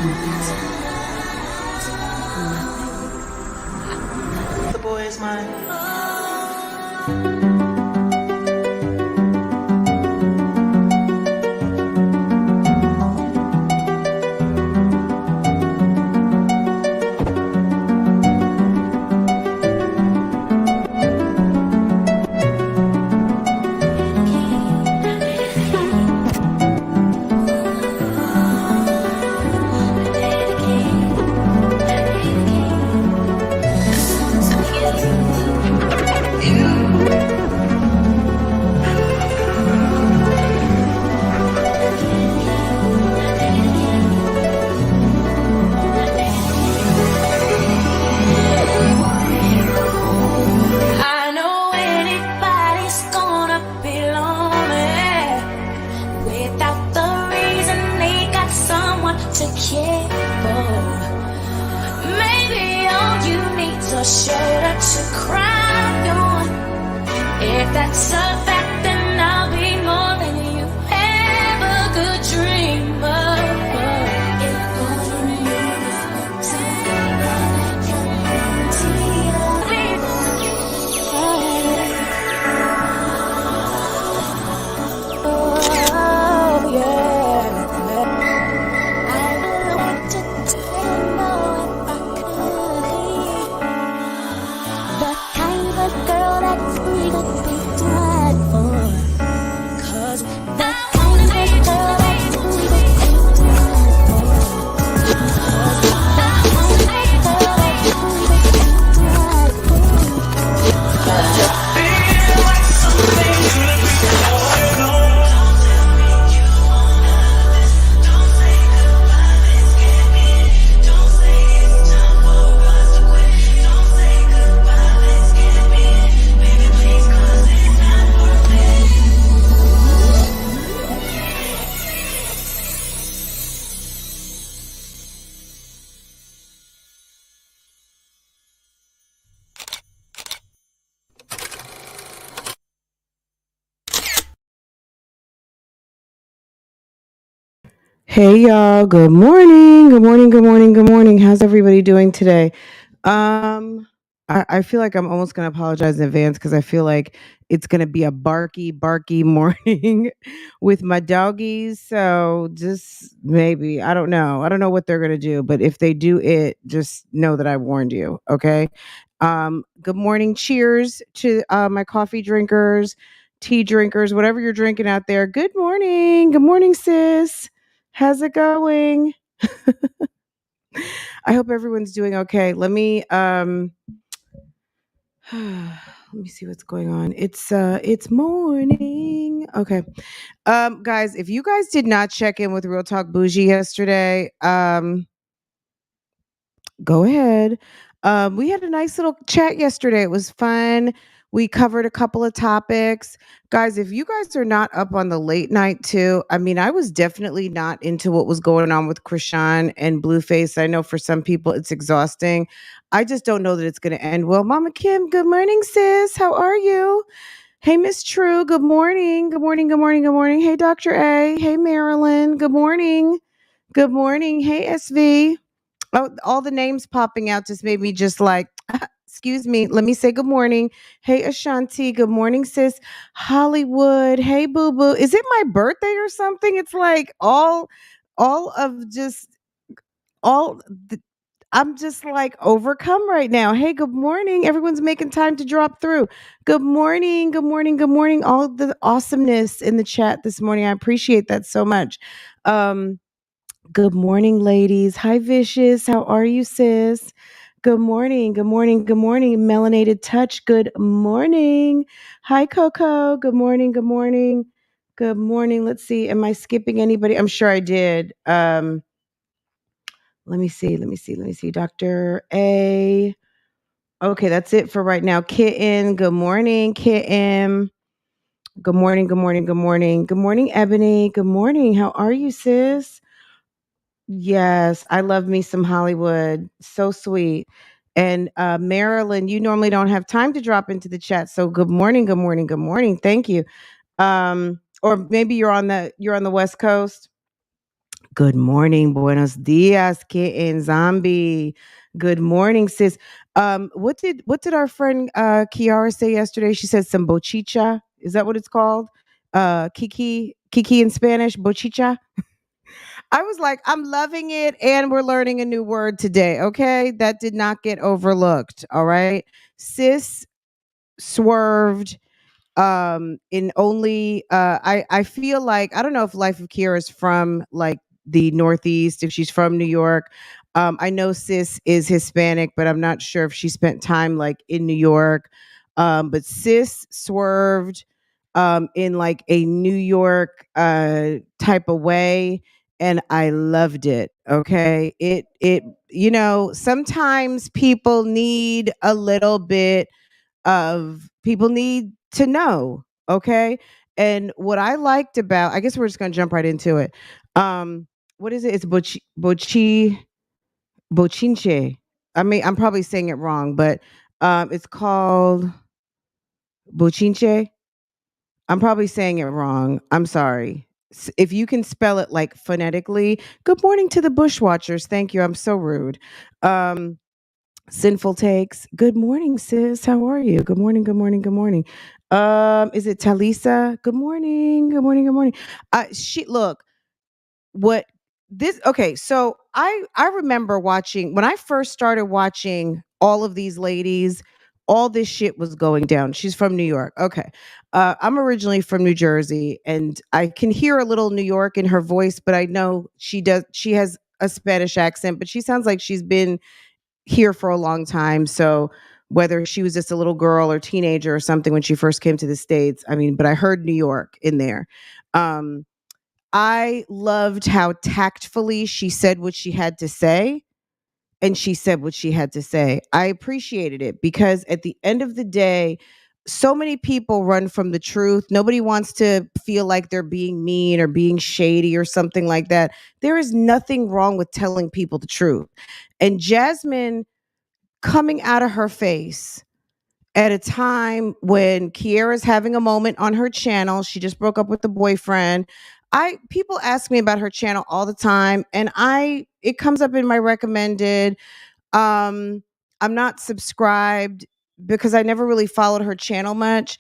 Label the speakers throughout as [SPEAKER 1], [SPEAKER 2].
[SPEAKER 1] The boy is mine. Hey y'all, good morning. Good morning, good morning, good morning. How's everybody doing today? I feel like I'm almost gonna apologize in advance because I feel like it's gonna be a barky morning with my doggies. So just maybe, I don't know. I don't know what they're gonna do, but if they do it, just know that I warned you. Okay. Good morning. Cheers to my coffee drinkers, tea drinkers, whatever you're drinking out there. Good morning. Good morning, sis. How's it going? I hope everyone's doing okay. Let me let me see what's going on. It's morning. Okay. Guys, if you guys did not check in with Real Talk Bougie yesterday, go ahead. We had a nice little chat yesterday. It was fun. We covered a couple of topics. Guys, if you guys are not up on the late night too, I mean, I was definitely not into what was going on with Krishan and Blueface. I know for some people it's exhausting. I just don't know that it's going to end well. Mama Kim, good morning, sis. How are you? Hey, Miss True, good morning. Good morning, good morning, good morning. Hey, Dr. A. Hey, Marilyn. Good morning. Good morning. Hey, SV. Oh, all the names popping out just made me just like, excuse me. Let me say good morning. Hey, Ashanti. Good morning, sis. Hollywood. Hey, boo boo. Is it my birthday or something? It's like all of just all. I'm just like overcome right now. Hey, good morning. Everyone's making time to drop through. Good morning. Good morning. Good morning. All the awesomeness in the chat this morning. I appreciate that so much. Good morning, ladies. Hi, Vicious. How are you, sis? Good morning. Good morning. Good morning. Melanated Touch. Good morning. Hi, Coco. Good morning. Good morning. Good morning. Let's see. Am I skipping anybody? I'm sure I did. Let me see. Let me see. Let me see. Dr. A. Okay, that's it for right now. Kitten. Good morning, Kitten. Good morning. Good morning. Good morning. Good morning, Ebony. Good morning. How are you, sis? Yes, I love me some Hollywood. So sweet. And Marilyn, you normally don't have time to drop into the chat. So good morning, good morning, good morning. Thank you. Or maybe you're on the West Coast. Good morning, buenos dias, kitten zombie. Good morning, sis. What did our friend Kiara say yesterday? She said some bochicha. Is that what it's called? Kiki in Spanish, bochicha. I was like, I'm loving it, and we're learning a new word today. Okay, that did not get overlooked. All right, sis swerved in only I feel like I don't know if Life of Kiara is from like the Northeast, if she's from New York. I know sis is Hispanic, but I'm not sure if she spent time like in New York. But sis swerved in like a New York type of way, and I loved it. Okay, sometimes people need to know, okay? And what I liked about, I guess we're just gonna jump right into it. What is it? It's bochinche. I mean, I'm probably saying it wrong, but it's called bochinche. I'm probably saying it wrong. I'm sorry. If you can spell it like phonetically, good morning to the Bushwatchers. Thank you. I'm so rude. Um, Sinful takes. Good morning, sis. How are you? Good morning. Good morning. Good morning. Is it Talisa? Good morning. Good morning. Good morning. She look what this. Okay, so I remember watching when I first started watching all of these ladies. All this shit was going down. She's from New York. Okay, I'm originally from New Jersey, and I can hear a little New York in her voice, but I know she does. She has a Spanish accent, but she sounds like she's been here for a long time. So whether she was just a little girl or teenager or something when she first came to the States, I mean, but I heard New York in there. Um, I loved how tactfully she said what she had to say, and she said what she had to say. I appreciated it because at the end of the day, so many people run from the truth. Nobody wants to feel like they're being mean or being shady or something like that. There is nothing wrong with telling people the truth. And Jasmine coming out of her face at a time when Kiara's having a moment on her channel. She just broke up with the boyfriend. I People ask me about her channel all the time, and I it comes up in my recommended. um, I'm not subscribed because I never really followed her channel much.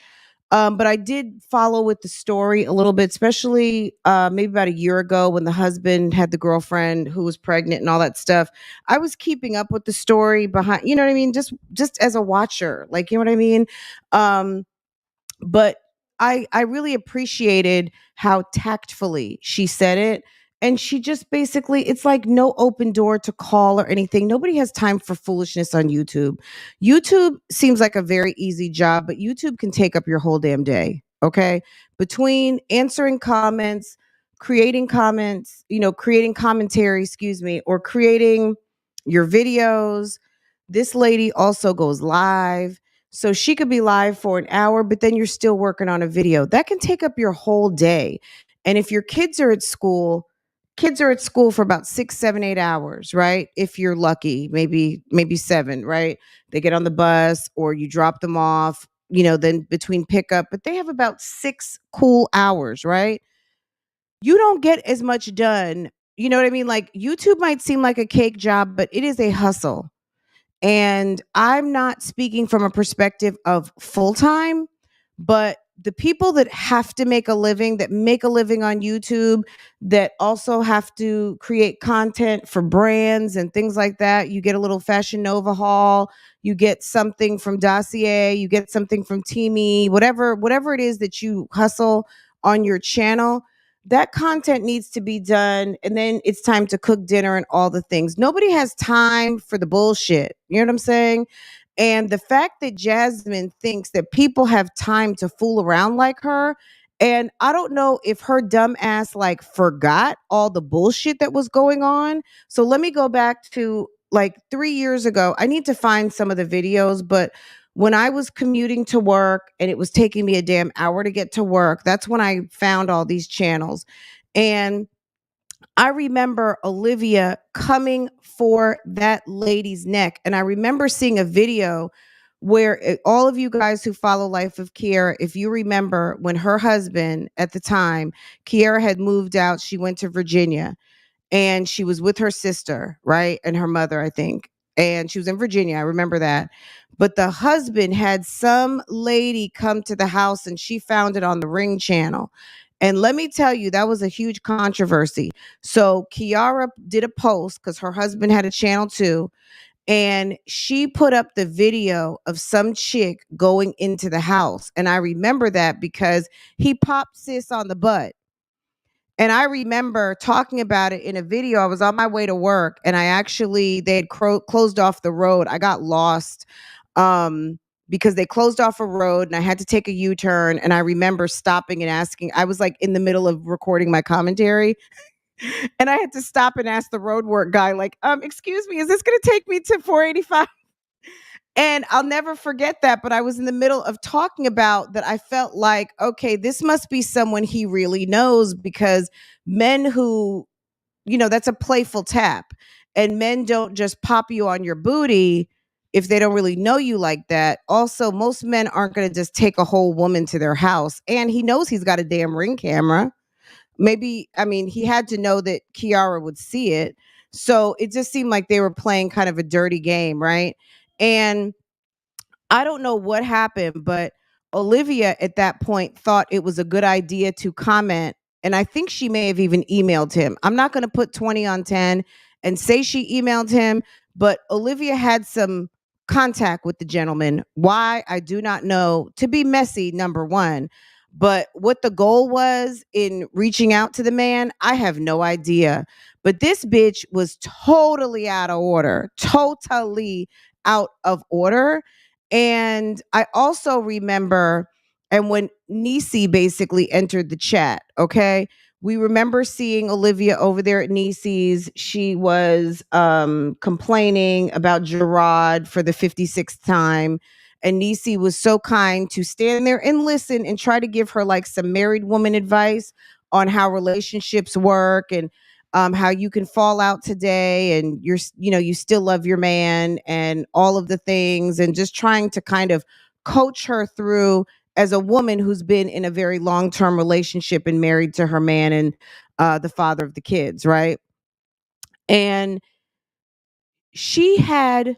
[SPEAKER 1] But I did follow with the story a little bit, especially maybe about a year ago when the husband had the girlfriend who was pregnant and all that stuff. I was keeping up with the story behind, you know what I mean? Just as a watcher, like, you know what I mean? Um, but I really appreciated how tactfully she said it. And she just basically, it's like no open door to call or anything. Nobody has time for foolishness on YouTube. YouTube seems like a very easy job, but YouTube can take up your whole damn day. Okay. Between answering comments, creating commentary, excuse me, or creating your videos. This lady also goes live. So she could be live for an hour, but then you're still working on a video. That can take up your whole day. And if your kids are at school for about 6, 7, 8 hours, right? If you're lucky, maybe 7, right? They get on the bus or you drop them off, then between pickup, but they have about 6 cool hours, right? You don't get as much done. You know what I mean? Like YouTube might seem like a cake job, but it is a hustle. And I'm not speaking from a perspective of full time, but the people that have to make a living, that make a living on YouTube, that also have to create content for brands and things like that. You get a little Fashion Nova haul, you get something from Dossier, you get something from Teamy, whatever it is that you hustle on your channel. That content needs to be done, and then it's time to cook dinner and all the things. Nobody has time for the bullshit. You know what I'm saying? And the fact that Jasmine thinks that people have time to fool around like her, and I don't know if her dumb ass like forgot all the bullshit that was going on. So let me go back to like 3 years ago. I need to find some of the videos, but when I was commuting to work and it was taking me a damn hour to get to work, that's when I found all these channels. And I remember Olivia coming for that lady's neck. And I remember seeing a video where all of you guys who follow Life of Kiara, if you remember when her husband at the time, Kiara had moved out, she went to Virginia. and she was with her sister, right? And her mother, I think. And she was in Virginia. I remember that. But the husband had some lady come to the house and she found it on the Ring channel. And let me tell you, that was a huge controversy. So Kiara did a post because her husband had a channel too. And she put up the video of some chick going into the house. And I remember that because he popped sis on the butt. And I remember talking about it in a video. I was on my way to work and they had closed off the road. I got lost because they closed off a road and I had to take a U-turn. And I remember stopping and asking, I was like in the middle of recording my commentary and I had to stop and ask the road work guy, like, excuse me, is this going to take me to 485? And I'll never forget that. But I was in the middle of talking about that. I felt like, okay, this must be someone he really knows because men who, that's a playful tap. And men don't just pop you on your booty if they don't really know you like that. Also, most men aren't going to just take a whole woman to their house. And he knows he's got a damn Ring camera. Maybe, I mean, he had to know that Kiara would see it. So it just seemed like they were playing kind of a dirty game, right? And I don't know what happened, but Olivia at that point thought it was a good idea to comment. And I think she may have even emailed him. I'm not going to put 20 on 10 and say she emailed him, but Olivia had some contact with the gentleman. Why? I do not know. To be messy, number one. But what the goal was in reaching out to the man, I have no idea. But this bitch was totally out of order. Totally out of order. And I also remember, and when Niecy basically entered the chat, okay, we remember seeing Olivia over there at Niecy's. She was complaining about Gerard for the 56th time. And Niecy was so kind to stand there and listen and try to give her like some married woman advice on how relationships work and how you can fall out today and you still love your man and all of the things, and just trying to kind of coach her through as a woman who's been in a very long-term relationship and married to her man and the father of the kids, right? And she had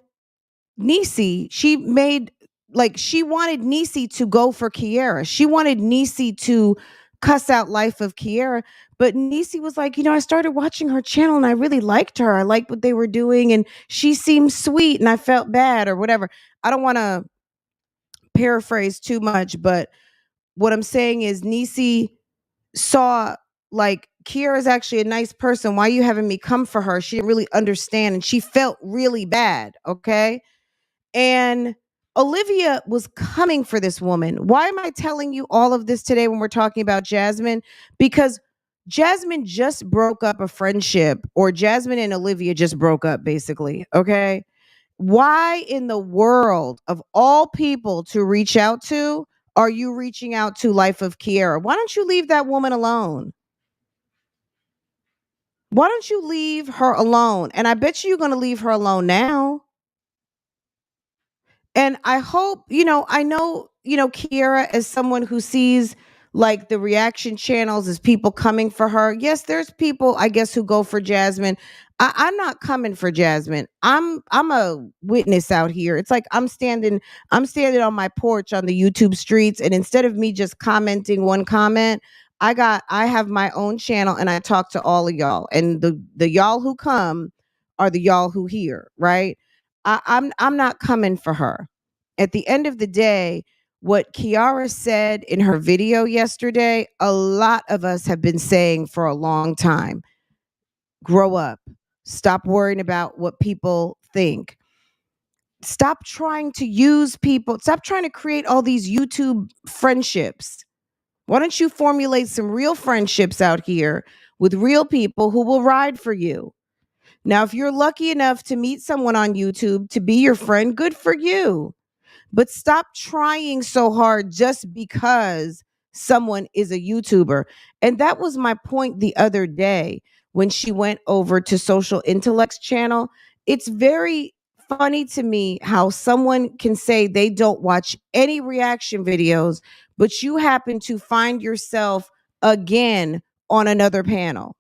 [SPEAKER 1] Niecy, she wanted Niecy to go for Kiara. She wanted Niecy to cuss out Life of Kiara. But Niecy was like, I started watching her channel and I really liked her. I liked what they were doing and she seemed sweet and I felt bad or whatever. I don't want to paraphrase too much, but what I'm saying is Niecy saw like Kiara's actually a nice person. Why are you having me come for her? She didn't really understand and she felt really bad. Okay. And Olivia was coming for this woman. Why am I telling you all of this today when we're talking about Jasmine? Because Jasmine just broke up a friendship, or Jasmine and Olivia just broke up, basically. Okay. Why in the world of all people to reach out to are you reaching out to Life of Kiara? Why don't you leave that woman alone? Why don't you leave her alone? And I bet you're going to leave her alone now. And I hope, I know, Kiara as someone who sees like the reaction channels as people coming for her. Yes, there's people, I guess, who go for Jasmine. I'm not coming for Jasmine. I'm a witness out here. It's like I'm standing on my porch on the YouTube streets, and instead of me just commenting one comment, I have my own channel and I talk to all of y'all. And the y'all who come are the y'all who hear, right? I'm not coming for her. At the end of the day, what Kiara said in her video yesterday, a lot of us have been saying for a long time. Grow up. Stop worrying about what people think. Stop trying to use people. Stop trying to create all these YouTube friendships. Why don't you formulate some real friendships out here with real people who will ride for you? Now, if you're lucky enough to meet someone on YouTube to be your friend, good for you. But stop trying so hard just because someone is a YouTuber. And that was my point the other day when she went over to Social Intellect's channel. It's very funny to me how someone can say they don't watch any reaction videos, but you happen to find yourself again on another panel.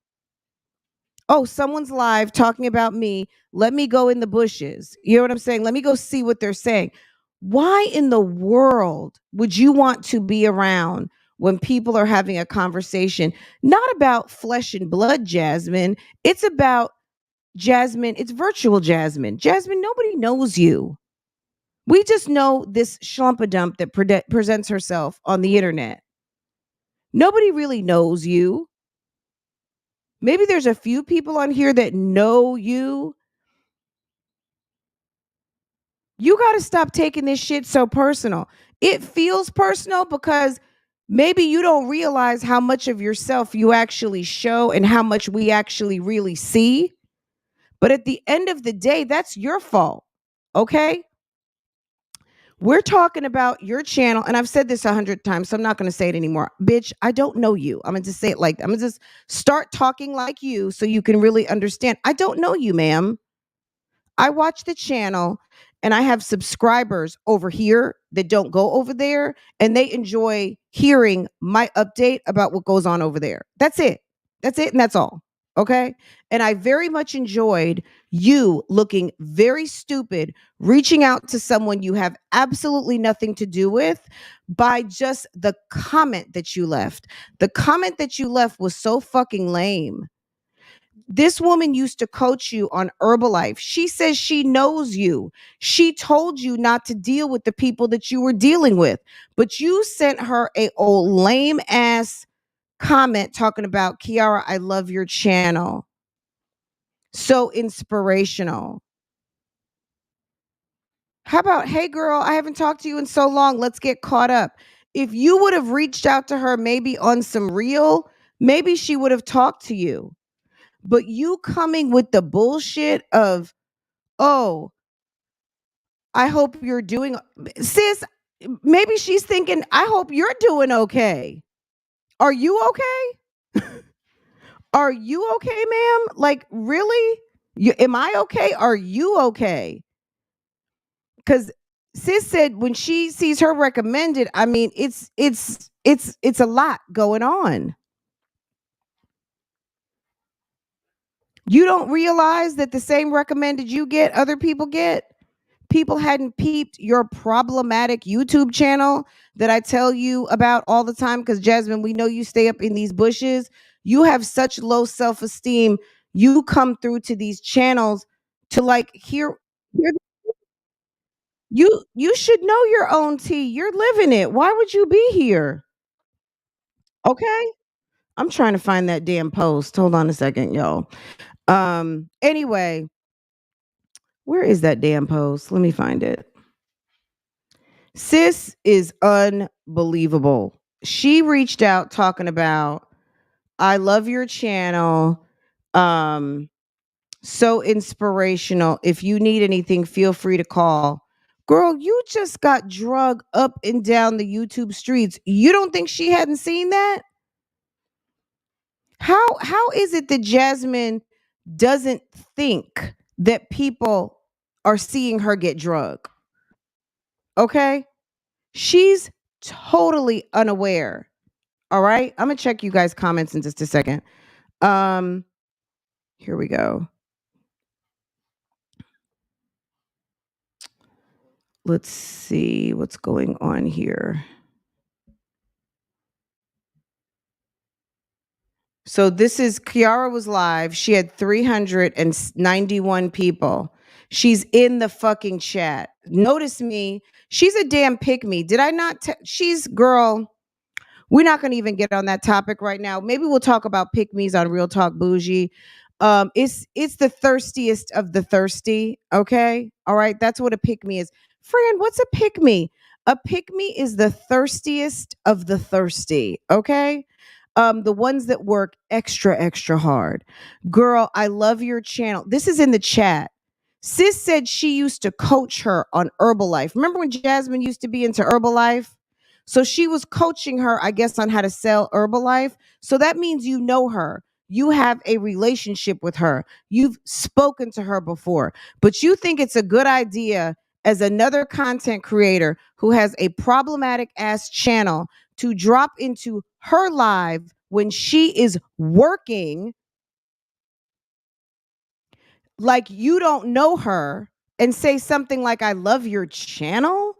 [SPEAKER 1] Oh, someone's live talking about me. Let me go in the bushes. You know what I'm saying? Let me go see what they're saying. Why in the world would you want to be around when people are having a conversation? Not about flesh and blood, Jasmine. It's about Jasmine. It's virtual Jasmine. Jasmine, nobody knows you. We just know this schlumpadump that presents herself on the internet. Nobody really knows you. Maybe there's a few people on here that know you. You got to stop taking this shit so personal. It feels personal because maybe you don't realize how much of yourself you actually show and how much we actually really see. But at the end of the day, that's your fault. Okay? We're talking about your channel, and I've said this 100 times, so I'm not going to say it anymore. Bitch, I don't know you. I'm going to just say it like that. I'm going to just start talking like you so you can really understand. I don't know you, ma'am. I watch the channel and I have subscribers over here that don't go over there and they enjoy hearing my update about what goes on over there. That's it. That's it. And that's all. Okay. And I very much enjoyed you looking very stupid, reaching out to someone you have absolutely nothing to do with by just the comment that you left. The comment that you left was so fucking lame. This woman used to coach you on Herbalife. She says she knows you. She told you not to deal with the people that you were dealing with, but you sent her a old lame ass comment talking about, Kiara, I love your channel. So inspirational. How about, hey girl, I haven't talked to you in so long. Let's get caught up. If you would have reached out to her maybe on some real, maybe she would have talked to you. But you coming with the bullshit of, oh, I hope you're doing, sis, maybe she's thinking, I hope you're doing okay. Are you okay? Are you okay, ma'am? Like, really? Am I okay? Are you okay? Because sis said when she sees her recommended, I mean, it's a lot going on. You don't realize that the same recommended you get, other people get. People hadn't peeped your problematic YouTube channel that I tell you about all the time. Because Jasmine, we know you stay up in these bushes. You have such low self-esteem. You come through to these channels to like hear you should know your own tea. You're living it. Why would you be here? Okay. I'm trying to find that damn post. Hold on a second, y'all. Anyway, where is that damn post? Let me find it. Sis is unbelievable. She reached out talking about, I love your channel. Um, so inspirational. If you need anything, feel free to call. Girl, you just got drug up and down the YouTube streets. You don't think she hadn't seen that? How is it that Jasmine doesn't think that people are seeing her get drug? Okay? She's totally unaware. All right? I'm gonna check you guys' comments in just a second. Um, Here we go. Let's see what's going on here. So this is Kiara was live. She had 391 people. She's in the fucking chat. Notice me. She's a damn pick me. Did I not? She's girl. We're not going to even get on that topic right now. Maybe we'll talk about pick me's on Real Talk Bougie. It's the thirstiest of the thirsty. Okay, all right. That's what a pick me is. Friend, what's a pick me? A pick me is the thirstiest of the thirsty. Okay, the ones that work extra extra hard. Girl, I love your channel. This is in the chat. Sis said she used to coach her on Herbalife. Remember when Jasmine used to be into Herbalife? So she was coaching her, I guess, on how to sell Herbalife. So that means you know her. You have a relationship with her. You've spoken to her before, but you think it's a good idea as another content creator who has a problematic ass channel to drop into her live when she is working like you don't know her and say something like, I love your channel?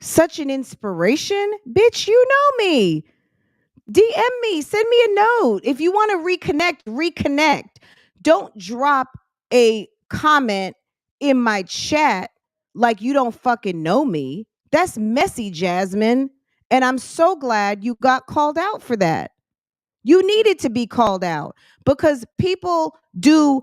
[SPEAKER 1] Such an inspiration? Bitch, you know me. DM me, send me a note. If you want to reconnect, reconnect. Don't drop a comment in my chat like you don't fucking know me. That's messy, Jasmine. And I'm so glad you got called out for that. You needed to be called out because people do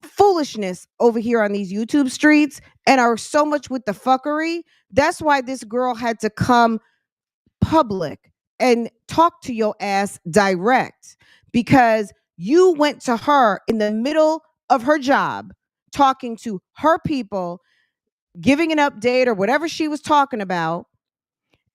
[SPEAKER 1] foolishness over here on these YouTube streets and are so much with the fuckery. That's why this girl had to come public and talk to your ass direct because you went to her in the middle of her job, talking to her people, giving an update or whatever she was talking about.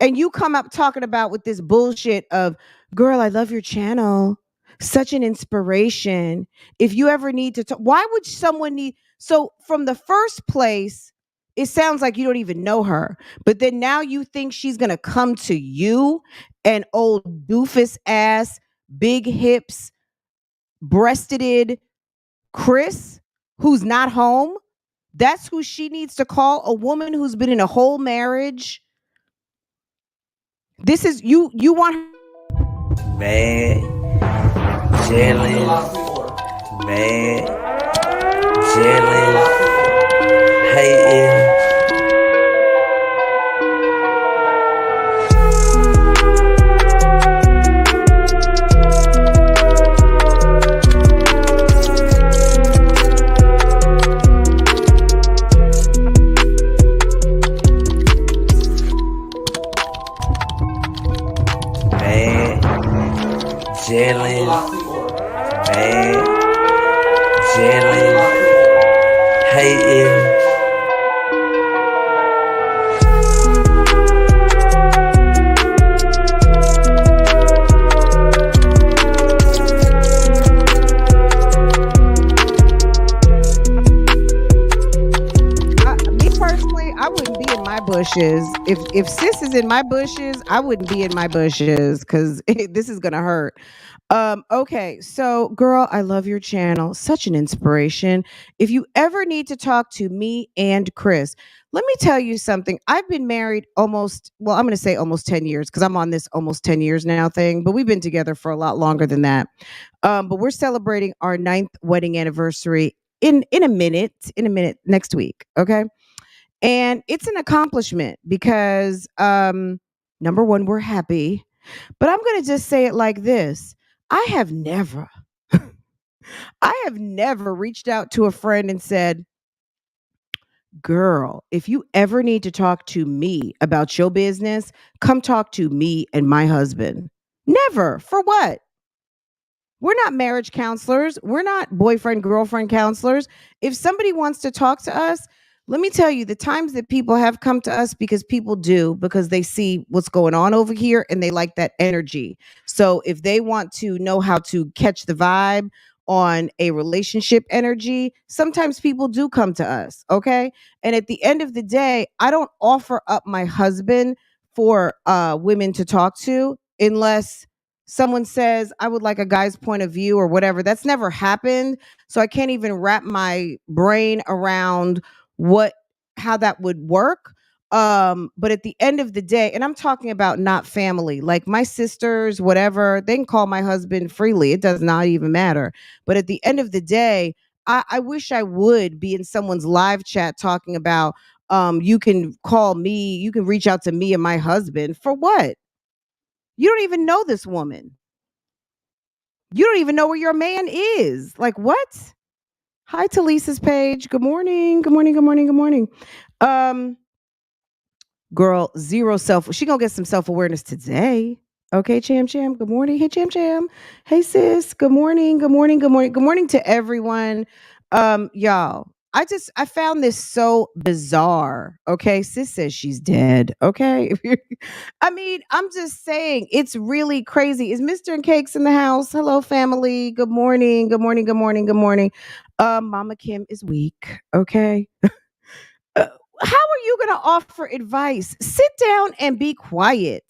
[SPEAKER 1] And you come up talking about with this bullshit of, girl, I love your channel. Such an inspiration. If you ever need to talk, why would someone need? So, from the first place, it sounds like you don't even know her. But then now you think she's going to come to you, an old doofus ass, big hips, breasted Chris, who's not home. That's who she needs to call, a woman who's been in a whole marriage. This is you want
[SPEAKER 2] mad, jealous, mad, jealous, hating. Jealous, mad, jealous, hating.
[SPEAKER 1] Me personally, I wouldn't be in my bushes. If sis is in my bushes, I wouldn't be in my bushes because this is gonna hurt. Okay, so girl, I love your channel. Such an inspiration. If you ever need to talk to me and Chris, let me tell you something. I've been married almost, well, I'm going to say almost 10 years because I'm on this almost 10 years now thing, but we've been together for a lot longer than that. But we're celebrating our 9th wedding anniversary in a minute next week. Okay. And it's an accomplishment because number one, we're happy. But I'm going to just say it like this. I have never I have never reached out to a friend and said, "Girl, if you ever need to talk to me about your business, come talk to me and my husband." Never. For what? We're not marriage counselors. We're not boyfriend, girlfriend counselors. If somebody wants to talk to us, let me tell you the times that people have come to us because people do, because they see what's going on over here and they like that energy. So if they want to know how to catch the vibe on a relationship energy, sometimes people do come to us. Okay. And at the end of the day, I don't offer up my husband for women to talk to unless someone says I would like a guy's point of view or whatever. That's never happened. So I can't even wrap my brain around what how that would work. But at the end of the day, and I'm talking about not family, like my sisters, whatever, they can call my husband freely. It does not even matter. But at the end of the day, I wish I would be in someone's live chat talking about you can call me, you can reach out to me and my husband for what? You don't even know this woman. You don't even know where your man is. Like what? Hi to Lisa's page. Good morning. Good morning. Good morning. Good morning. Um, girl, zero self. She gonna get some self awareness today. Okay, Cham Cham. Good morning. Hey, Cham Cham. Hey, sis. Good morning. Good morning. Good morning. Good morning to everyone. Y'all. I found this so bizarre. Okay, sis says she's dead. Okay, I mean, I'm just saying it's really crazy. Is Mr. and Cakes in the house? Hello, family. Good morning. Good morning. Good morning. Good morning. Mama Kim is weak. Okay. How are you going to offer advice? Sit down and be quiet.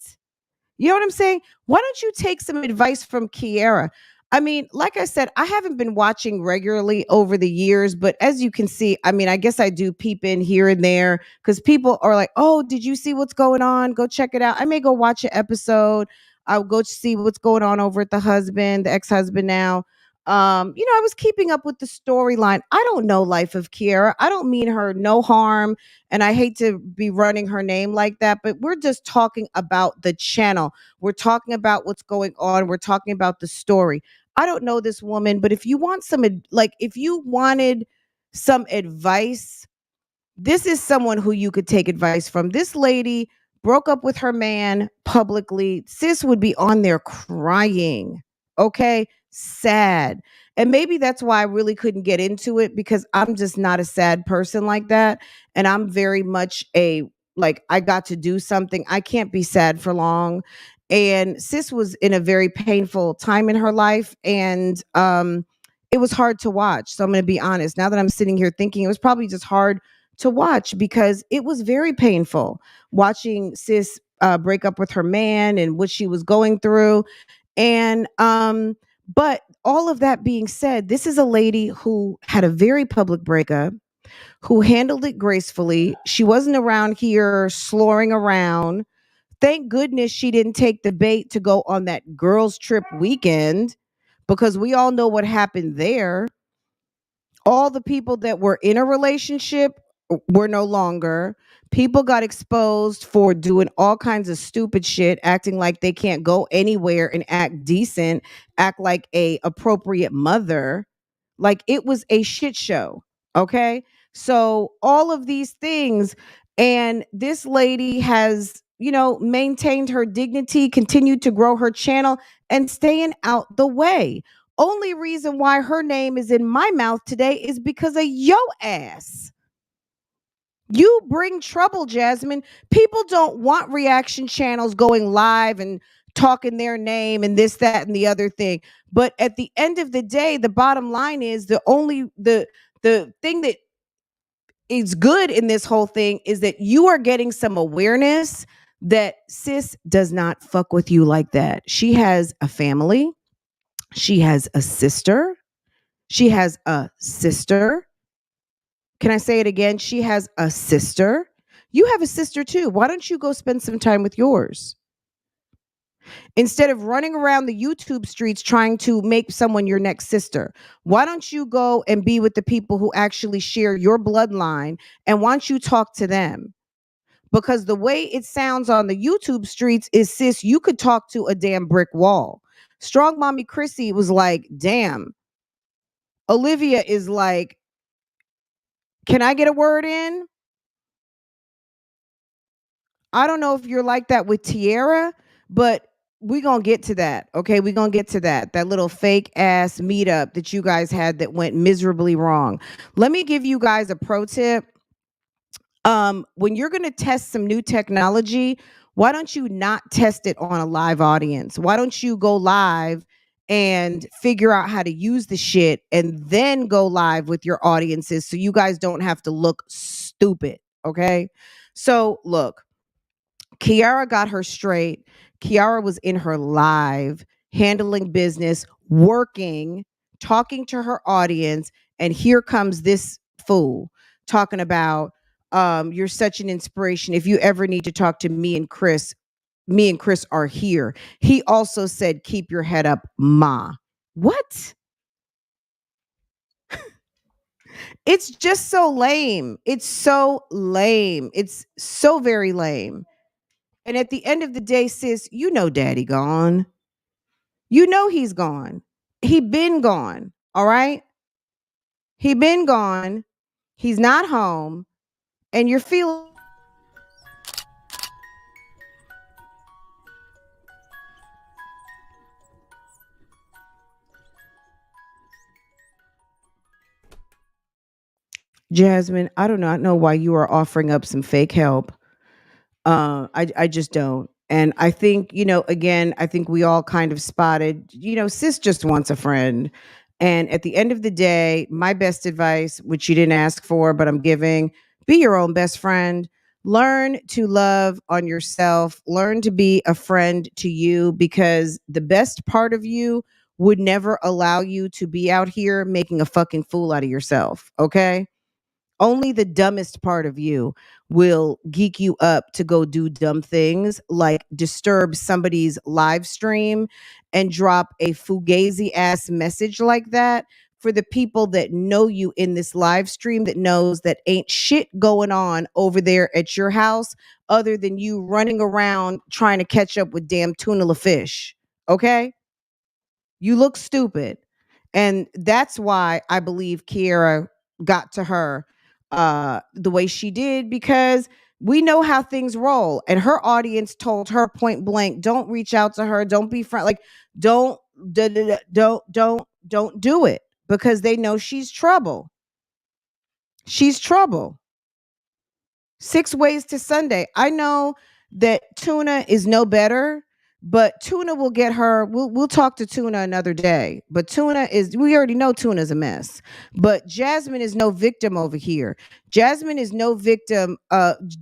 [SPEAKER 1] You know what I'm saying? Why don't you take some advice from Kiara? I mean, like I said, I haven't been watching regularly over the years, but as you can see, I mean, I guess I do peep in here and there because people are like, oh, did you see what's going on? Go check it out. I may go watch an episode. I'll go see what's going on over at the ex-husband now. I was keeping up with the storyline. I don't know Life of Kiara. I don't mean her no harm, and I hate to be running her name like that, but we're just talking about the channel. We're talking about what's going on. We're talking about the story. I don't know this woman, but if you want if you wanted some advice, this is someone who you could take advice from. This lady broke up with her man publicly. Sis would be on there crying. Okay. Sad. And maybe that's why I really couldn't get into it because I'm just not a sad person like that. And I'm very much I got to do something. I can't be sad for long. And sis was in a very painful time in her life. And it was hard to watch. So I'm going to be honest. Now that I'm sitting here thinking, it was probably just hard to watch because it was very painful watching sis break up with her man and what she was going through. And but all of that being said, this is a lady who had a very public breakup, who handled it gracefully. She wasn't around here sloring around. Thank goodness she didn't take the bait to go on that girls trip weekend because we all know what happened there. All the people that were in a relationship were no longer. People got exposed for doing all kinds of stupid shit, acting like they can't go anywhere and act decent, act like a appropriate mother. Like it was a shit show. Okay? So all of these things, and this lady has, maintained her dignity, continued to grow her channel and staying out the way. Only reason why her name is in my mouth today is because of yo ass. You bring trouble, Jasmine. People don't want reaction channels going live and talking their name and this, that, and the other thing. But at the end of the day, the bottom line is the thing that is good in this whole thing is that you are getting some awareness that sis does not fuck with you like that. She has a family. She has a sister. She has a sister. Can I say it again? She has a sister. You have a sister too. Why don't you go spend some time with yours? Instead of running around the YouTube streets trying to make someone your next sister, why don't you go and be with the people who actually share your bloodline and why don't you talk to them? Because the way it sounds on the YouTube streets is, sis, you could talk to a damn brick wall. Strong Mommy Chrissy was like, damn. Olivia is like, can I get a word in? I don't know if you're like that with Tiara, but we gonna get to that. Okay, we gonna get to that. That little fake ass meetup that you guys had that went miserably wrong. Let me give you guys a pro tip. When you're gonna test some new technology, why don't you not test it on a live audience? Why don't you go live and figure out how to use the shit and then go live with your audiences so you guys don't have to look stupid? Okay. So look, Kiara got her straight. Kiara was in her live, handling business, working, talking to her audience. And here comes this fool talking about, you're such an inspiration. If you ever need to talk to me and Chris are here. He also said, keep your head up, ma. What? It's just so lame. It's so lame. It's so very lame. And at the end of the day, sis, you know daddy gone. You know he's gone. He been gone. All right? He been gone. He's not home. And you're feeling Jasmine, I do not know why you are offering up some fake help. I just don't. And I think, again, I think we all kind of spotted, sis just wants a friend. And at the end of the day, my best advice, which you didn't ask for, but I'm giving, be your own best friend. Learn to love on yourself. Learn to be a friend to you because the best part of you would never allow you to be out here making a fucking fool out of yourself. Okay. Only the dumbest part of you will geek you up to go do dumb things like disturb somebody's live stream and drop a fugazi ass message like that for the people that know you in this live stream that knows that ain't shit going on over there at your house other than you running around trying to catch up with damn tuna fish. Okay? You look stupid. And that's why I believe Kiara got to her the way she did, because we know how things roll. And her audience told her point blank, don't reach out to her, don't be friend, like don't don't do it, because they know she's trouble. She's trouble. 6 ways to Sunday. I know that Tuna is no better, but Tuna will get her. We'll talk to Tuna another day. But Tuna is, we already know Tuna's a mess. But Jasmine is no victim over here. Jasmine is no victim.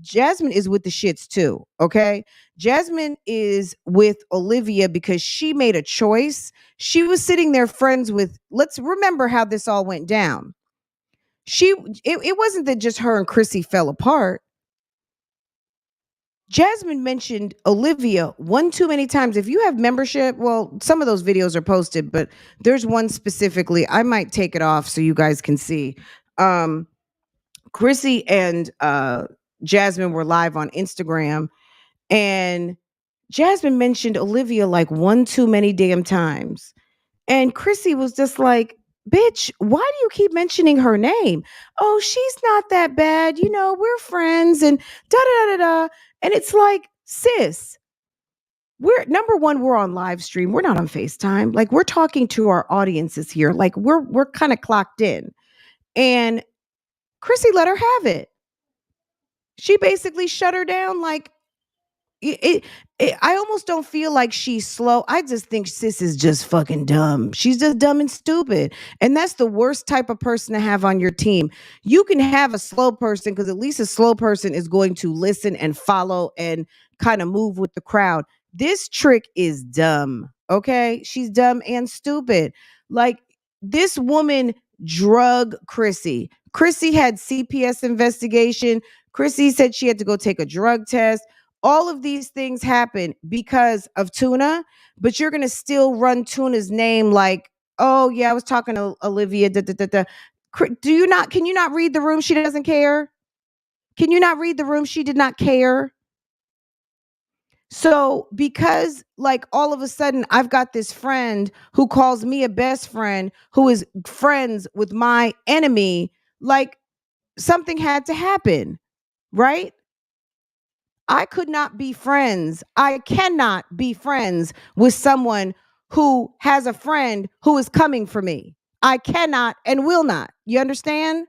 [SPEAKER 1] Jasmine is with the shits too. Okay. Jasmine is with Olivia because she made a choice. She was sitting there friends with, let's remember how this all went down. It wasn't that just her and Chrissy fell apart. Jasmine mentioned Olivia one too many times. If you have membership, well, some of those videos are posted, but there's one specifically. I might take it off so you guys can see. Chrissy and Jasmine were live on Instagram, and Jasmine mentioned Olivia like one too many damn times. And Chrissy was just like, bitch, why do you keep mentioning her name? Oh, she's not that bad. You know, we're friends and da da da da da. And it's like, sis, we're number one, we're on live stream. We're not on FaceTime. Like, we're talking to our audiences here. Like, we're kind of clocked in. And Chrissy let her have it. She basically shut her down like, it, I almost don't feel like she's slow. I just think sis is just fucking dumb. She's just dumb and stupid. And that's the worst type of person to have on your team. You can have a slow person because at least a slow person is going to listen and follow and kind of move with the crowd. This trick is dumb. Okay. She's dumb and stupid. Like, this woman drug Chrissy. Chrissy had CPS investigation. Chrissy said she had to go take a drug test. All of these things happen because of Tuna, but you're going to still run Tuna's name like, oh, yeah, I was talking to Olivia. Da, da, da, da. Can you not read the room? She doesn't care. Can you not read the room? She did not care. So, because like all of a sudden I've got this friend who calls me a best friend who is friends with my enemy, like something had to happen, right? I could not be friends. I cannot be friends with someone who has a friend who is coming for me. I cannot and will not. You understand?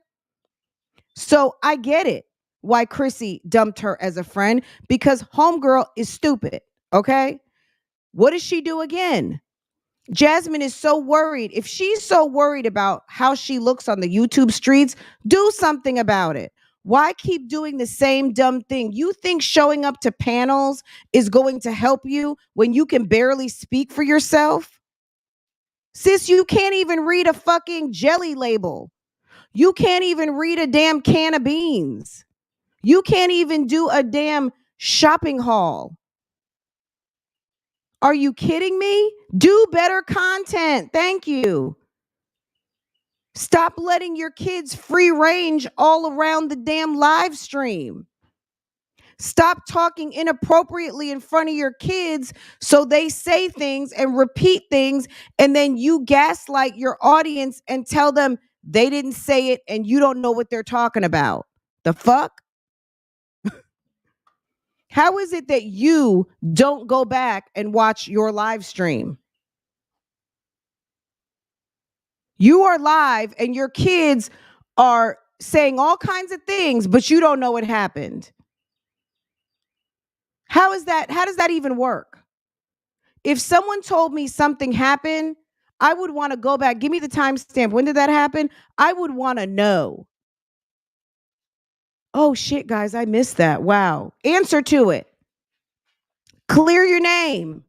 [SPEAKER 1] So I get it why Chrissy dumped her as a friend, because homegirl is stupid. Okay. What does she do again? Jasmine is so worried. If she's so worried about how she looks on the YouTube streets, do something about it. Why keep doing the same dumb thing? You think showing up to panels is going to help you when you can barely speak for yourself? Sis, you can't even read a fucking jelly label. You can't even read a damn can of beans. You can't even do a damn shopping haul. Are you kidding me? Do better content. Thank you. Stop letting your kids free range all around the damn live stream. Stop talking inappropriately in front of your kids so they say things and repeat things, and then you gaslight your audience and tell them they didn't say it and you don't know what they're talking about. The fuck? How is it that you don't go back and watch your live stream? You are live and your kids are saying all kinds of things, but you don't know what happened. How is that? How does that even work? If someone told me something happened, I would want to go back. Give me the timestamp. When did that happen? I would want to know. Oh shit, guys, I missed that. Wow. Answer to it. Clear your name.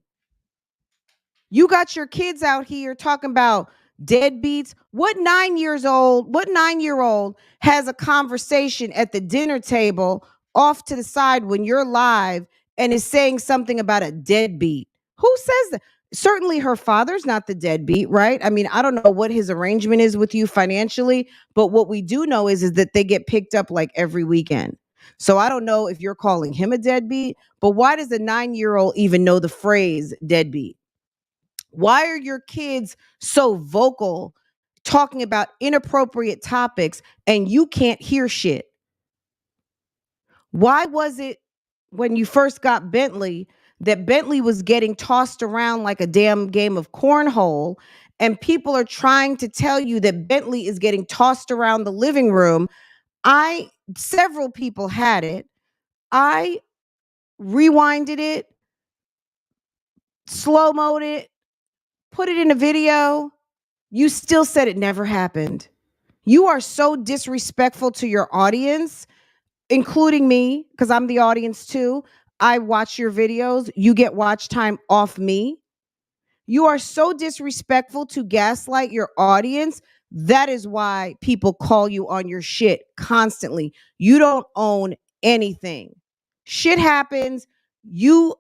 [SPEAKER 1] You got your kids out here talking about deadbeats. What 9-year old has a conversation at the dinner table off to the side when you're live and is saying something about a deadbeat? Who says that? Certainly her father's not the deadbeat, right? I mean, I don't know what his arrangement is with you financially, but what we do know is that they get picked up like every weekend. So I don't know if you're calling him a deadbeat, but why does a 9-year old even know the phrase deadbeat? Why are your kids so vocal talking about inappropriate topics and you can't hear shit? Why was it when you first got Bentley that Bentley was getting tossed around like a damn game of cornhole, and people are trying to tell you that Bentley is getting tossed around the living room? I Several people had it. I rewinded it, slow-moed it, put it in a video. You still said it never happened. You are so disrespectful to your audience, including me, because I'm the audience too. I watch your videos. You get watch time off me. You are so disrespectful to gaslight your audience. That is why people call you on your shit constantly. You don't own anything. Shit happens. You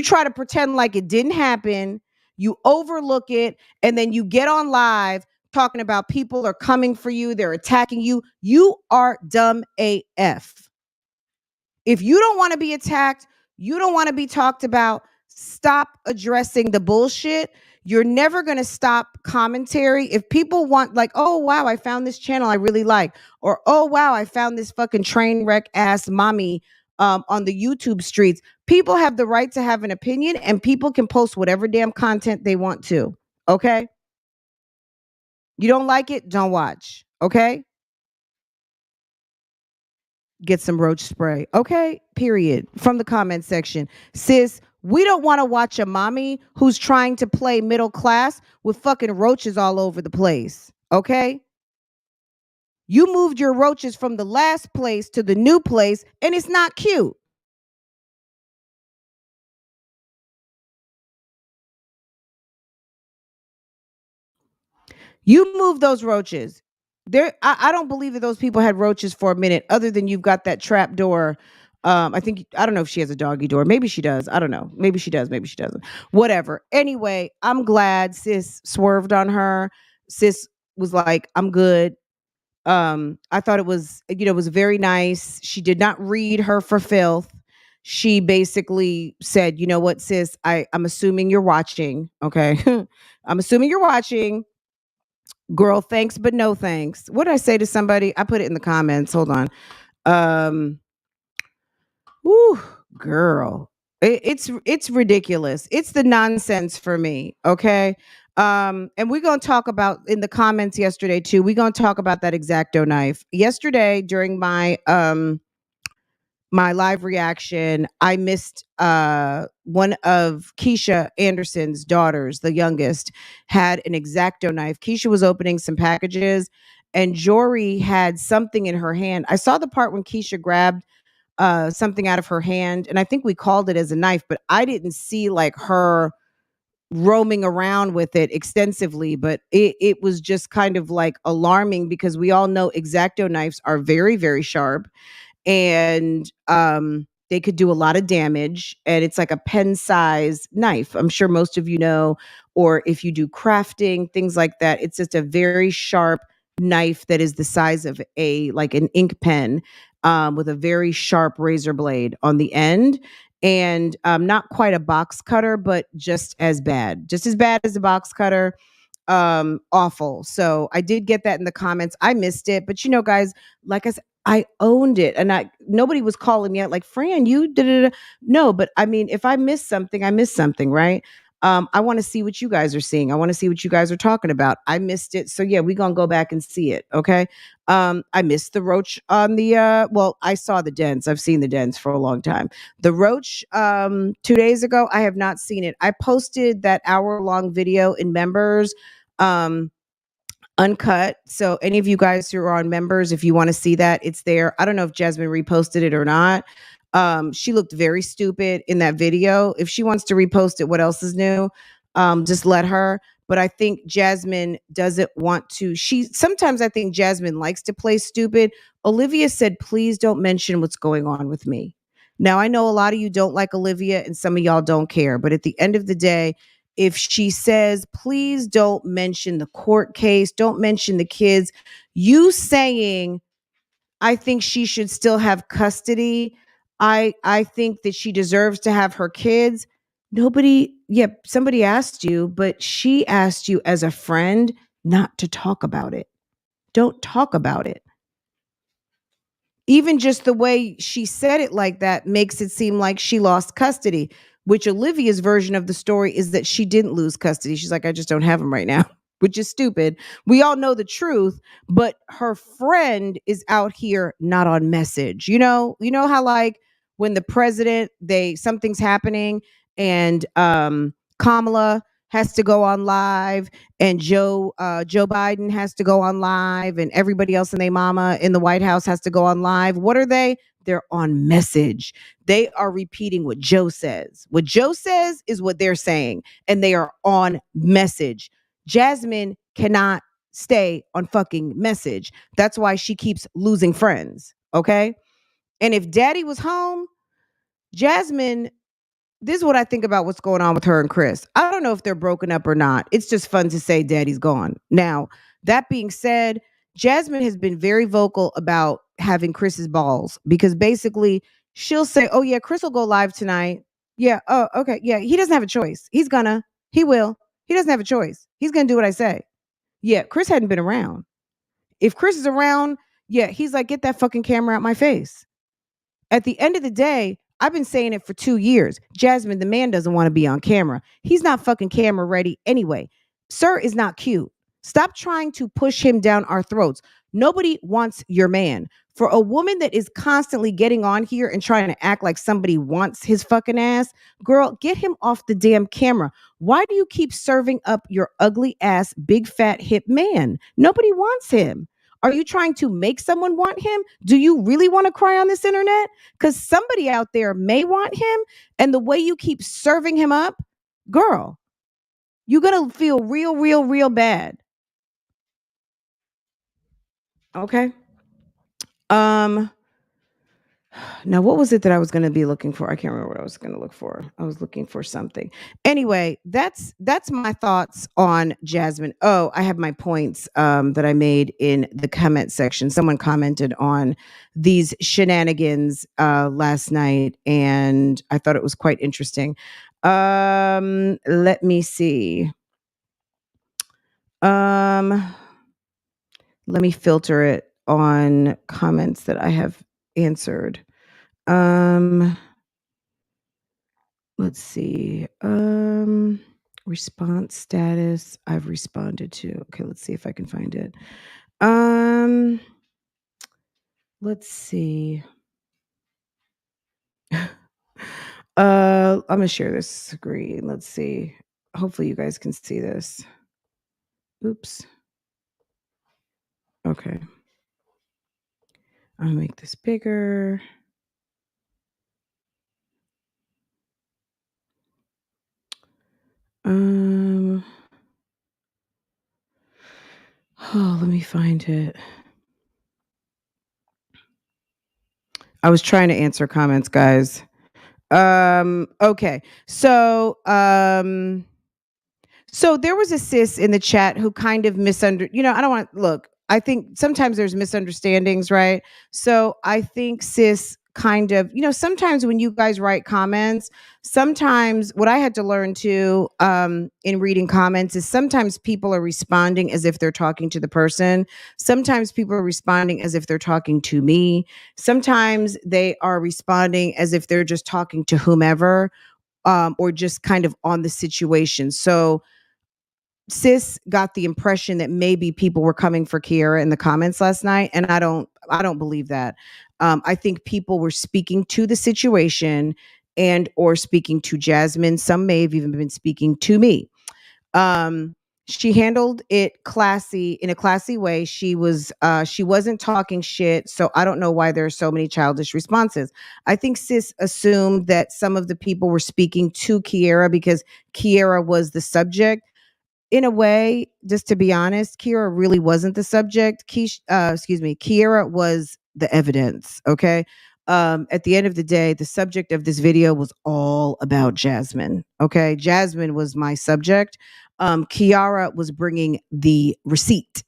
[SPEAKER 1] try to pretend like it didn't happen. You overlook it, and then you get on live talking about people are coming for you, they're attacking you. You are dumb AF. If you don't want to be attacked, you don't want to be talked about, stop addressing the bullshit. You're never going to stop commentary. If people want, like, oh, wow, I found this channel I really like, or oh, wow, I found this fucking train wreck ass mommy on the YouTube streets. People have the right to have an opinion, and people can post whatever damn content they want to. Okay? You don't like it? Don't watch. Okay? Get some roach spray. Okay, period. From the comment section. Sis, we don't want to watch a mommy who's trying to play middle class with fucking roaches all over the place. Okay? You moved your roaches from the last place to the new place, and it's not cute. You moved those roaches. I don't believe that those people had roaches for a minute, other than you've got that trap door. I don't know if she has a doggy door. Maybe she does. I don't know. Maybe she does. Maybe she doesn't. Whatever. Anyway, I'm glad sis swerved on her. Sis was like, I'm good. I thought it was very nice. She did not read her for filth. She basically said, you know what, sis, I'm assuming you're watching. Okay. I'm assuming you're watching. Girl, thanks, but no thanks. What did I say to somebody? I put it in the comments. Hold on. Um, whoo, girl. It's ridiculous. It's the nonsense for me. Okay. And we're gonna talk about in the comments yesterday too. We're gonna talk about that X-Acto knife. Yesterday during my live reaction, I missed one of Keisha Anderson's daughters, the youngest, had an X-Acto knife. Keisha was opening some packages and Jory had something in her hand. I saw the part when Keisha grabbed something out of her hand, and I think we called it as a knife, but I didn't see like her roaming around with it extensively, but it was just kind of like alarming because we all know X-Acto knives are very, very sharp, and they could do a lot of damage, and it's like a pen size knife. I'm sure most of you know, or if you do crafting, things like that, it's just a very sharp knife that is the size of a like an ink pen, with a very sharp razor blade on the end, and not quite a box cutter, but just as bad as a box cutter. Awful. So I did get that in the comments. I missed it, but guys, like I said, I owned it, and nobody was calling me out like, Fran, you did it. No, but I mean, if I miss something, I miss something, right? I want to see what you guys are seeing. I want to see what you guys are talking about. I missed it. So yeah, we're gonna go back and see it. Okay. I missed the roach on the well, I saw the dents. I've seen the dents for a long time. The roach 2 days ago, I have not seen it. I posted that hour-long video in members. Um, uncut. So any of you guys who are on members, if you want to see that, it's there. I don't know if Jasmine reposted it or not. She looked very stupid in that video. If she wants to repost it, what else is new? Just let her. But I think Jasmine doesn't want to. Sometimes I think Jasmine likes to play stupid. Olivia said, please don't mention what's going on with me. Now, I know a lot of you don't like Olivia and some of y'all don't care. But at the end of the day, if she says, please don't mention the court case, don't mention the kids, you saying, I think she should still have custody. I think that she deserves to have her kids. Somebody asked you, but she asked you as a friend not to talk about it. Don't talk about it. Even just the way she said it like that makes it seem like she lost custody, which Olivia's version of the story is that she didn't lose custody. She's like, I just don't have him right now, which is stupid. We all know the truth, but her friend is out here not on message. You know how like when the president, something's happening and Kamala has to go on live and Joe Biden has to go on live and everybody else and their mama in the White House has to go on live. What are they? They're on message. They are repeating what Joe says. What Joe says is what they're saying, and they are on message. Jasmine cannot stay on fucking message. That's why she keeps losing friends. Okay. And if daddy was home, Jasmine, this is what I think about what's going on with her and Chris. I don't know if they're broken up or not. It's just fun to say daddy's gone. Now, that being said, Jasmine has been very vocal about having Chris's balls because basically she'll say, oh, yeah, Chris will go live tonight. Yeah. Oh, okay. Yeah. He doesn't have a choice. He will. He doesn't have a choice. He's going to do what I say. Yeah. Chris hadn't been around. If Chris is around, yeah, he's like, get that fucking camera out my face. At the end of the day, I've been saying it for 2 years. Jasmine, the man doesn't want to be on camera. He's not fucking camera ready anyway. Sir is not cute. Stop trying to push him down our throats. Nobody wants your man. For a woman that is constantly getting on here and trying to act like somebody wants his fucking ass, girl, get him off the damn camera. Why do you keep serving up your ugly ass, big fat hip man? Nobody wants him. Are you trying to make someone want him? Do you really want to cry on this internet? Because somebody out there may want him. And the way you keep serving him up, girl, you're going to feel real bad. Okay. Now, what was it that I was going to be looking for? I can't remember what I was going to look for. I was looking for something. Anyway, that's my thoughts on Jasmine. Oh, I have my points that I made in the comment section. Someone commented on these shenanigans last night, and I thought it was quite interesting. Let me see. Let me filter it on comments that I have answered. Let's see. Response status. I've responded to. Okay, let's see if I can find it. Let's see. I'm gonna share this screen. Let's see. Hopefully you guys can see this. Oops. Okay. I'm gonna make this bigger. Oh, let me find it. I was trying to answer comments, guys. Okay. So there was a sis in the chat who kind of I don't want look, I think sometimes there's misunderstandings, right? So I think sis kind of, sometimes when you guys write comments, sometimes what I had to learn too in reading comments is sometimes people are responding as if they're talking to the person. Sometimes people are responding as if they're talking to me. Sometimes they are responding as if they're just talking to whomever or just kind of on the situation. So sis got the impression that maybe people were coming for Kiara in the comments last night, and I don't believe that. I think people were speaking to the situation and or speaking to Jasmine. Some may have even been speaking to me. She handled it classy in a classy way. She wasn't talking shit. So I don't know why there are so many childish responses. I think sis assumed that some of the people were speaking to Kiara because Kiara was the subject. In a way, just to be honest, Kiara really wasn't the subject. Kiara was the evidence. Okay. At the end of the day, the subject of this video was all about Jasmine. Okay. Jasmine was my subject. Kiara was bringing the receipt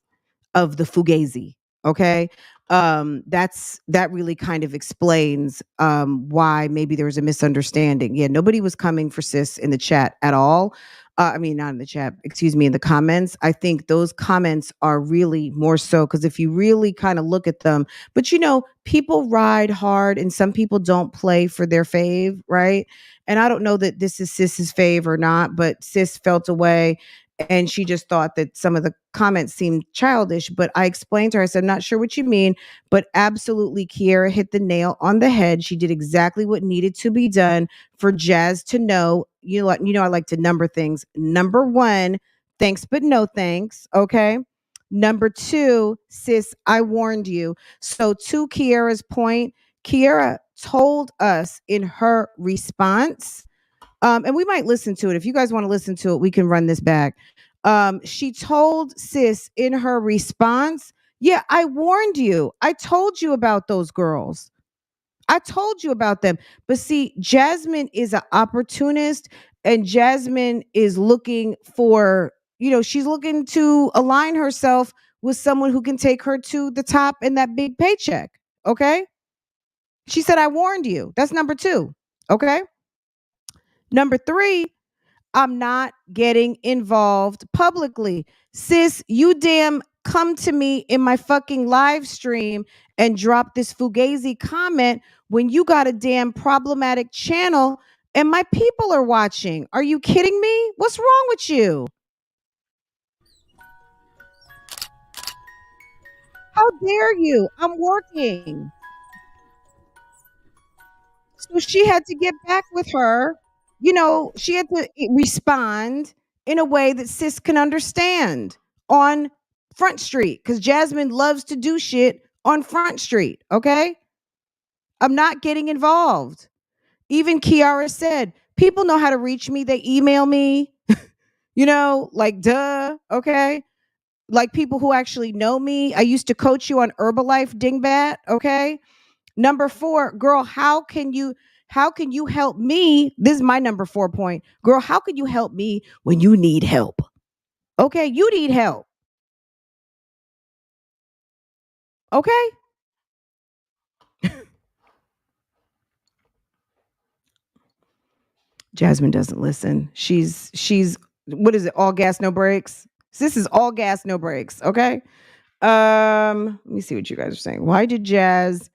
[SPEAKER 1] of the fugazi. Okay. That really kind of explains why maybe there was a misunderstanding. Yeah, nobody was coming for sis in the chat at all. I mean, not in the chat, excuse me, in the comments. I think those comments are really more so because if you really kind of look at them, but people ride hard and some people don't play for their fave, right? And I don't know that this is sis's fave or not, but sis felt away and she just thought that some of the comments seemed childish. But I explained to her, I said, not sure what you mean, but absolutely, Kiara hit the nail on the head. She did exactly what needed to be done for Jazz to know. I like to number things. Number one, thanks, but no thanks. Okay. Number two, sis, I warned you. So, to Kiara's point, Kiara told us in her response, and we might listen to it. If you guys want to listen to it, we can run this back. She told sis in her response, yeah, I warned you. I told you about those girls. I told you about them. But see, Jasmine is an opportunist and Jasmine is looking for, she's looking to align herself with someone who can take her to the top and that big paycheck. Okay. She said, I warned you. That's number two. Okay. Number three, I'm not getting involved publicly. Sis, you damn come to me in my fucking live stream and drop this fugazi comment when you got a damn problematic channel and my people are watching. Are you kidding me? What's wrong with you? How dare you? I'm working. So she had to get back with her. She had to respond in a way that sis can understand on Front Street because Jasmine loves to do shit on Front Street. Okay. I'm not getting involved. Even Kiara said, people know how to reach me. They email me, like, duh. Okay. Like people who actually know me. I used to coach you on Herbalife, dingbat. Okay. Number four, girl, how can you help me? This is my number 4 point. Girl, how can you help me when you need help? Okay, you need help. Okay? Jasmine doesn't listen. She's what is it? All gas, no brakes. This is all gas, no brakes. Okay. Let me see what you guys are saying. Why did Jazz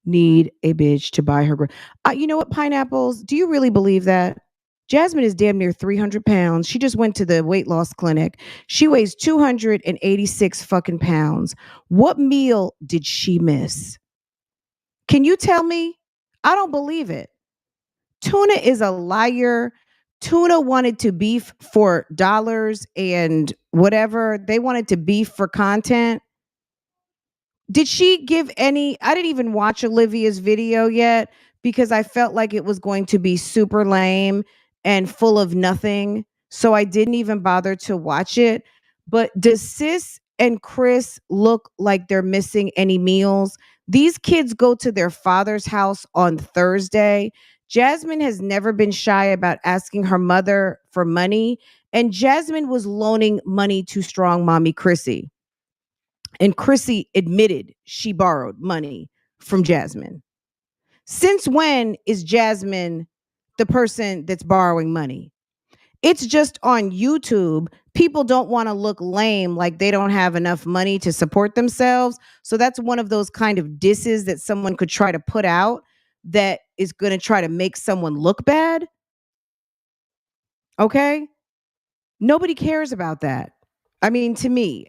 [SPEAKER 1] need a bitch to buy her? You know what? Pineapples. Do you really believe that? Jasmine is damn near 300 pounds. She just went to the weight loss clinic. She weighs 286 fucking pounds. What meal did she miss? Can you tell me? I don't believe it. Tuna is a liar. Tuna wanted to beef for dollars and whatever. They wanted to beef for content. Did she give any? I didn't even watch Olivia's video yet because I felt like it was going to be super lame and full of nothing. So I didn't even bother to watch it. But does Sis and Chris look like they're missing any meals? These kids go to their father's house on Thursday. Jasmine has never been shy about asking her mother for money. And Jasmine was loaning money to strong mommy Chrissy. And Chrissy admitted she borrowed money from Jasmine. Since when is Jasmine the person that's borrowing money? It's just on YouTube. People don't want to look lame like they don't have enough money to support themselves. So that's one of those kind of disses that someone could try to put out that is going to try to make someone look bad. Okay? Nobody cares about that. I mean,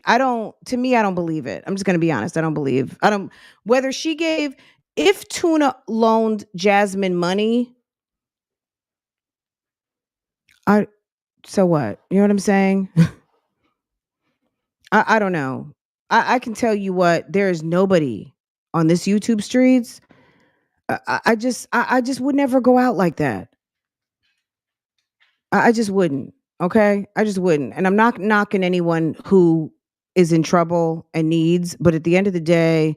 [SPEAKER 1] I don't believe it. I'm just going to be honest. I don't, whether she gave, if Tuna loaned Jasmine money, I, so what? You know what I'm saying? I don't know. I can tell you what, there is nobody on this YouTube streets. I just would never go out like that. I just wouldn't. Okay, I just wouldn't. And I'm not knocking anyone who is in trouble and needs, but at the end of the day,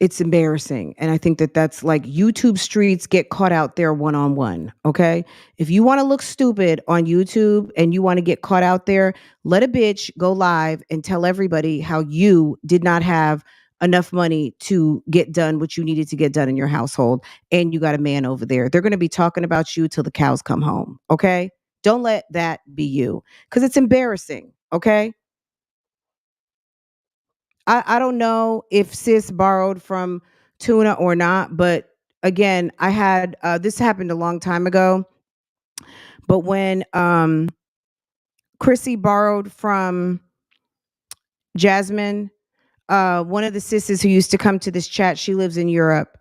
[SPEAKER 1] it's embarrassing. And I think that that's like YouTube streets get caught out there one on one. Okay. If you want to look stupid on YouTube and you want to get caught out there, let a bitch go live and tell everybody how you did not have enough money to get done what you needed to get done in your household. And you got a man over there. They're going to be talking about you till the cows come home. Okay. Don't let that be you because it's embarrassing. Okay. I don't know if sis borrowed from Tuna or not, but again, I had this happened a long time ago. But when Chrissy borrowed from Jasmine, one of the sisters who used to come to this chat, she lives in Europe.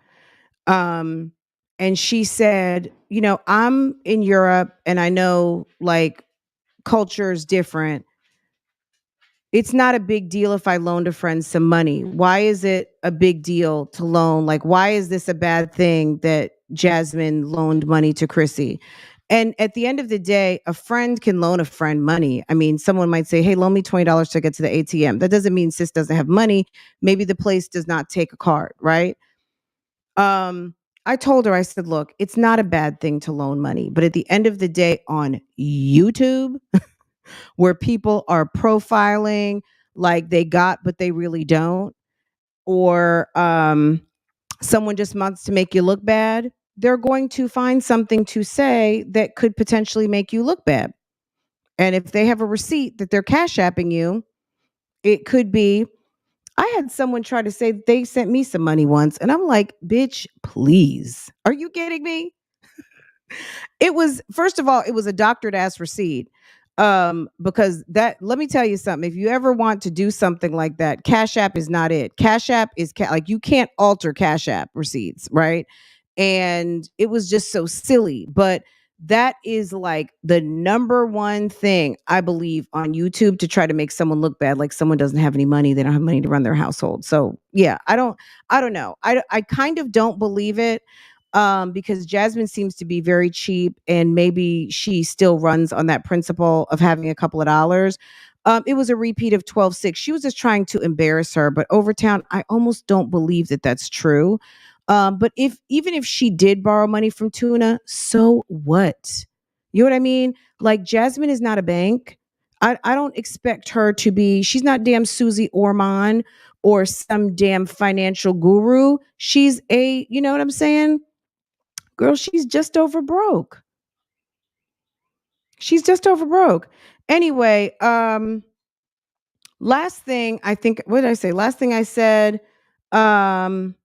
[SPEAKER 1] Um, and she said, you know, I'm in Europe and I know like culture is different. It's not a big deal if I loaned a friend some money. Why is it a big deal to loan? Like, why is this a bad thing that Jasmine loaned money to Chrissy? And at the end of the day, a friend can loan a friend money. I mean, someone might say, hey, loan me $20 to get to the ATM. That doesn't mean sis doesn't have money. Maybe the place does not take a card, right? Um, I told her, I said, look, it's not a bad thing to loan money, but at the end of the day on YouTube, where people are profiling like they got but they really don't, or someone just wants to make you look bad, they're going to find something to say that could potentially make you look bad. And if they have a receipt that they're cash apping you, it could be. I had someone try to say they sent me some money once, and I'm like, bitch, please, are you kidding me? It was, first of all, it was a doctored ass receipt. Because that, let me tell you something. If you ever want to do something like that, Cash App is not it. Cash App is like you can't alter Cash App receipts, right? And it was just so silly. But that is like the number one thing I believe on YouTube to try to make someone look bad, like someone doesn't have any money, they don't have money to run their household. So yeah, I don't know. I kind of don't believe it because Jasmine seems to be very cheap and maybe she still runs on that principle of having a couple of dollars. It was a repeat of 12-6. She was just trying to embarrass her. But Overtown, I almost don't believe that that's true. But if even if she did borrow money from Tuna, so what? You know what I mean? Like Jasmine is not a bank. I don't expect her to be, she's not damn Susie Orman or some damn financial guru. She's a, you know what I'm saying? Girl, she's just over broke. She's just over broke. Anyway, last thing I think, what did I say? Last thing I said, um,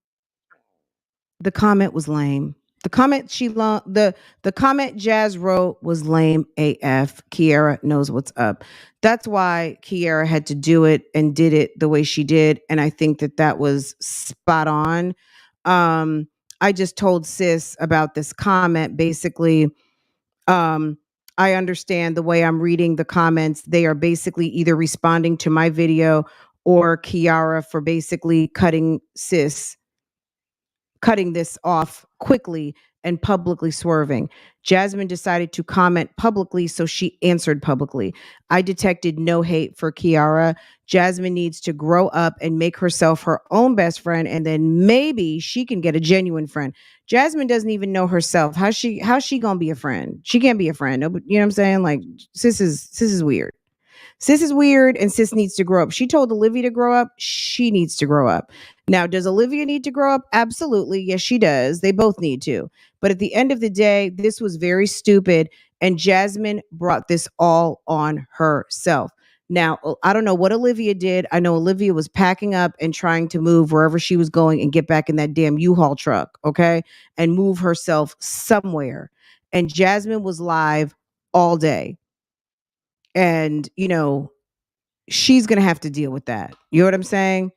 [SPEAKER 1] the comment was lame. The comment the comment Jazz wrote was lame AF. Kiara knows what's up. That's why Kiara had to do it and did it the way she did, and I think that that was spot on. Um, I just told sis about this comment. Basically, um, I understand the way I'm reading the comments. They are basically either responding to my video or Kiara for basically cutting this off quickly and publicly swerving. Jasmine decided to comment publicly, so she answered publicly. I detected no hate for Kiara. Jasmine needs to grow up and make herself her own best friend, and then maybe she can get a genuine friend. Jasmine doesn't even know herself. How's she gonna be a friend? She can't be a friend. No, you know what I'm saying? Like sis is weird. Sis is weird and sis needs to grow up. She told Olivia to grow up. She needs to grow up. Now, does Olivia need to grow up? Absolutely. Yes, she does. They both need to. But at the end of the day, this was very stupid. And Jasmine brought this all on herself. Now, I don't know what Olivia did. I know Olivia was packing up and trying to move wherever she was going and get back in that damn U-Haul truck, okay? And move herself somewhere. And Jasmine was live all day. And, you know, she's going to have to deal with that. You know what I'm saying?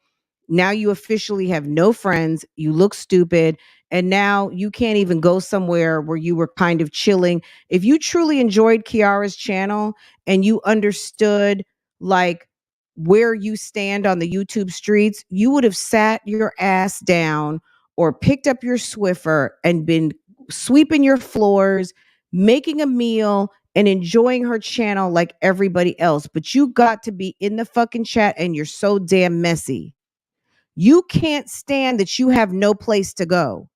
[SPEAKER 1] Now you officially have no friends. You look stupid. And now you can't even go somewhere where you were kind of chilling. If you truly enjoyed Kiara's channel and you understood like where you stand on the YouTube streets, you would have sat your ass down or picked up your Swiffer and been sweeping your floors, making a meal, and enjoying her channel like everybody else. But you got to be in the fucking chat and you're so damn messy. You can't stand that you have no place to go.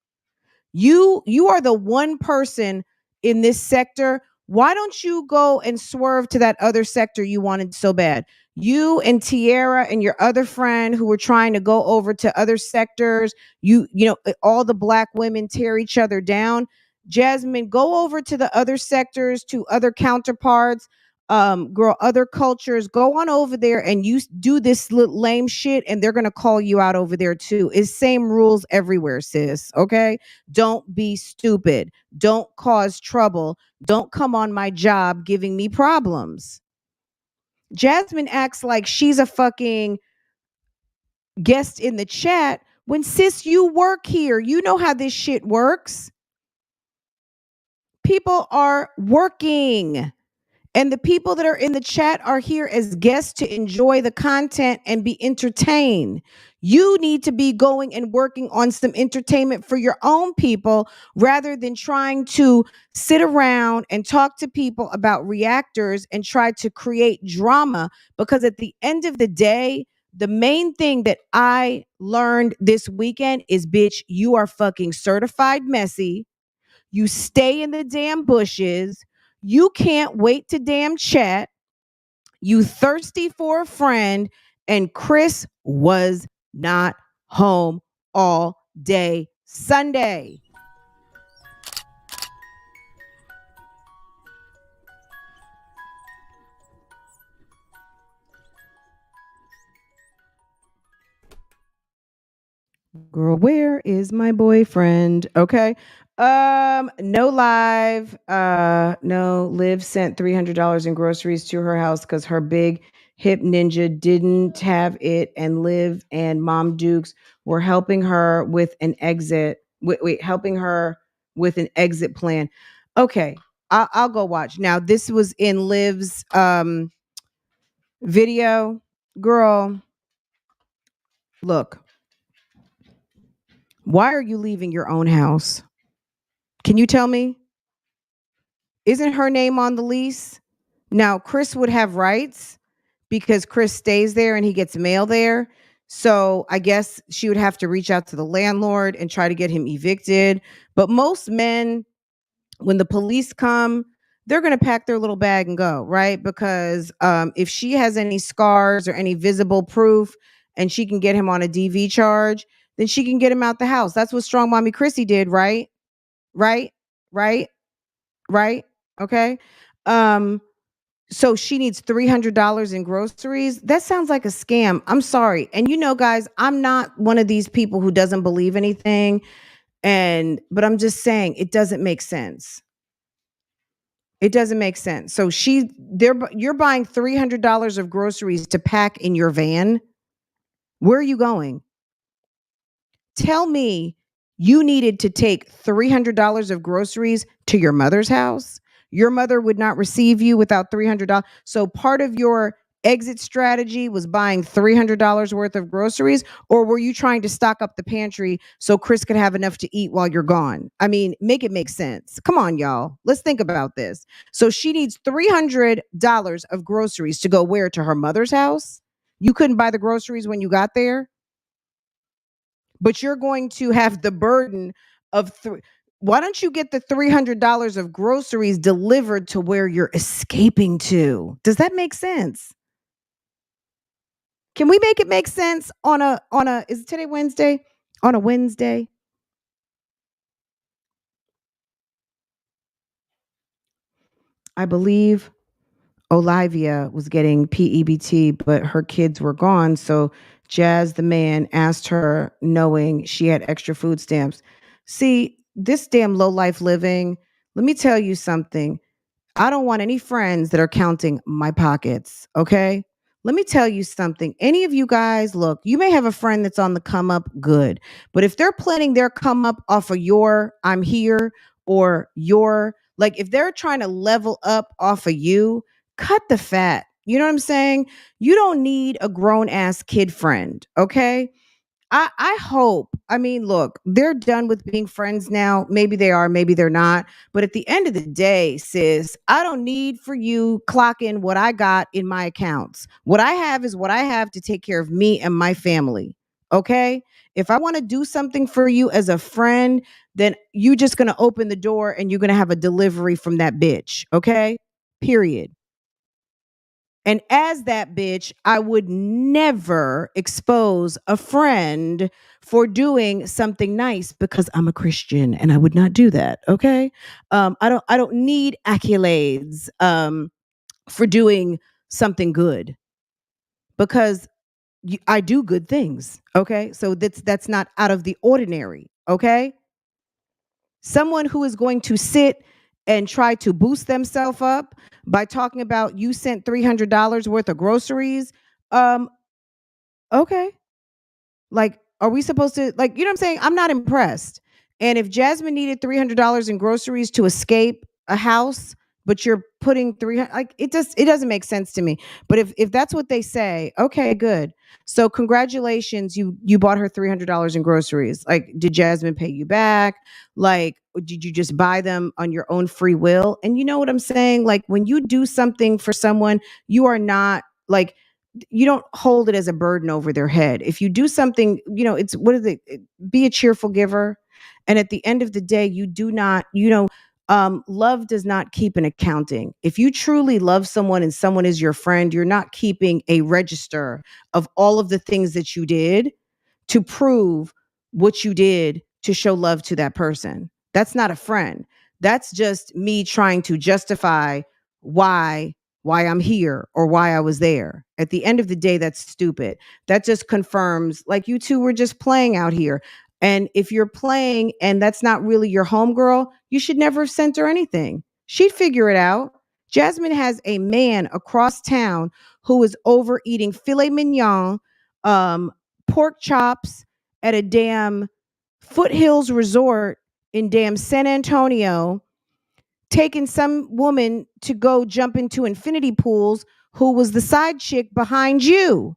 [SPEAKER 1] You are the one person in this sector. Why don't you go and swerve to that other sector you wanted so bad? You and Tiara and your other friend who were trying to go over to other sectors, you know, all the black women tear each other down. Jasmine, go over to the other sectors, to other counterparts, girl, other cultures. Go on over there and you do this little lame shit, and they're gonna call you out over there too. It's same rules everywhere, sis. Okay, don't be stupid. Don't cause trouble. Don't come on my job giving me problems. Jasmine acts like she's a fucking guest in the chat when, sis, you work here. You know how this shit works. People are working. And the people that are in the chat are here as guests to enjoy the content and be entertained. You need to be going and working on some entertainment for your own people rather than trying to sit around and talk to people about reactors and try to create drama. Because at the end of the day, the main thing that I learned this weekend is, bitch, you are fucking certified messy. You stay in the damn bushes. You can't wait to damn chat. You thirsty for a friend. And Chris was not home all day Sunday. Girl, where is my boyfriend? Okay. No live. No, Liv sent $300 in groceries to her house because her big hip ninja didn't have it, and Liv and Mom Dukes were helping her with an exit. Wait, helping her with an exit plan. Okay, I'll go watch. Now, this was in Liv's video. Girl, look. Why are you leaving your own house? Can you tell me? Isn't her name on the lease? Now, Chris would have rights because Chris stays there and he gets mail there. So I guess she would have to reach out to the landlord and try to get him evicted. But most men, when the police come, they're going to pack their little bag and go, right? Because if she has any scars or any visible proof and she can get him on a DV charge, then she can get him out the house. That's what Strong Mommy Chrissy did, right? Right? Right? Right? Okay. Um, so she needs $300 in groceries. That sounds like a scam. I'm sorry. And you know, guys, I'm not one of these people who doesn't believe anything. But I'm just saying it doesn't make sense. It doesn't make sense. So you're buying $300 of groceries to pack in your van. Where are you going? Tell me you needed to take $300 of groceries to your mother's house. Your mother would not receive you without $300. So part of your exit strategy was buying $300 worth of groceries, or were you trying to stock up the pantry so Chris could have enough to eat while you're gone? I mean, make it make sense. Come on, y'all. Let's think about this. So she needs $300 of groceries to go where? To her mother's house? You couldn't buy the groceries when you got there? But you're going to have the burden of why don't you get the $300 of groceries delivered to where you're escaping to? Does that make sense? Can we make it make sense on a is today Wednesday? On a Wednesday? I believe Olivia was getting PEBT, but her kids were gone. So Jazz, the man, asked her, knowing she had extra food stamps. See, this damn low life living, let me tell you something. I don't want any friends that are counting my pockets. Okay. let me tell you something. Any of you guys, look, you may have a friend that's on the come up, good. But if they're planning their come up off of your I'm here or your, like, if they're trying to level up off of you, cut the fat. You know what I'm saying? You don't need a grown ass kid friend, okay? I hope. I mean, look, they're done with being friends now. Maybe they are, maybe they're not. But at the end of the day, sis, I don't need for you clocking what I got in my accounts. What I have is what I have to take care of me and my family. Okay? If I want to do something for you as a friend, then you just going to open the door and you're going to have a delivery from that bitch. Okay? Period. And as that bitch, I would never expose a friend for doing something nice because I'm a Christian and I would not do that. Okay. I don't need accolades for doing something good because I do good things. Okay. So that's not out of the ordinary. Okay. Someone who is going to sit and try to boost themselves up by talking about you sent $300 worth of groceries. Um, okay. Like, are we supposed to, like, you know what I'm saying? I'm not impressed. And if Jasmine needed $300 in groceries to escape a house, but you're putting 300, like, it doesn't make sense to me. But if that's what they say, okay, good. So congratulations, you bought her $300 in groceries. Like, did Jasmine pay you back? Like, did you just buy them on your own free will? And you know what I'm saying? Like, when you do something for someone, you are not like, you don't hold it as a burden over their head. If you do something, it's what is it? Be a cheerful giver. And at the end of the day, you do not, love does not keep an accounting. If you truly love someone and someone is your friend, you're not keeping a register of all of the things that you did to prove what you did to show love to that person. That's not a friend. That's just me trying to justify why I'm here or why I was there. At the end of the day, that's stupid. That just confirms like you two were just playing out here. And if you're playing and that's not really your homegirl, you should never have sent her anything. She'd figure it out. Jasmine has a man across town who is overeating filet mignon, um, pork chops at a damn foothills resort in damn San Antonio, taking some woman to go jump into infinity pools who was the side chick behind you.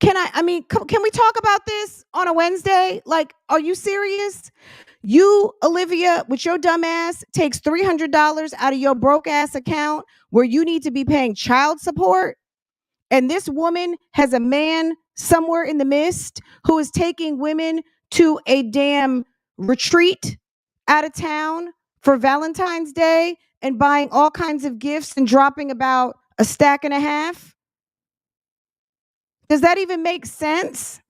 [SPEAKER 1] Can we talk about this on a Wednesday? Like, are you serious? You, Olivia, with your dumb ass, takes $300 out of your broke ass account where you need to be paying child support. And this woman has a man somewhere in the mist who is taking women to a damn retreat out of town for Valentine's Day and buying all kinds of gifts and dropping about a stack and a half. Does that even make sense?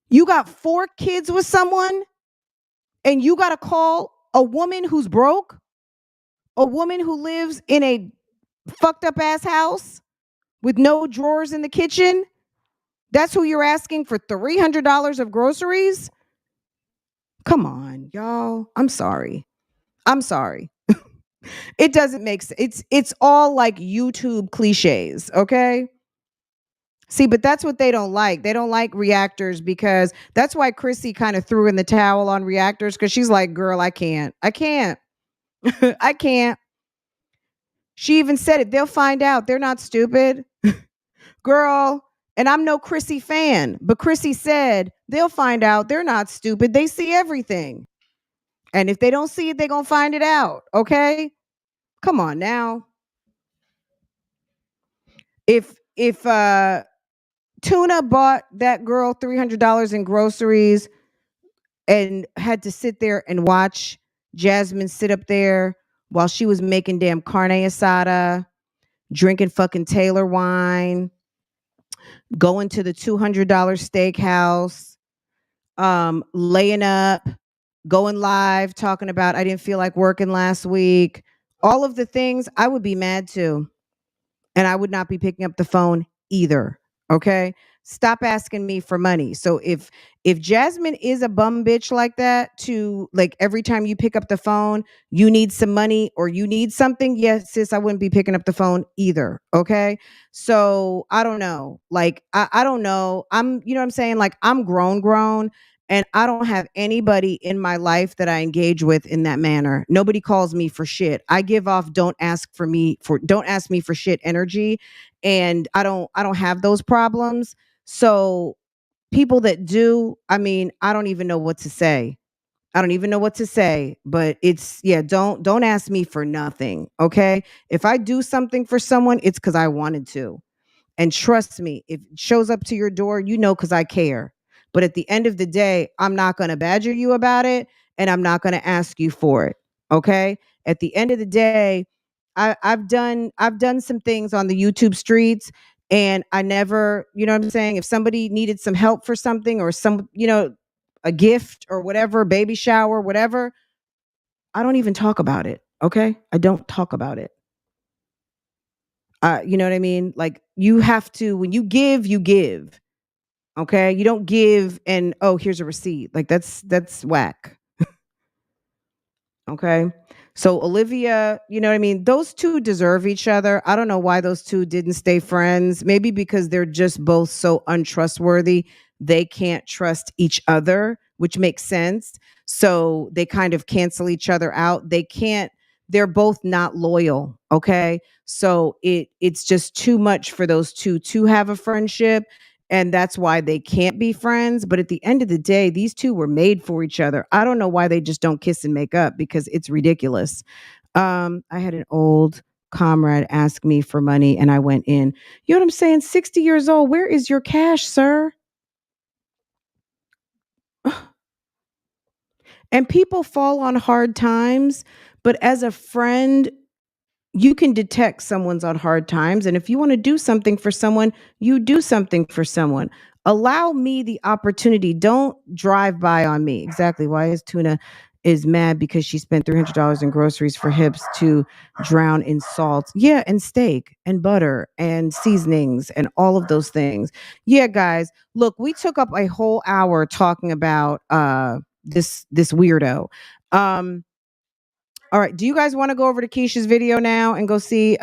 [SPEAKER 1] You got 4 kids with someone and you got to call a woman who's broke, a woman who lives in a fucked up ass house with no drawers in the kitchen. That's who you're asking for $300 of groceries? Come on, y'all. I'm sorry. I'm sorry. It doesn't make sense. It's all like YouTube cliches, okay? See, but that's what they don't like. They don't like reactors because that's why Chrissy kind of threw in the towel on reactors because she's like, girl, I can't. I can't. I can't. She even said it. They'll find out. They're not stupid. Girl, and I'm no Chrissy fan, but Chrissy said they'll find out. They're not stupid. They see everything. And if they don't see it, they're going to find it out. Okay? Come on now. If Tuna bought that girl $300 in groceries and had to sit there and watch Jasmine sit up there while she was making damn carne asada, drinking fucking Taylor wine, going to the $200 steakhouse, laying up, going live, talking about I didn't feel like working last week, all of the things, I would be mad too. And I would not be picking up the phone either. Okay? Stop asking me for money. So if Jasmine is a bum bitch like that, to like every time you pick up the phone, you need some money or you need something, yes, sis, I wouldn't be picking up the phone either. Okay? So I don't know. Like I don't know. I'm, you know what I'm saying? Like I'm grown, and I don't have anybody in my life that I engage with in that manner. Nobody calls me for shit. I give off don't ask me for shit energy, and I don't have those problems. So people that do, I mean, I don't even know what to say. I don't even know what to say, but it's, yeah, don't ask me for nothing, okay? If I do something for someone, it's cuz I wanted to. And trust me, if it shows up to your door, you know, because I care. But at the end of the day, I'm not going to badger you about it, and I'm not going to ask you for it. Okay. At the end of the day, I've done some things on the YouTube streets, and I never, you know what I'm saying? If somebody needed some help for something or some, a gift or whatever, baby shower, whatever, I don't even talk about it. Okay. I don't talk about it. You know what I mean? Like you have to, when you give, you give. Okay? You don't give and, oh, here's a receipt. Like that's whack. Okay. So Olivia, you know what I mean? Those two deserve each other. I don't know why those two didn't stay friends. Maybe because they're just both so untrustworthy. They can't trust each other, which makes sense. So they kind of cancel each other out. They're both not loyal. Okay. So it's just too much for those two to have a friendship, and that's why they can't be friends. But at the end of the day, these two were made for each other. I don't know why they just don't kiss and make up, because it's ridiculous. I had an old comrade ask me for money, and I went in. You know what I'm saying? 60 years old. Where is your cash, sir? And people fall on hard times, but as a friend, you can detect someone's on hard times. And if you want to do something for someone, you do something for someone. Allow me the opportunity. Don't drive by on me. Exactly. Why is Tuna is mad because she spent $300 in groceries for hips to drown in salt? Yeah, and steak and butter and seasonings and all of those things. Yeah, guys, look, we took up a whole hour talking about this weirdo. Um all right. Do you guys want to go over to Keisha's video now and go see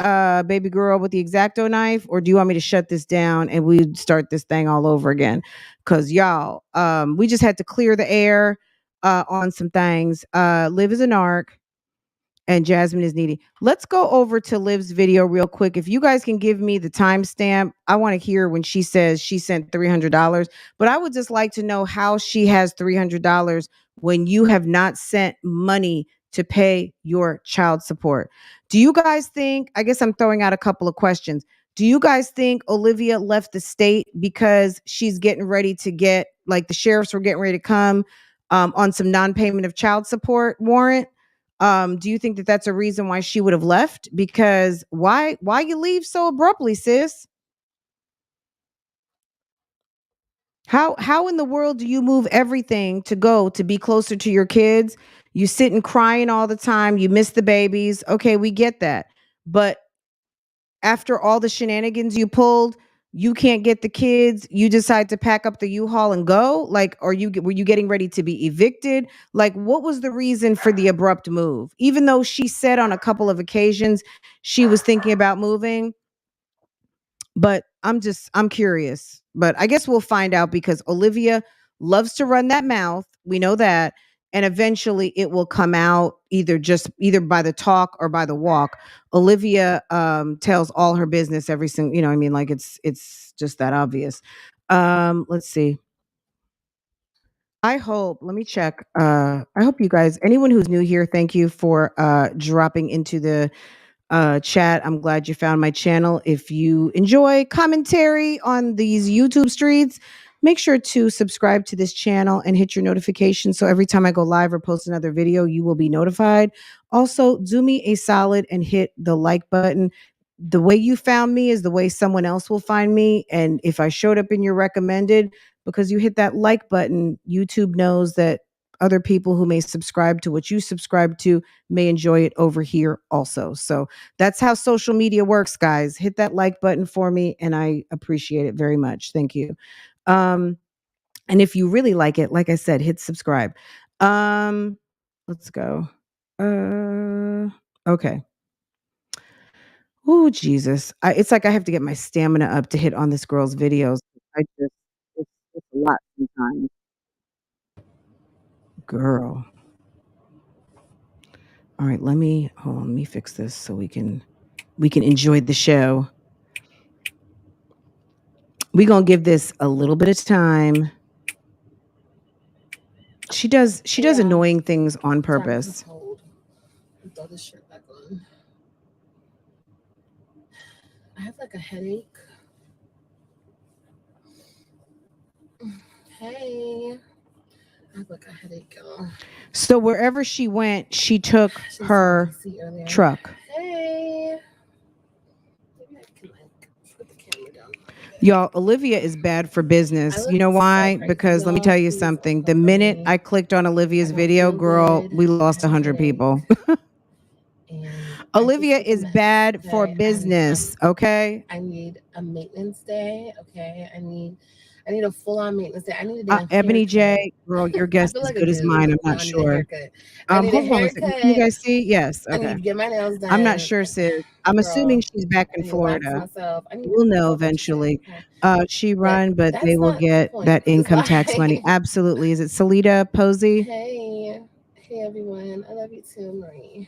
[SPEAKER 1] baby girl with the X-Acto knife? Or do you want me to shut this down and we start this thing all over again? Cause y'all, we just had to clear the air on some things. Liv is an arc and Jasmine is needy. Let's go over to Liv's video real quick. If you guys can give me the timestamp, I want to hear when she says she sent $300. But I would just like to know how she has $300 when you have not sent money to pay your child support. Do you guys think, I guess I'm throwing out a couple of questions. Do you guys think Olivia left the state because she's getting ready to get, like the sheriffs were getting ready to come on some non-payment of child support warrant? Do you think that that's a reason why she would have left? Because why you leave so abruptly, sis? How in the world do you move everything to go to be closer to your kids? You sitting crying all the time, you miss the babies. Okay, we get that. But after all the shenanigans you pulled, you can't get the kids. You decide to pack up the U-Haul and go? Like, were you getting ready to be evicted? Like, what was the reason for the abrupt move? Even though she said on a couple of occasions she was thinking about moving, but I'm curious. But I guess we'll find out, because Olivia loves to run that mouth. We know that. And eventually it will come out, either by the talk or by the walk. Olivia tells all her business every single, you know what I mean? Like it's just that obvious. Let's see. Let me check. I hope you guys, anyone who's new here, thank you for dropping into the chat. I'm glad you found my channel. If you enjoy commentary on these YouTube streets, make sure to subscribe to this channel and hit your notifications, so every time I go live or post another video, you will be notified. Also, do me a solid and hit the like button. The way you found me is the way someone else will find me. And if I showed up in your recommended because you hit that like button, YouTube knows that other people who may subscribe to what you subscribe to may enjoy it over here also. So that's how social media works, guys. Hit that like button for me, and I appreciate it very much. Thank you. Um, and if you really like it, like I said, hit subscribe. Um, let's go. Okay. Oh, Jesus. It's like I have to get my stamina up to hit on this girl's videos. I just, it's a lot sometimes. Girl. All right, hold on, let me fix this so we can enjoy the show. We're gonna give this a little bit of time. She does annoying things on purpose.
[SPEAKER 3] Throw this shirt back on. I have like a headache. Hey. I have like a headache, y'all.
[SPEAKER 1] So wherever she went, she took her truck.
[SPEAKER 3] Hey. Maybe I can like put the camera down.
[SPEAKER 1] Y'all, Olivia is bad for business. You know why? Because let me tell you something. The minute I clicked on Olivia's video, girl, we lost 100 people. Olivia is bad for business, okay?
[SPEAKER 3] I need a maintenance day, okay? I need a full-on maintenance day. I need a damn
[SPEAKER 1] Ebony
[SPEAKER 3] haircut.
[SPEAKER 1] J, girl, your guess is good as mine. I'm not sure. Hold on a second. Can you guys see? Yes.
[SPEAKER 3] I need
[SPEAKER 1] Okay.
[SPEAKER 3] to get my nails done.
[SPEAKER 1] I'm not sure, sis. I'm assuming she's back in Florida. We'll know eventually. She run, but they will get that income tax money. Absolutely. Is it Salida Posey?
[SPEAKER 3] Hey everyone. I love you too, Marie.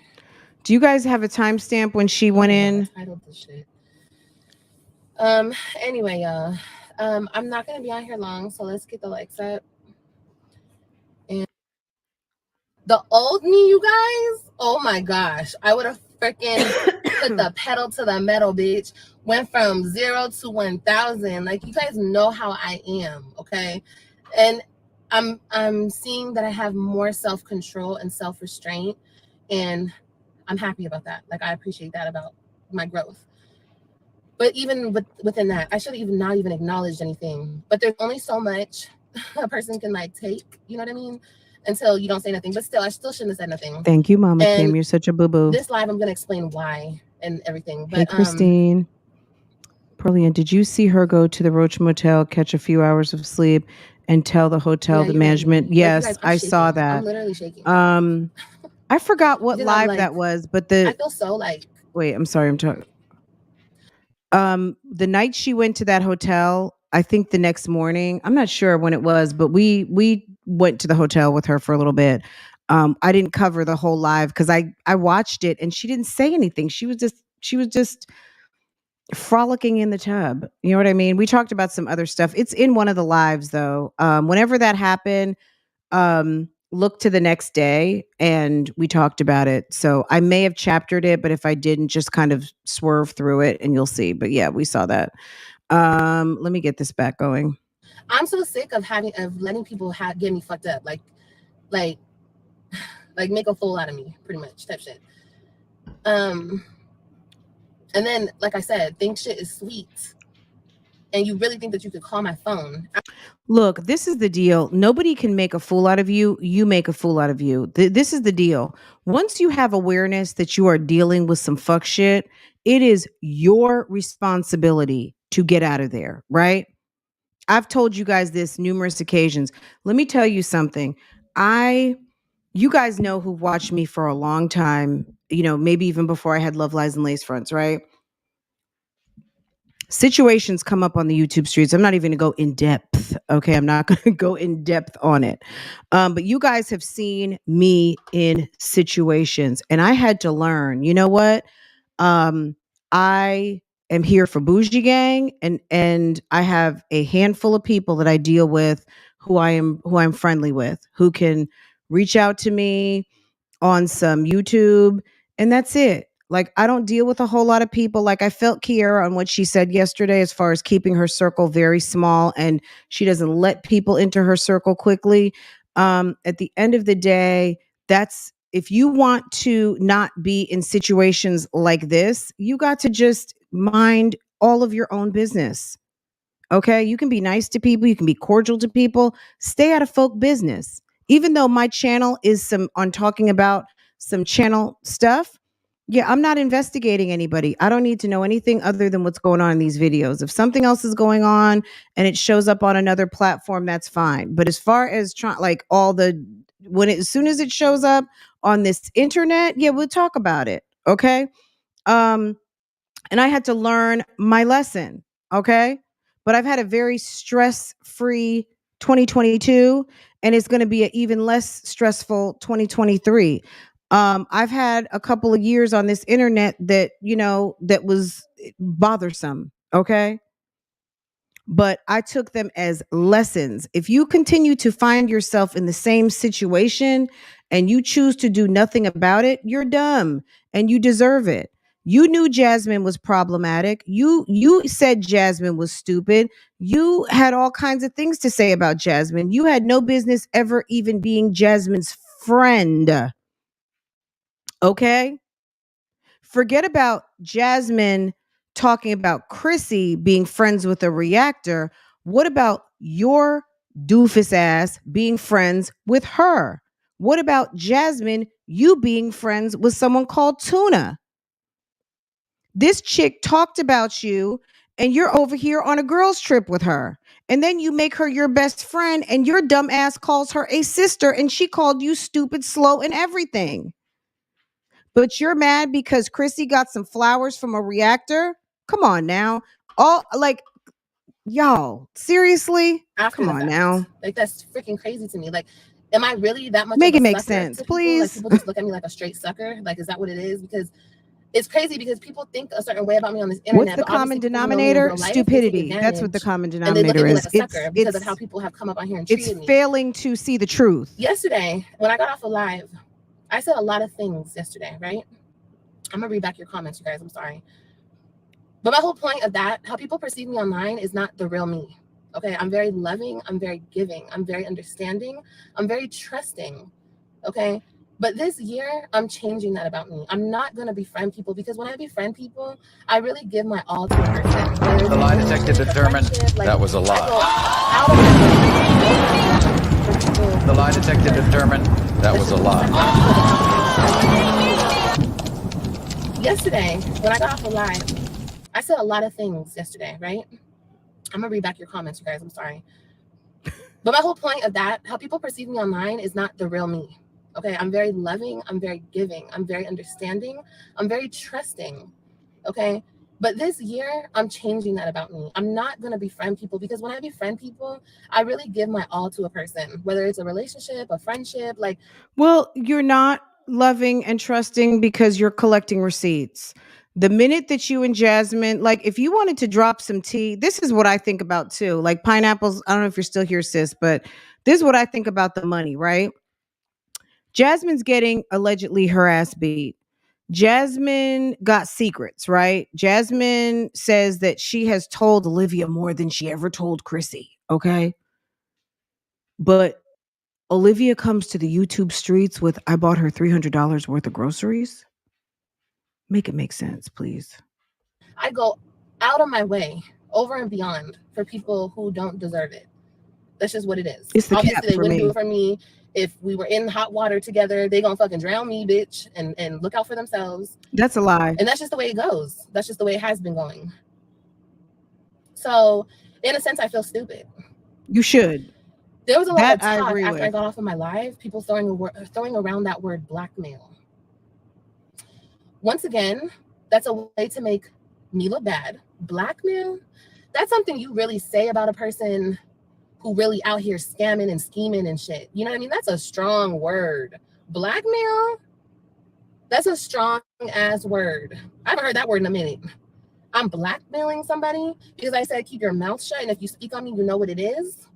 [SPEAKER 1] Do you guys have a timestamp when she went in?
[SPEAKER 3] I titled this shit. Anyway, y'all. I'm not gonna be on here long, so let's get the likes up. And the old me, you guys, oh my gosh, I would have freaking put the pedal to the metal, bitch. Went from 0 to 1,000. Like, you guys know how I am, okay? And I'm seeing that I have more self-control and self-restraint, and I'm happy about that. Like, I appreciate that about my growth. But even within that, I should have even not even acknowledged anything. But there's only so much a person can like take, you know what I mean? Until you don't say nothing. But still, I still shouldn't have said nothing.
[SPEAKER 1] Thank you, Mama Kim. You're such a boo-boo.
[SPEAKER 3] This live, I'm going to explain why and everything. But,
[SPEAKER 1] hey, Christine. Pearlian, did you see her go to the Roach Motel, catch a few hours of sleep, and tell the hotel, the management? Yes, like, I saw that.
[SPEAKER 3] I'm literally shaking.
[SPEAKER 1] I forgot what live that was, but I
[SPEAKER 3] feel so like...
[SPEAKER 1] Wait, I'm sorry. I'm talking... the night she went to that hotel, I think the next morning, I'm not sure when it was, but we went to the hotel with her for a little bit. I didn't cover the whole live because I watched it and she didn't say anything. She was just frolicking in the tub. You know what I mean? We talked about some other stuff. It's in one of the lives though. Whenever that happened, look to the next day and we talked about it. So I may have chaptered it, but if I didn't, just kind of swerve through it and you'll see. But yeah, we saw that. Let me get this back going.
[SPEAKER 3] I'm so sick of letting people get me fucked up. Like make a fool out of me, pretty much, type shit. And then, like I said, think shit is sweet. And you really think that you could call my phone.
[SPEAKER 1] Look, this is the deal. Nobody can make a fool out of you. You make a fool out of you. This is the deal. Once you have awareness that you are dealing with some fuck shit, it is your responsibility to get out of there, right? I've told you guys this numerous occasions. Let me tell you something. You guys know who watched me for a long time, you know, maybe even before I had Love Lies and Lacefronts, right? Situations come up on the YouTube streets. I'm not even going to go in depth. Okay. I'm not going to go in depth on it. But you guys have seen me in situations and I had to learn, you know what? I am here for BougieGang and I have a handful of people that I deal with who I'm friendly with, who can reach out to me on some YouTube and that's it. Like, I don't deal with a whole lot of people. Like, I felt Kiara on what she said yesterday as far as keeping her circle very small and she doesn't let people into her circle quickly. At the end of the day, if you want to not be in situations like this, you got to just mind all of your own business. Okay? You can be nice to people. You can be cordial to people. Stay out of folk business. Even though my channel is some on talking about some channel stuff, yeah, I'm not investigating anybody. I don't need to know anything other than what's going on in these videos. If something else is going on and it shows up on another platform, that's fine. But as far as trying, like all the as soon as it shows up on this internet, yeah, we'll talk about it. Okay. Um, and I had to learn my lesson. Okay. But I've had a very stress free 2022, and it's going to be an even less stressful 2023. I've had a couple of years on this internet that, that was bothersome. Okay. But I took them as lessons. If you continue to find yourself in the same situation and you choose to do nothing about it, you're dumb and you deserve it. You knew Jasmine was problematic. You said Jasmine was stupid. You had all kinds of things to say about Jasmine. You had no business ever even being Jasmine's friend. Okay? Forget about Jasmine talking about Chrissy being friends with a reactor. What about your doofus ass being friends with her? What about Jasmine, you being friends with someone called Tuna? This chick talked about you and you're over here on a girls trip with her. And then you make her your best friend and your dumb ass calls her a sister and she called you stupid, slow, and everything. But you're mad because Chrissy got some flowers from a reactor? Come on now. All like y'all, seriously?
[SPEAKER 3] After
[SPEAKER 1] Come
[SPEAKER 3] the
[SPEAKER 1] on
[SPEAKER 3] fact.
[SPEAKER 1] now.
[SPEAKER 3] Like, that's freaking crazy to me. Like, am I really that much
[SPEAKER 1] Make
[SPEAKER 3] of
[SPEAKER 1] it
[SPEAKER 3] a
[SPEAKER 1] make
[SPEAKER 3] sucker
[SPEAKER 1] sense,
[SPEAKER 3] to people? Like,
[SPEAKER 1] please.
[SPEAKER 3] people just look at me like a straight sucker? Like, is that what it is? Because it's crazy because people think a certain way about me on this internet.
[SPEAKER 1] What's the
[SPEAKER 3] but obviously
[SPEAKER 1] common
[SPEAKER 3] people who know me in real
[SPEAKER 1] denominator?
[SPEAKER 3] life, they take
[SPEAKER 1] Stupidity. That's what the
[SPEAKER 3] advantage
[SPEAKER 1] common
[SPEAKER 3] and they look
[SPEAKER 1] denominator
[SPEAKER 3] at me like
[SPEAKER 1] is.
[SPEAKER 3] a sucker because of how people have come up on here and treated me.
[SPEAKER 1] Failing to see the truth.
[SPEAKER 3] Yesterday, when I got off a live, I said a lot of things yesterday, right? I'm gonna read back your comments, you guys. I'm sorry. But my whole point of that, how people perceive me online, is not the real me. Okay, I'm very loving, I'm very giving, I'm very understanding, I'm very trusting. Okay, but this year I'm changing that about me. I'm not gonna befriend people because when I befriend people, I really give my all to a person.
[SPEAKER 4] The lie detector determined that was a lie. The lie detector determined that was a lie.
[SPEAKER 3] Yesterday, when I got off the live, I said a lot of things yesterday, right? I'm gonna read back your comments, you guys. I'm sorry. But my whole point of that, how people perceive me online, is not the real me. Okay, I'm very loving, I'm very giving, I'm very understanding, I'm very trusting. Okay, but this year I'm changing that about me. I'm not gonna befriend people because when I befriend people, I really give my all to a person, whether it's a relationship, a friendship. Like,
[SPEAKER 1] well, you're not loving and trusting because you're collecting receipts. The minute that you and Jasmine, like if you wanted to drop some tea, this is what I think about too. Like pineapples, I don't know if you're still here, sis, but this is what I think about the money, right? Jasmine's getting allegedly her ass beat. Jasmine got secrets, right? Jasmine says that she has told Olivia more than she ever told Chrissy, okay? But Olivia comes to the YouTube streets with, I bought her $300 worth of groceries. Make it make sense, please.
[SPEAKER 3] I go out of my way, over and beyond, for people who don't deserve it. That's just what it is.
[SPEAKER 1] It's the
[SPEAKER 3] Obviously,
[SPEAKER 1] cap
[SPEAKER 3] they
[SPEAKER 1] for
[SPEAKER 3] wouldn't
[SPEAKER 1] me.
[SPEAKER 3] do it for me. If we were in hot water together, they gonna fucking drown me, bitch, and look out for themselves.
[SPEAKER 1] That's a lie.
[SPEAKER 3] And that's just the way it goes. That's just the way it has been going. So, in a sense, I feel stupid.
[SPEAKER 1] You should.
[SPEAKER 3] There was a lot of talk
[SPEAKER 1] agree
[SPEAKER 3] after
[SPEAKER 1] with.
[SPEAKER 3] I got off of my live, people throwing around that word blackmail. Once again, that's a way to make me look bad. Blackmail? That's something you really say about a person who really out here scamming and scheming and shit. You know what I mean? That's a strong word. Blackmail? That's a strong ass word. I haven't heard that word in a minute. I'm blackmailing somebody because I said keep your mouth shut, and if you speak on me, you know what it is.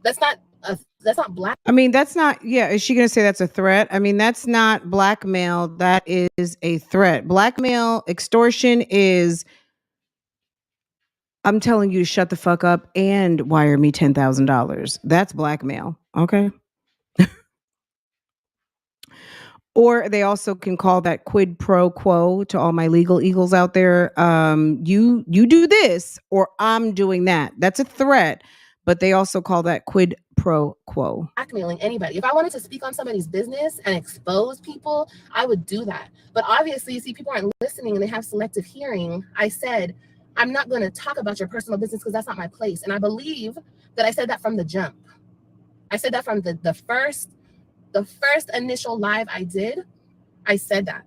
[SPEAKER 3] That's not black.
[SPEAKER 1] I mean, that's not, yeah, is she going to say that's a threat? I mean, that's not blackmail. That is a threat. Blackmail, extortion is, I'm telling you to shut the fuck up and wire me $10,000. That's blackmail. Okay. Or they also can call that quid pro quo to all my legal eagles out there. You do this or I'm doing that. That's a threat. but they also call that quid pro quo.
[SPEAKER 3] Blackmailing anybody. If I wanted to speak on somebody's business and expose people, I would do that. But obviously, you see, people aren't listening and they have selective hearing. I said, I'm not going to talk about your personal business because that's not my place. And I believe that I said that from the jump. I said that from the first initial live I did. I said that.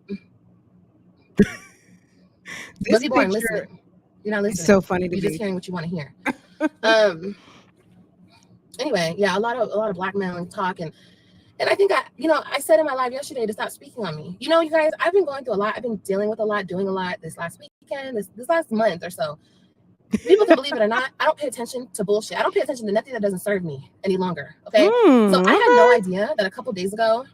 [SPEAKER 3] But people aren't listening. You're not listening.
[SPEAKER 1] It's so funny to
[SPEAKER 3] You're
[SPEAKER 1] me.
[SPEAKER 3] just hearing what you want to hear. Anyway, yeah, a lot of blackmailing talk, and I think I said in my live yesterday to stop speaking on me. You guys, I've been going through a lot. I've been dealing with a lot, doing a lot this last weekend, this last month or so. People can believe it or not, I don't pay attention to bullshit. I don't pay attention to nothing that doesn't serve me any longer. Okay. So I had no idea that a couple days ago,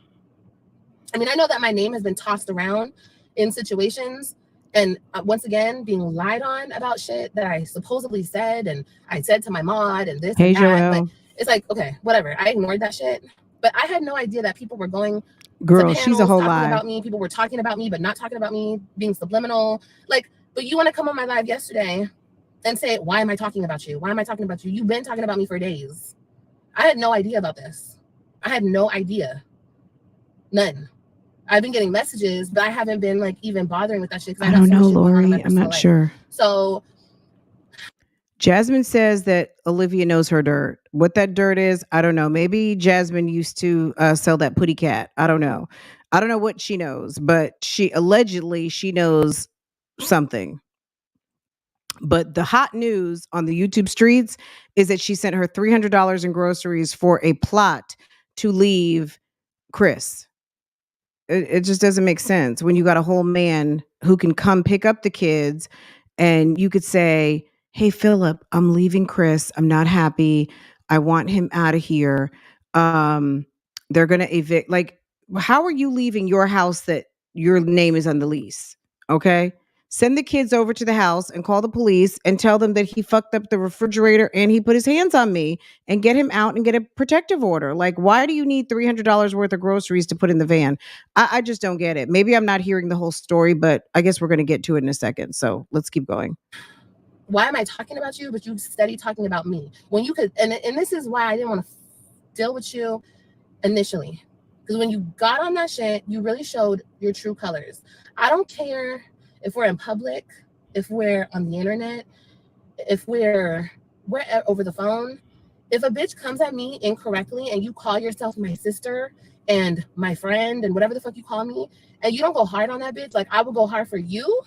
[SPEAKER 3] I mean, I know that my name has been tossed around in situations and once again being lied on about shit that I supposedly said, and I said to my mod and this and that. But it's like, okay, whatever. I ignored that shit. But I had no idea that people were going
[SPEAKER 1] girl,
[SPEAKER 3] to
[SPEAKER 1] she's a whole
[SPEAKER 3] talking
[SPEAKER 1] lie
[SPEAKER 3] about me. People were talking about me, but not talking about me, being subliminal. Like, but you want to come on my live yesterday and say, why am I talking about you? Why am I talking about you? You've been talking about me for days. I had no idea about this. I had no idea. None. I've been getting messages, but I haven't been like even bothering with that shit.
[SPEAKER 1] I don't know, Lori. I'm not sure.
[SPEAKER 3] So
[SPEAKER 1] Jasmine says that Olivia knows her dirt. What that dirt is, I don't know. Maybe Jasmine used to sell that putty cat. I don't know. I don't know what she knows, but she knows something. But the hot news on the YouTube streets is that she sent her $300 in groceries for a plot to leave Chris. It just doesn't make sense when you got a whole man who can come pick up the kids and you could say, hey, Philip, I'm leaving Chris. I'm not happy. I want him out of here. They're going to evict. Like, how are you leaving your house that your name is on the lease? Okay. Send the kids over to the house and call the police and tell them that he fucked up the refrigerator and he put his hands on me, and get him out and get a protective order. Like, why do you need $300 worth of groceries to put in the van? I just don't get it. Maybe I'm not hearing the whole story, but I guess we're going to get to it in a second. So let's keep going.
[SPEAKER 3] Why am I talking about you, but you steady talking about me? When you could, and this is why I didn't want to deal with you initially. Because when you got on that shit, you really showed your true colors. I don't care if we're in public, if we're on the internet, if we're over the phone. If a bitch comes at me incorrectly and you call yourself my sister and my friend and whatever the fuck you call me, and you don't go hard on that bitch, like I will go hard for you.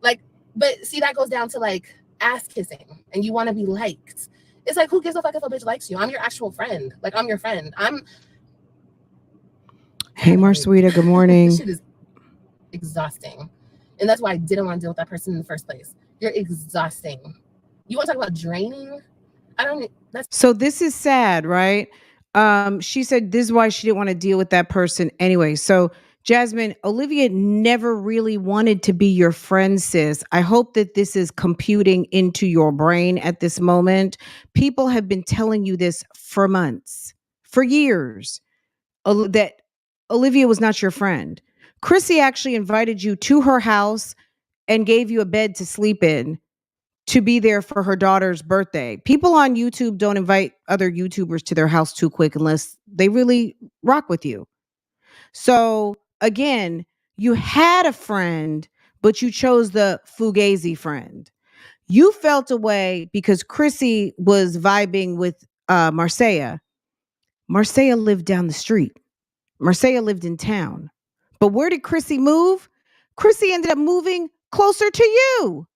[SPEAKER 3] Like, but see, that goes down to like ass kissing and you want to be liked. It's like, who gives a fuck if a bitch likes you? I'm your actual friend. Like, I'm your friend.
[SPEAKER 1] Hey, Marsweeta, good morning.
[SPEAKER 3] This shit is exhausting. And that's why I didn't want to deal with that person in the first place. You're exhausting. You want to talk about draining?
[SPEAKER 1] So this is sad, right? She said this is why she didn't want to deal with that person anyway. So Jasmine, Olivia never really wanted to be your friend, sis. I hope that this is computing into your brain at this moment. People have been telling you this for months, for years, that Olivia was not your friend. Chrissy actually invited you to her house and gave you a bed to sleep in to be there for her daughter's birthday. People on YouTube don't invite other YouTubers to their house too quick unless they really rock with you. So again, you had a friend, but you chose the fugazi friend. You felt away because Chrissy was vibing with Marcia. Marcia lived down the street. Marcia lived in town. But where did Chrissy move? Chrissy ended up moving closer to you.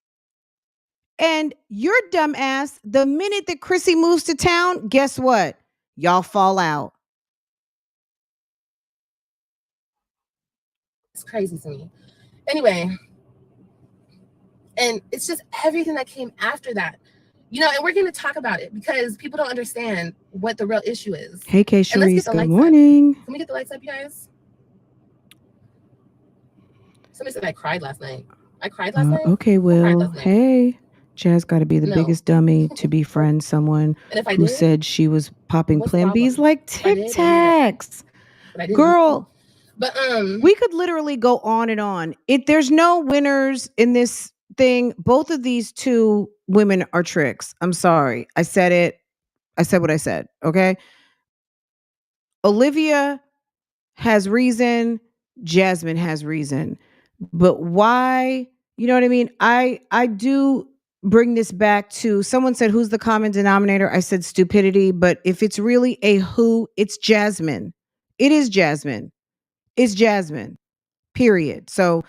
[SPEAKER 1] And your dumb ass, the minute that Chrissy moves to town, guess what? Y'all fall out.
[SPEAKER 3] It's crazy to me. Anyway, and it's just everything that came after that. And we're going to talk about it because people don't understand what the real issue is.
[SPEAKER 1] Hey, K. Sharice, good morning.
[SPEAKER 3] Can we get the lights up, you guys? Somebody said I cried last night. I cried last night?
[SPEAKER 1] Okay, Will. Hey. Jazz got to be the biggest dummy to befriend someone who said she was popping Plan Bs like Tic Tacs. Girl,
[SPEAKER 3] but
[SPEAKER 1] we could literally go on and on. There's no winners in this thing. Both of these two women are tricks. I'm sorry. I said it. I said what I said. Okay. Olivia has reason. Jasmine has reason. But why? You know what I mean? I do bring this back to someone said, who's the common denominator? I said stupidity. But if it's really a who, it's Jasmine. It is Jasmine. It's Jasmine. Period. So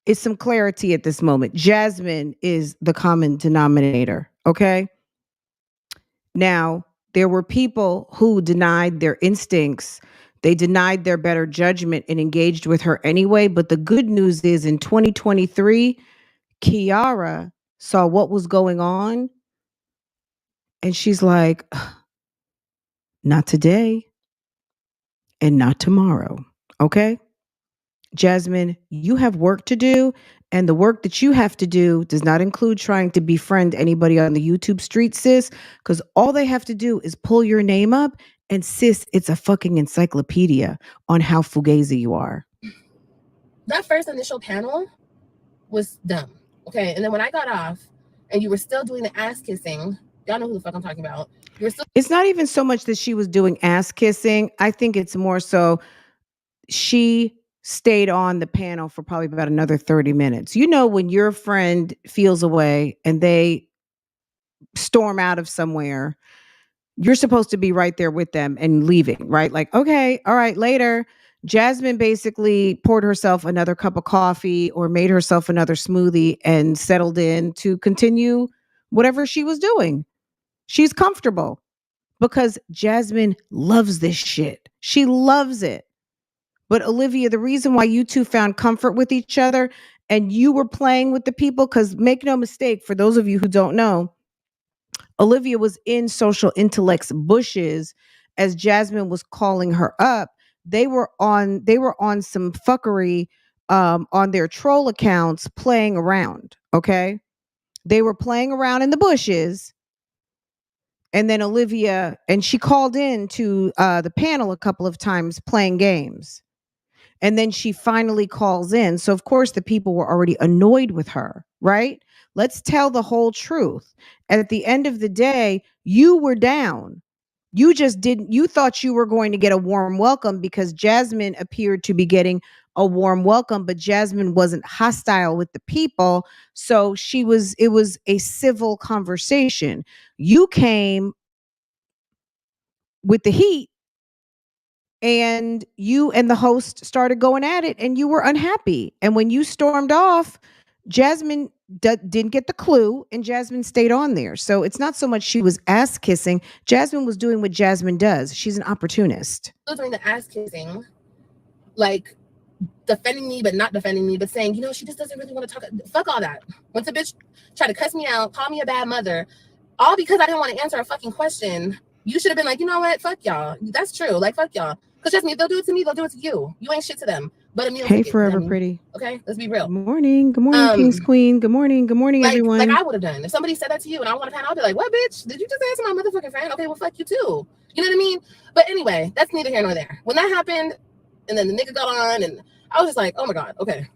[SPEAKER 1] it's some clarity at this moment. Jasmine is the common denominator. Okay. Now, there were people who denied their instincts. They denied their better judgment and engaged with her anyway. But the good news is in 2023, Kiara saw what was going on. And she's like, not today and not tomorrow. Okay. Jasmine, you have work to do. And the work that you have to do does not include trying to befriend anybody on the YouTube street, sis, because all they have to do is pull your name up and sis, it's a fucking encyclopedia on how fugazi you are.
[SPEAKER 3] That first initial panel was dumb. Okay. And then when I got off and you were still doing the ass kissing, y'all know who the fuck I'm talking about. You were still.
[SPEAKER 1] It's not even so much that she was doing ass kissing. I think it's more so she stayed on the panel for probably about another 30 minutes. You know, when your friend feels away and they storm out of somewhere, you're supposed to be right there with them and leaving, right? Like, okay, all right, later. Jasmine basically poured herself another cup of coffee or made herself another smoothie and settled in to continue whatever she was doing. She's comfortable because Jasmine loves this shit. She loves it. But Olivia, the reason why you two found comfort with each other and you were playing with the people, because make no mistake, for those of you who don't know, Olivia was in Social Intellect's bushes as Jasmine was calling her up. They were on some fuckery on their troll accounts playing around. Okay. They were playing around in the bushes. And then Olivia, and she called in to the panel a couple of times playing games. And then she finally calls in. So, of course, the people were already annoyed with her, right? Let's tell the whole truth. And at the end of the day, you were down. You just didn't, you thought you were going to get a warm welcome because Jasmine appeared to be getting a warm welcome, but Jasmine wasn't hostile with the people. So it was a civil conversation. You came with the heat and you and the host started going at it and you were unhappy. And when you stormed off, Jasmine didn't get the clue and Jasmine stayed on there. So it's not so much she was ass kissing. Jasmine was doing what Jasmine does. She's an opportunist.
[SPEAKER 3] Doing the ass kissing, like defending me, but not defending me, but saying, you know, she just doesn't really want to talk. Fuck all that. Once a bitch tried to cuss me out, call me a bad mother, all because I didn't want to answer a fucking question. You should have been like, you know what? Fuck y'all. That's true. Like, fuck y'all. Because just me, if they'll do it to me, they'll do it to you. You ain't shit to them. But a meal
[SPEAKER 1] Hey,
[SPEAKER 3] ticket,
[SPEAKER 1] Forever
[SPEAKER 3] dummy.
[SPEAKER 1] Pretty.
[SPEAKER 3] Okay? Let's be real.
[SPEAKER 1] Good morning. Good morning, King's Queen. Good morning. Good morning, everyone.
[SPEAKER 3] Like I would have done. If somebody said that to you and I want to pan, I'll be like, what, bitch? Did you just answer my motherfucking friend? Okay, well, fuck you too. You know what I mean? But anyway, that's neither here nor there. When that happened, and then the nigga got on, and I was just like, oh my God, okay.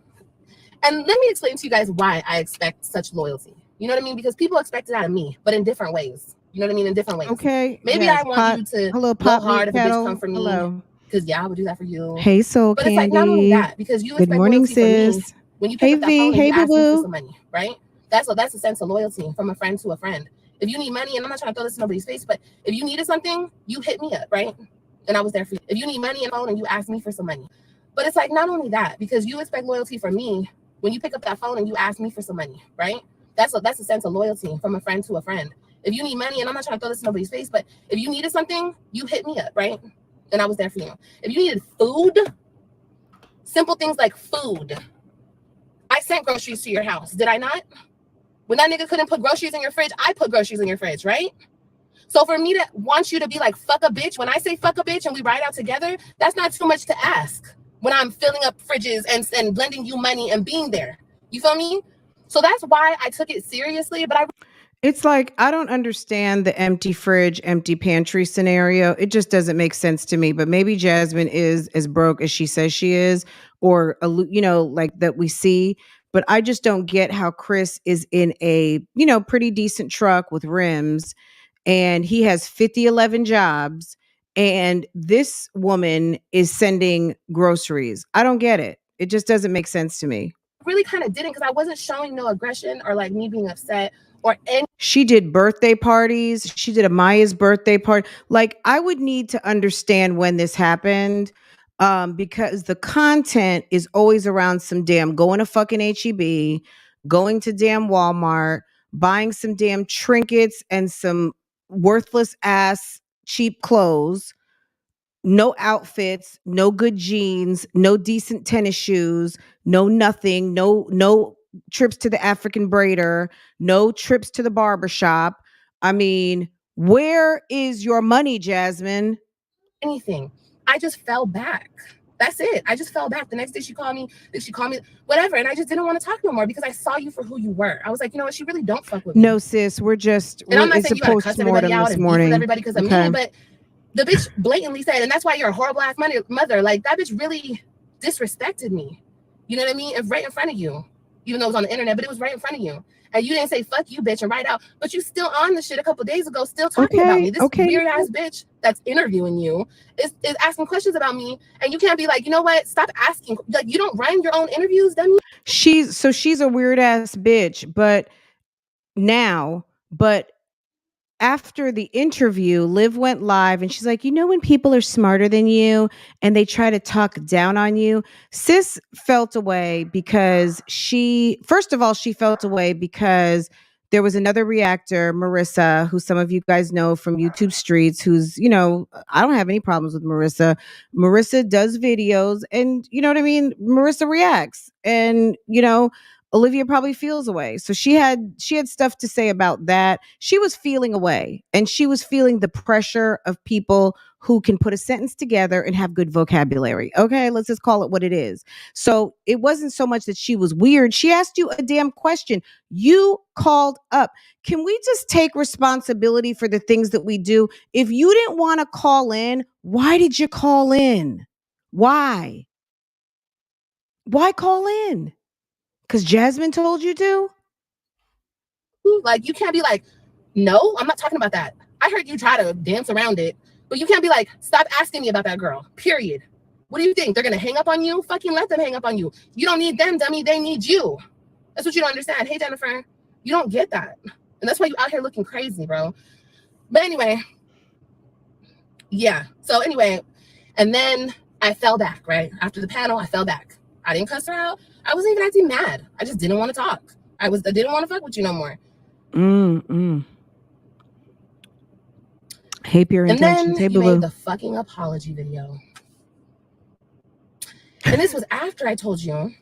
[SPEAKER 3] And let me explain to you guys why I expect such loyalty. You know what I mean? Because people expect it out of me, but in different ways. You know what I mean? In different ways.
[SPEAKER 1] Okay.
[SPEAKER 3] Maybe
[SPEAKER 1] yes,
[SPEAKER 3] I want you to go hard if a bitch come for me.
[SPEAKER 1] Hello.
[SPEAKER 3] Because yeah, I would do that for you.
[SPEAKER 1] Hey, Soul
[SPEAKER 3] but
[SPEAKER 1] Candy.
[SPEAKER 3] It's like not only that, because you
[SPEAKER 1] Good
[SPEAKER 3] expect
[SPEAKER 1] morning,
[SPEAKER 3] loyalty
[SPEAKER 1] sis.
[SPEAKER 3] from me when you pick
[SPEAKER 1] Hey,
[SPEAKER 3] up that
[SPEAKER 1] V.
[SPEAKER 3] phone and
[SPEAKER 1] Hey,
[SPEAKER 3] you ask me for
[SPEAKER 1] boo-boo.
[SPEAKER 3] some money, right? That's a sense of loyalty from a friend to a friend. If you need money, and I'm not trying to throw this in nobody's face, but if you needed something, you hit me up, right? And I was there for you. If you need money and phone and you ask me for some money. But it's like not only that, because you expect loyalty from me when you pick up that phone and you ask me for some money, right? That's a sense of loyalty from a friend to a friend. If you need money, and I'm not trying to throw this in nobody's face, but if you needed something, you hit me up, right? And I was there for you. If you needed food, simple things like food, I sent groceries to your house. Did I not? When that nigga couldn't put groceries in your fridge, I put groceries in your fridge, right? So for me to want you to be like, fuck a bitch, when I say fuck a bitch and we ride out together, that's not too much to ask when I'm filling up fridges and blending you money and being there. You feel me? So that's why I took it seriously. But
[SPEAKER 1] it's like, I don't understand the empty fridge, empty pantry scenario. It just doesn't make sense to me. But maybe Jasmine is as broke as she says she is, or, you know, like that we see. But I just don't get how Chris is in a, you know, pretty decent truck with rims and he has 5011 jobs, and this woman is sending groceries. I don't get it. It just doesn't make sense to me.
[SPEAKER 3] Really kind of didn't, because I wasn't showing no aggression or like me being upset or any.
[SPEAKER 1] She did birthday parties. She did Amaya's birthday party. Like, I would need to understand when this happened, because the content is always around some damn going to fucking HEB, going to damn Walmart, buying some damn trinkets and some worthless ass cheap clothes, no outfits, no good jeans, no decent tennis shoes, no nothing, no trips to the African braider, no trips to the barber shop. I mean, where is your money, Jasmine?
[SPEAKER 3] Anything. I just fell back. That's it. I just fell back. The next day she called me, whatever. And I just didn't want to talk no more because I saw you for who you were. I was like, you know what? She really don't fuck with me.
[SPEAKER 1] No, sis,
[SPEAKER 3] And I'm not saying you gotta cuss everybody out and beef with everybody because I'm mean, but the bitch blatantly said, and that's why you're a horrible ass mother. Like, that bitch really disrespected me. You know what I mean? It's right in front of you. Even though it was on the internet, but it was right in front of you. And you didn't say fuck you, bitch, and write out. But you still on the shit a couple days ago, still talking about me. This weird ass bitch that's interviewing you is asking questions about me. And you can't be like, you know what? Stop asking. Like, you don't run your own interviews, dummy.
[SPEAKER 1] She's a weird ass bitch, but after the interview, Liv went live and she's like, you know, when people are smarter than you and they try to talk down on you, sis felt away because first of all, she felt away because there was another reactor, Marissa, who some of you guys know from YouTube Streets, who's, you know, I don't have any problems with Marissa. Marissa does videos and, you know what I mean? Marissa reacts and, you know, Olivia probably feels away. So she had stuff to say about that. She was feeling away and she was feeling the pressure of people who can put a sentence together and have good vocabulary. Okay, let's just call it what it is. So it wasn't so much that she was weird. She asked you a damn question. You called up. Can we just take responsibility for the things that we do? If you didn't want to call in, why did you call in? Why? Why call in? Because Jasmine told you to?
[SPEAKER 3] Like, you can't be like, no, I'm not talking about that. I heard you try to dance around it, but you can't be like, stop asking me about that girl, period. What do you think? They're going to hang up on you? Fucking let them hang up on you. You don't need them, dummy. They need you. That's what you don't understand. Hey, Jennifer, you don't get that. And that's why you out here looking crazy, bro. But anyway, yeah. So anyway, and then I fell back, right? After the panel, I fell back. I didn't cuss her out. I wasn't even acting mad. I just didn't want to talk. I didn't want to fuck with you no more.
[SPEAKER 1] Hey, pure intentions. Hey,
[SPEAKER 3] you made the fucking apology video. And this was after I told you,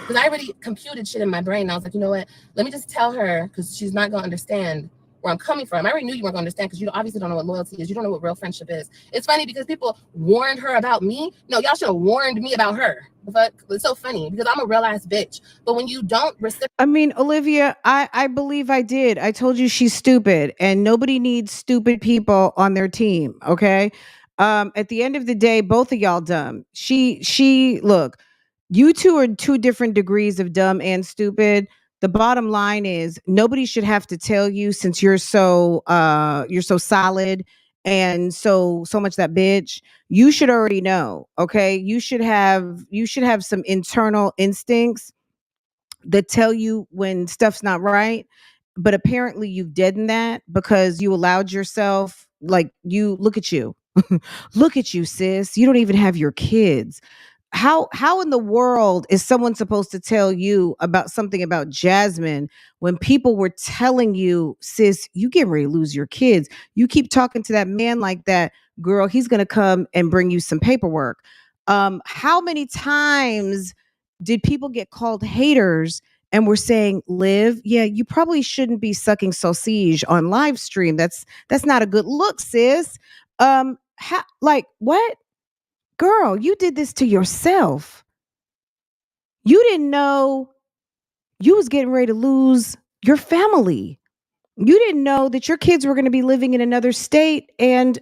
[SPEAKER 3] because I already computed shit in my brain. I was like, you know what? Let me just tell her, because she's not going to understand where I'm coming from. I already knew you weren't going to understand because you obviously don't know what loyalty is. You don't know what real friendship is. It's funny because people warned her about me. No, y'all should have warned me about her. The fuck? It's so funny because I'm a real ass bitch. But when you don't
[SPEAKER 1] I mean, Olivia, I believe I did. I told you she's stupid and nobody needs stupid people on their team. Okay. At the end of the day, both of y'all dumb. Look, you two are two different degrees of dumb and stupid. The bottom line is nobody should have to tell you, since you're so solid and so much that bitch, you should already know. Okay. You should have some internal instincts that tell you when stuff's not right. But apparently you've deadened that because you allowed yourself, like, you look at you. Look at you, sis. You don't even have your kids. How in the world is someone supposed to tell you about something about Jasmine when people were telling you, sis, you get ready to lose your kids? You keep talking to that man like that, girl, he's gonna come and bring you some paperwork. How many times did people get called haters and were saying, Liv, yeah, you probably shouldn't be sucking sausage on live stream. That's not a good look, sis. Like, what? Girl, you did this to yourself. You didn't know you was getting ready to lose your family. You didn't know that your kids were going to be living in another state and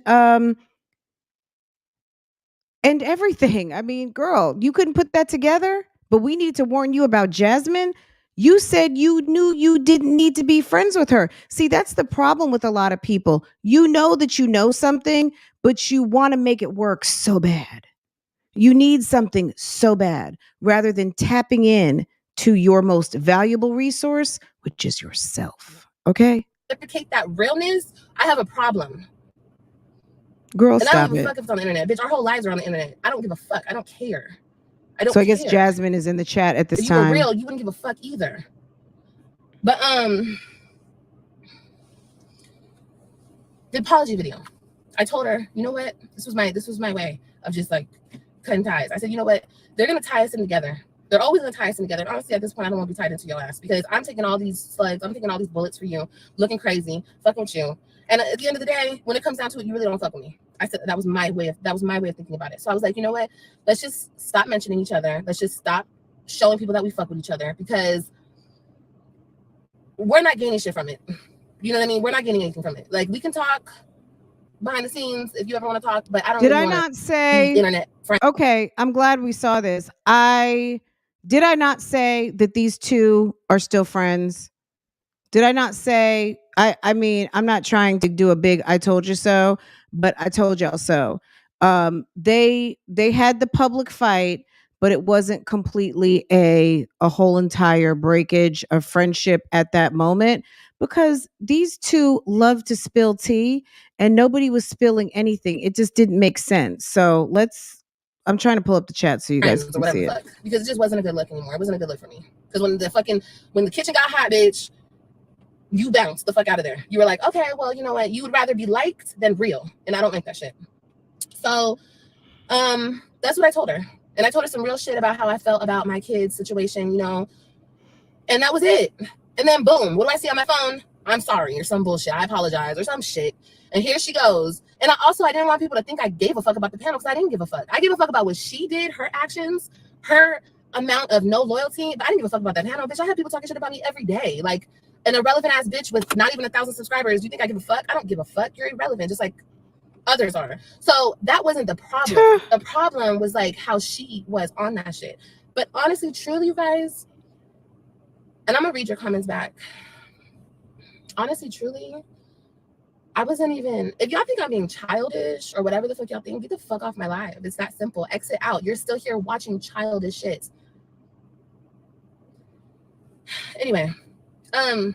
[SPEAKER 1] everything. I mean, girl, you couldn't put that together, but we need to warn you about Jasmine. You said you knew you didn't need to be friends with her. See, that's the problem with a lot of people. You know that you know something, but you want to make it work so bad. You need something so bad rather than tapping in to your most valuable resource, which is yourself. Okay?
[SPEAKER 3] Replicate that realness, I have a problem.
[SPEAKER 1] Girl,
[SPEAKER 3] and I don't
[SPEAKER 1] stop
[SPEAKER 3] give a
[SPEAKER 1] it.
[SPEAKER 3] fuck if it's on the internet. Bitch, our whole lives are on the internet. I don't give a fuck. I don't care. I don't
[SPEAKER 1] So I guess
[SPEAKER 3] care.
[SPEAKER 1] Jasmine is in the chat at this
[SPEAKER 3] If you
[SPEAKER 1] time.
[SPEAKER 3] were real, you wouldn't give a fuck either. But the apology video. I told her, you know what? This was my way of just like cutting ties. I said, you know what? They're gonna tie us in together. They're always gonna tie us in together. And honestly, at this point, I don't want to be tied into your ass because I'm taking all these slugs, I'm taking all these bullets for you, looking crazy, fucking with you. And at the end of the day, when it comes down to it, you really don't fuck with me. I said that was my way of thinking about it. So I was like, you know what? Let's just stop mentioning each other. Let's just stop showing people that we fuck with each other because we're not gaining shit from it. You know what I mean? We're not getting anything from it. Like we can talk behind the scenes if you ever want to talk, but I don't.
[SPEAKER 1] Did
[SPEAKER 3] really
[SPEAKER 1] I not say
[SPEAKER 3] internet friend?
[SPEAKER 1] Okay, I'm glad we saw this. Did I not say that these two are still friends? Did I not say I mean, I'm not trying to do a big I told you so, but I told y'all so. They had the public fight, but it wasn't completely a whole entire breakage of friendship at that moment because these two love to spill tea and nobody was spilling anything. It just didn't make sense. So I'm trying to pull up the chat so you guys can see it.
[SPEAKER 3] Because it just wasn't a good look anymore. It wasn't a good look for me. Because when the kitchen got hot, bitch, you bounced the fuck out of there. You were like, okay, well, you know what? You would rather be liked than real. And I don't like that shit. So that's what I told her. And I told her some real shit about how I felt about my kid's situation, you know. And that was it. And then boom, what do I see on my phone? I'm sorry, or some bullshit. I apologize, or some shit. And here she goes. And I didn't want people to think I gave a fuck about the panel because I didn't give a fuck. I gave a fuck about what she did, her actions, her amount of no loyalty. But I didn't give a fuck about that panel, bitch. I have people talking shit about me every day. Like an irrelevant ass bitch with not even 1,000 subscribers. Do you think I give a fuck? I don't give a fuck. You're irrelevant, just like others are. So that wasn't the problem. The problem was like how she was on that shit. But honestly, truly, you guys, and I'm gonna read your comments back. Honestly, truly, I wasn't even, if y'all think I'm being childish or whatever the fuck y'all think, get the fuck off my live. It's that simple. Exit out. You're still here watching childish shit. Anyway, I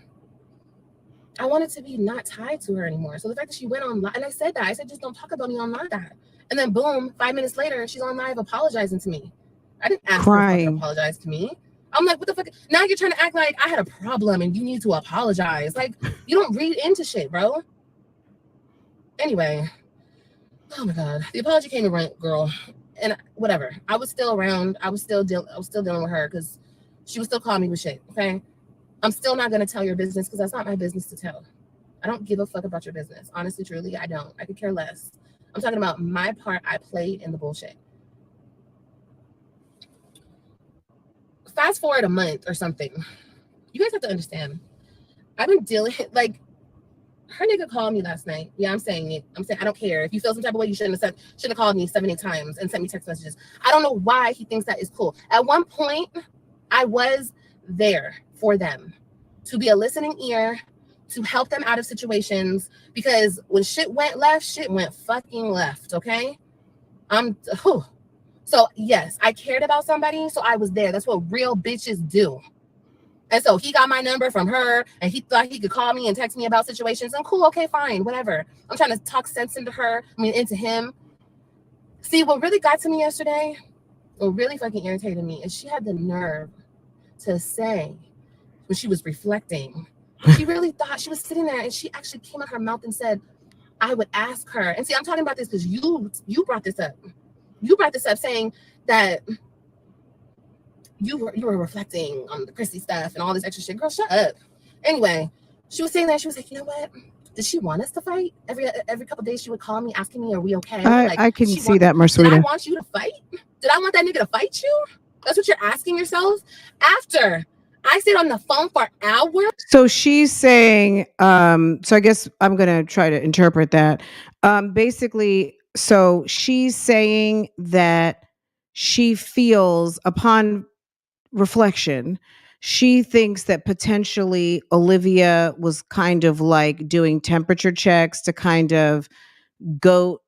[SPEAKER 3] wanted to be not tied to her anymore. So the fact that she went on live, and I said that, I said, just don't talk about me on live. And then boom, 5 minutes later, she's on live apologizing to me. I didn't ask her to apologize to me. I'm like, what the fuck? Now you're trying to act like I had a problem and you need to apologize. Like, you don't read into shit, bro. Anyway, oh my God. The apology came around, girl. And whatever. I was still around. I was still dealing with her because she was still calling me with shit, okay? I'm still not going to tell your business because that's not my business to tell. I don't give a fuck about your business. Honestly, truly, I don't. I could care less. I'm talking about my part I played in the bullshit. Fast forward a month or something. You guys have to understand. I've been dealing, like, her nigga called me last night. Yeah, I'm saying it. I'm saying I don't care. If you feel some type of way, you shouldn't have called me 7, 8 times and sent me text messages. I don't know why he thinks that is cool. At one point, I was there for them to be a listening ear, to help them out of situations, because when shit went left, shit went fucking left, okay? So yes, I cared about somebody, so I was there. That's what real bitches do. And so he got my number from her, and he thought he could call me and text me about situations. And cool, okay, fine, whatever. I'm trying to talk sense into him. See, what really got to me yesterday, what really fucking irritated me, is she had the nerve to say, when she was reflecting, she really thought, she was sitting there, and she actually came out her mouth and said, I would ask her. And see, I'm talking about this because you brought this up. You brought this up saying that you were reflecting on the Chrissy stuff and all this extra shit. Girl, shut up. Anyway, she was saying that. She was like, you know what? Did she want us to fight? Every couple of days she would call me asking me, are we okay?
[SPEAKER 1] I can see that, Marcelita.
[SPEAKER 3] Did I want you to fight? Did I want that nigga to fight you? That's what you're asking yourself? After I stayed on the phone for hours.
[SPEAKER 1] So she's saying, so I guess I'm going to try to interpret that. Basically, so she's saying that she feels, upon reflection, She thinks that potentially Olivia was kind of like doing temperature checks to kind of goat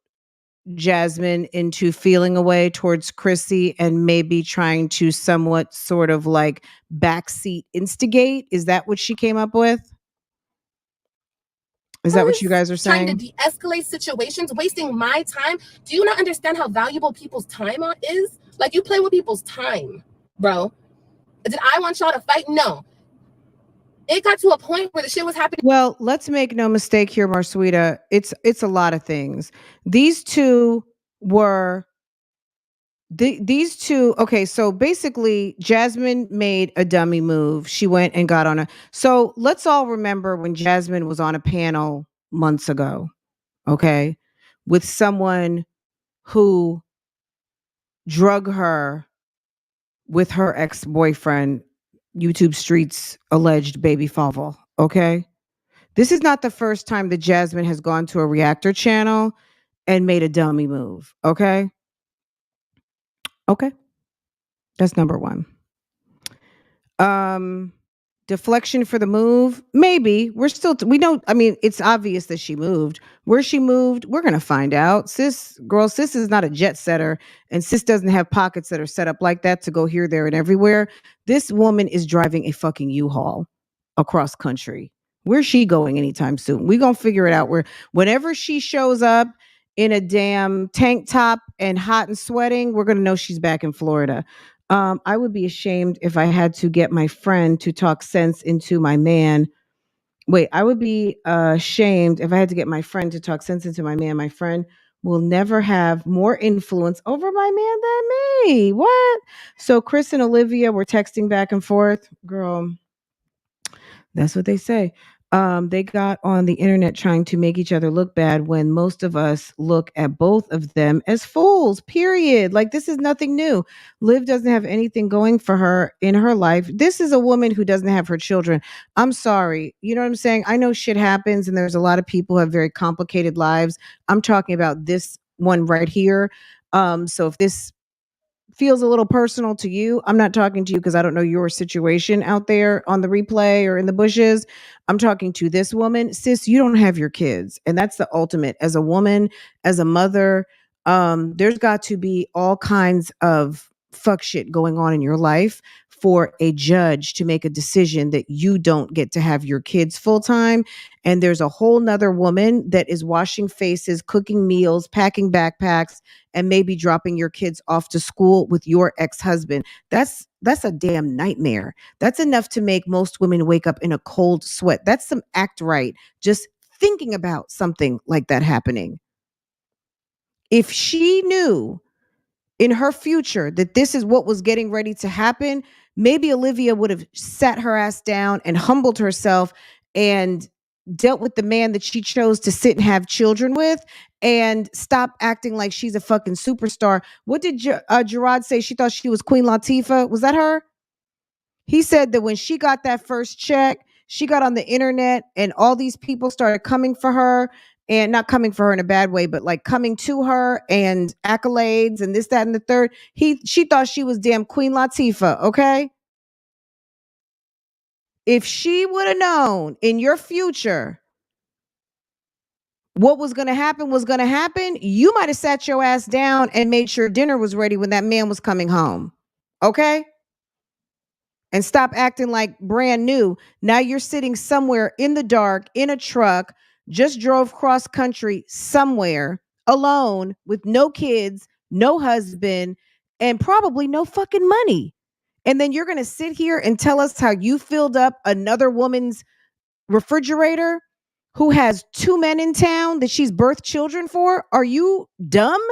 [SPEAKER 1] Jasmine into feeling a way towards Chrissy and maybe trying to somewhat sort of like backseat instigate. Is that what she came up with? Is that what you guys are
[SPEAKER 3] trying to
[SPEAKER 1] saying?
[SPEAKER 3] de-escalate situations, wasting my time. Do you not understand how valuable people's time is? Like, you play with people's time, bro. Did I want y'all to fight? No. It got to a point where the shit was happening.
[SPEAKER 1] Well, let's make no mistake here, Marsuita. It's a lot of things. These two were these two. Okay, so basically Jasmine made a dummy move. She went and got on a so let's all remember when Jasmine was on a panel months ago, okay, with someone who drug her with her ex-boyfriend, YouTube STREETZ alleged baby father. Okay. This is not the first time that Jasmine has gone to a reactor channel and made a dummy move. Okay. Okay. That's number one. Um, Deflection for the move, maybe. We know, I mean, it's obvious that she moved. Where she moved, we're gonna find out. Sis is not a jet setter, and sis doesn't have pockets that are set up like that to go here, there, and everywhere. This woman is driving a fucking U-Haul across country. Where's she going anytime soon? We gonna figure it out. Where whenever she shows up in a damn tank top and hot and sweating, we're gonna know she's back in Florida. I would be ashamed if I had to get my friend to talk sense into my man. Wait, I would be ashamed if I had to get my friend to talk sense into my man. My friend will never have more influence over my man than me. What? So Chris and Olivia were texting back and forth. Girl, that's what they say. They got on the internet trying to make each other look bad when most of us look at both of them as fools, period. Like, this is nothing new. Liv doesn't have anything going for her in her life. This is a woman who doesn't have her children. I'm sorry. You know what I'm saying? I know shit happens and there's a lot of people who have very complicated lives. I'm talking about this one right here. So if this feels a little personal to you, I'm not talking to you because I don't know your situation out there on the replay or in the bushes. I'm talking to this woman. Sis, you don't have your kids. And that's the ultimate. As a woman, as a mother, there's got to be all kinds of fuck shit going on in your life for a judge to make a decision that you don't get to have your kids full time. And there's a whole nother woman that is washing faces, cooking meals, packing backpacks, and maybe dropping your kids off to school with your ex-husband. That's a damn nightmare. That's enough to make most women wake up in a cold sweat. That's some act right. Just thinking about something like that happening. If she knew in her future that this is what was getting ready to happen, maybe Olivia would have sat her ass down and humbled herself and dealt with the man that she chose to sit and have children with and stop acting like she's a fucking superstar. What did Gerard say? She thought she was Queen Latifah. Was that her? He said that when she got that first check, she got on the internet and all these people started coming for her, and not coming for her in a bad way, but like coming to her and accolades and this, that, and the third. She thought she was damn Queen Latifah, okay? If she would have known in your future what was going to happen, you might have sat your ass down and made sure dinner was ready when that man was coming home. Okay? And stop acting like brand new. Now you're sitting somewhere in the dark in a truck, just drove cross country somewhere alone with no kids, no husband, and probably no fucking money. And then you're going to sit here and tell us how you filled up another woman's refrigerator who has two men in town that she's birthed children for? Are you dumb?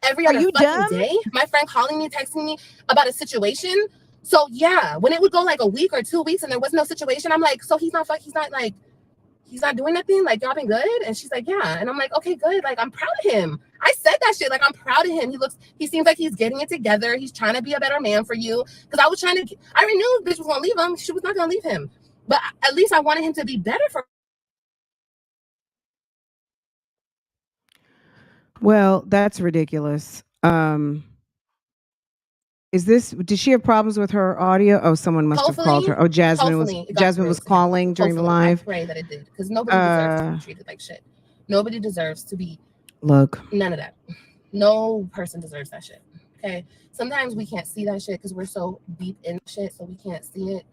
[SPEAKER 3] Every other fucking day. My friend calling me, texting me about a situation. So yeah, when it would go like a week or 2 weeks and there was no situation, I'm like, so he's not doing nothing? Like, y'all been good? And she's like, yeah. And I'm like, okay, good. Like, I'm proud of him. I said that shit. Like, I'm proud of him. He seems like he's getting it together. He's trying to be a better man for you. Because I already knew bitch was gonna leave him. She was not gonna leave him. But at least I wanted him to be better for.
[SPEAKER 1] Well, that's ridiculous. Did she have problems with her audio? Oh, someone must have called
[SPEAKER 3] Hopefully,
[SPEAKER 1] her. Oh,
[SPEAKER 3] hopefully it got
[SPEAKER 1] Jasmine
[SPEAKER 3] through
[SPEAKER 1] was
[SPEAKER 3] to him.
[SPEAKER 1] calling during the
[SPEAKER 3] Hopefully, I
[SPEAKER 1] live.
[SPEAKER 3] pray that it did, because nobody deserves to be
[SPEAKER 1] Uh,
[SPEAKER 3] treated like shit. Nobody deserves to be
[SPEAKER 1] look,
[SPEAKER 3] none of that. No person deserves that shit. Okay. Sometimes we can't see that shit because we're so deep in shit, so we can't see it.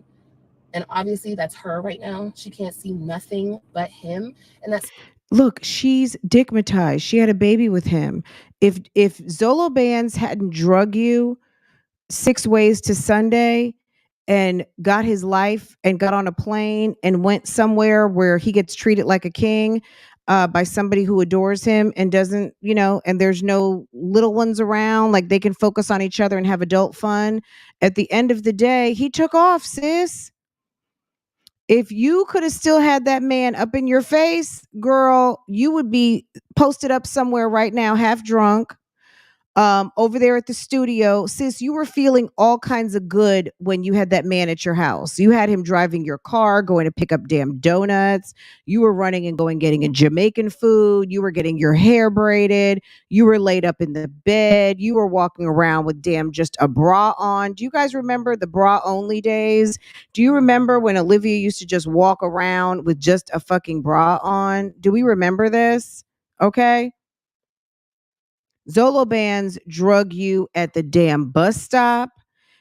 [SPEAKER 3] And obviously, that's her right now. She can't see nothing but him, and that's
[SPEAKER 1] look, she's digmatized. She had a baby with him. If Zolo Bands hadn't drug you 6 ways to Sunday and got his life and got on a plane and went somewhere where he gets treated like a king by somebody who adores him and doesn't, and there's no little ones around, like they can focus on each other and have adult fun. At the end of the day, he took off, sis. If you could have still had that man up in your face, girl, you would be posted up somewhere right now, half drunk, over there at the studio. Sis, you were feeling all kinds of good when you had that man at your house. You had him driving your car, going to pick up damn donuts. You were running and going getting a Jamaican food. You were getting your hair braided. You were laid up in the bed. You were walking around with damn just a bra on. Do you guys remember the bra only days? Do you remember when Olivia used to just walk around with just a fucking bra on? Do we remember this? Okay. Zolo Bands drug you at the damn bus stop.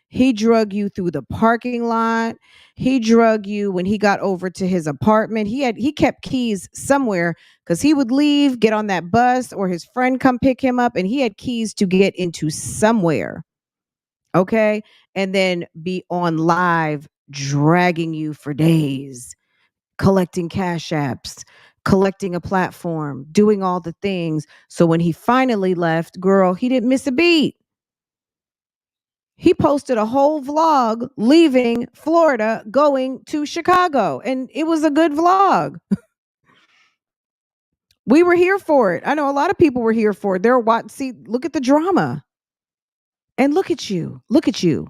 [SPEAKER 1] He drug you through the parking lot. He drug you when he got over to his apartment. He kept keys somewhere because he would leave, get on that bus, or his friend come pick him up, and he had keys to get into somewhere. Okay. And then be on live dragging you for days, collecting cash apps, collecting a platform, doing all the things. So when he finally left, girl, he didn't miss a beat. He posted a whole vlog leaving Florida, going to Chicago, and it was a good vlog. We were here for it. I know a lot of people were here for it. They're watching. See, look at the drama. And look at you. Look at you.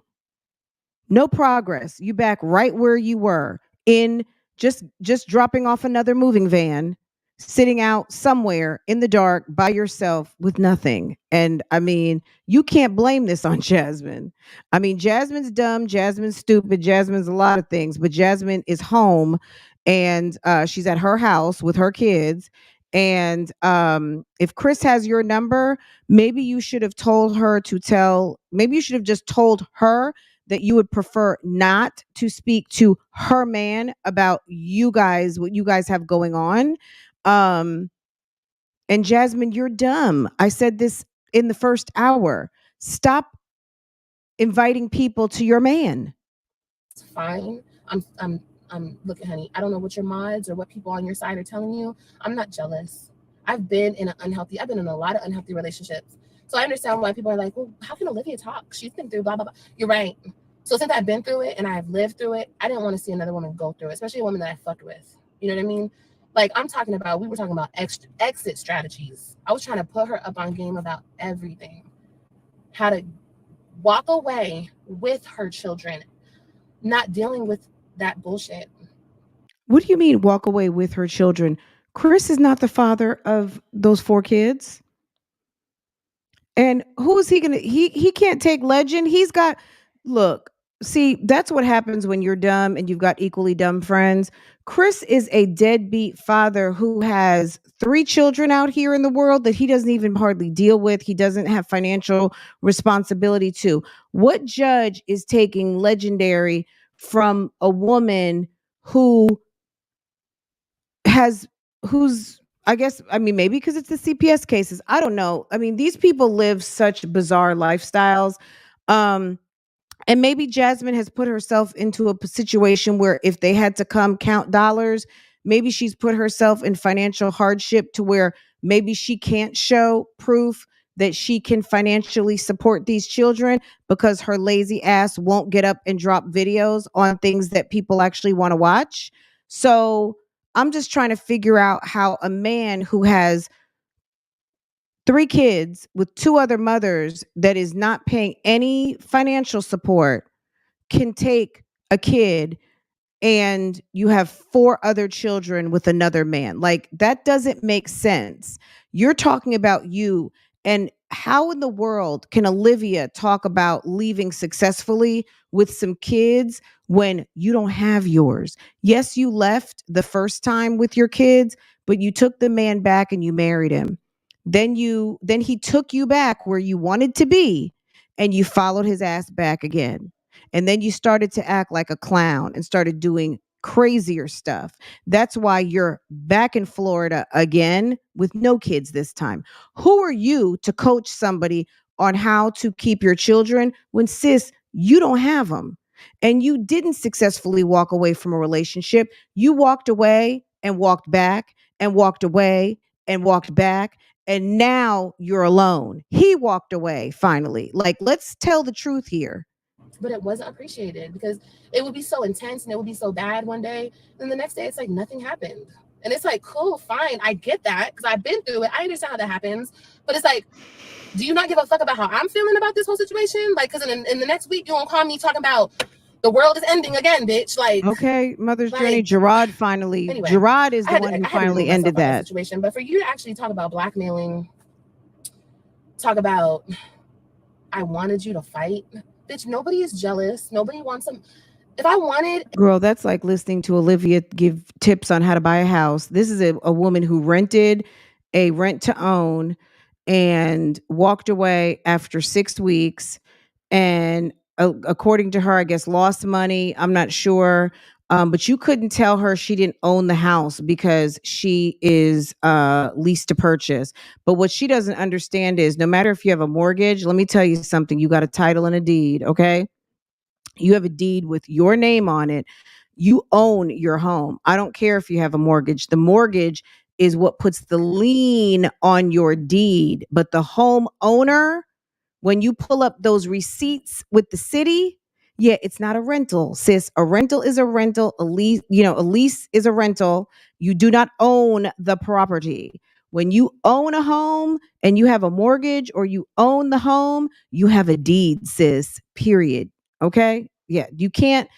[SPEAKER 1] No progress. You back right where you were, in just dropping off another moving van, sitting out somewhere in the dark by yourself with nothing. And I mean, you can't blame this on Jasmine. I mean, Jasmine's dumb, Jasmine's stupid, Jasmine's a lot of things, but Jasmine is home, and she's at her house with her kids. And if Chris has your number, maybe you should have told her to maybe you should have just told her that you would prefer not to speak to her man about you guys, what you guys have going on. Um, and Jasmine, you're dumb. I said this in the first hour. Stop inviting people to your man.
[SPEAKER 3] it's fine. Look, honey, I don't know what your mods or what people on your side are telling you. I'm not jealous. I've been in a lot of unhealthy relationships. So I understand why people are like, well, how can Olivia talk? She's been through blah, blah, blah. You're right. So since I've been through it and I've lived through it, I didn't want to see another woman go through it, especially a woman that I fucked with. You know what I mean? Like we were talking about exit strategies. I was trying to put her up on game about everything. How to walk away with her children, not dealing with that bullshit.
[SPEAKER 1] What do you mean walk away with her children? Chris is not the father of those 4 kids. And who is he gonna he can't take legend. He's got look, see, that's what happens when you're dumb and you've got equally dumb friends. Chris is a deadbeat father who has 3 children out here in the world that he doesn't even hardly deal with. He doesn't have financial responsibility to. What judge is taking legendary from a woman who has who's I guess, I mean, maybe because it's the CPS cases. I don't know. I mean, these people live such bizarre lifestyles. Um, and maybe Jasmine has put herself into a situation where if they had to come count dollars, maybe she's put herself in financial hardship to where maybe she can't show proof that she can financially support these children because her lazy ass won't get up and drop videos on things that people actually want to watch. So I'm just trying to figure out how a man who has 3 kids with 2 other mothers that is not paying any financial support can take a kid and you have 4 other children with another man. Like, that doesn't make sense. You're talking about you, and how in the world can Olivia talk about leaving successfully with some kids when you don't have yours? Yes, you left the first time with your kids, but you took the man back and you married him. Then he took you back where you wanted to be and you followed his ass back again. And then you started to act like a clown and started doing crazier stuff. That's why you're back in Florida again with no kids this time. Who are you to coach somebody on how to keep your children when, sis, you don't have them? And you didn't successfully walk away from a relationship. You walked away and walked back and walked away and walked back. And now you're alone. He walked away finally. Like, let's tell the truth here.
[SPEAKER 3] But it wasn't appreciated because it would be so intense and it would be so bad one day. And the next day, it's like nothing happened. And it's like, cool, fine. I get that because I've been through it. I understand how that happens. But it's like, do you not give a fuck about how I'm feeling about this whole situation? Like, because in the next week, you won't call me talking about the world is ending again, bitch. Like,
[SPEAKER 1] okay, Mother's Journey. Gerard finally.
[SPEAKER 3] Anyway,
[SPEAKER 1] Gerard is the one who finally ended that
[SPEAKER 3] situation. But for you to actually talk about blackmailing, talk about, I wanted you to fight. Bitch, nobody is jealous. Nobody wants them. If I wanted...
[SPEAKER 1] Girl, that's like listening to Olivia give tips on how to buy a house. This is a woman who rented a rent to own and walked away after 6 weeks. And according to her, I guess lost money. I'm not sure. But you couldn't tell her she didn't own the house because she is leased to purchase. But what she doesn't understand is no matter if you have a mortgage, let me tell you something, you got a title and a deed, okay? You have a deed with your name on it. You own your home. I don't care if you have a mortgage. The mortgage is what puts the lien on your deed. But the homeowner, when you pull up those receipts with the city, yeah, it's not a rental, sis. A rental is a rental. A lease is a rental. You do not own the property. When you own a home and you have a mortgage or you own the home, you have a deed, sis. Period. Okay? Yeah, you can't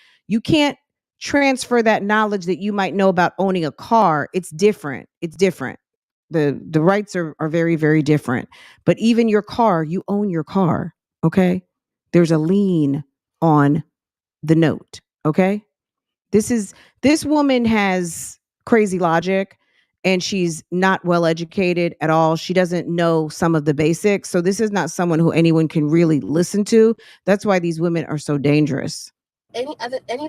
[SPEAKER 1] transfer that knowledge that you might know about owning a car. It's different. It's different. The rights are very, very different. But even your car, you own your car. Okay? There's a lien on the note. Okay? This woman has crazy logic and she's not well educated at all. She doesn't know some of the basics. So this is not someone who anyone can really listen to. That's why these women are so dangerous.
[SPEAKER 3] Any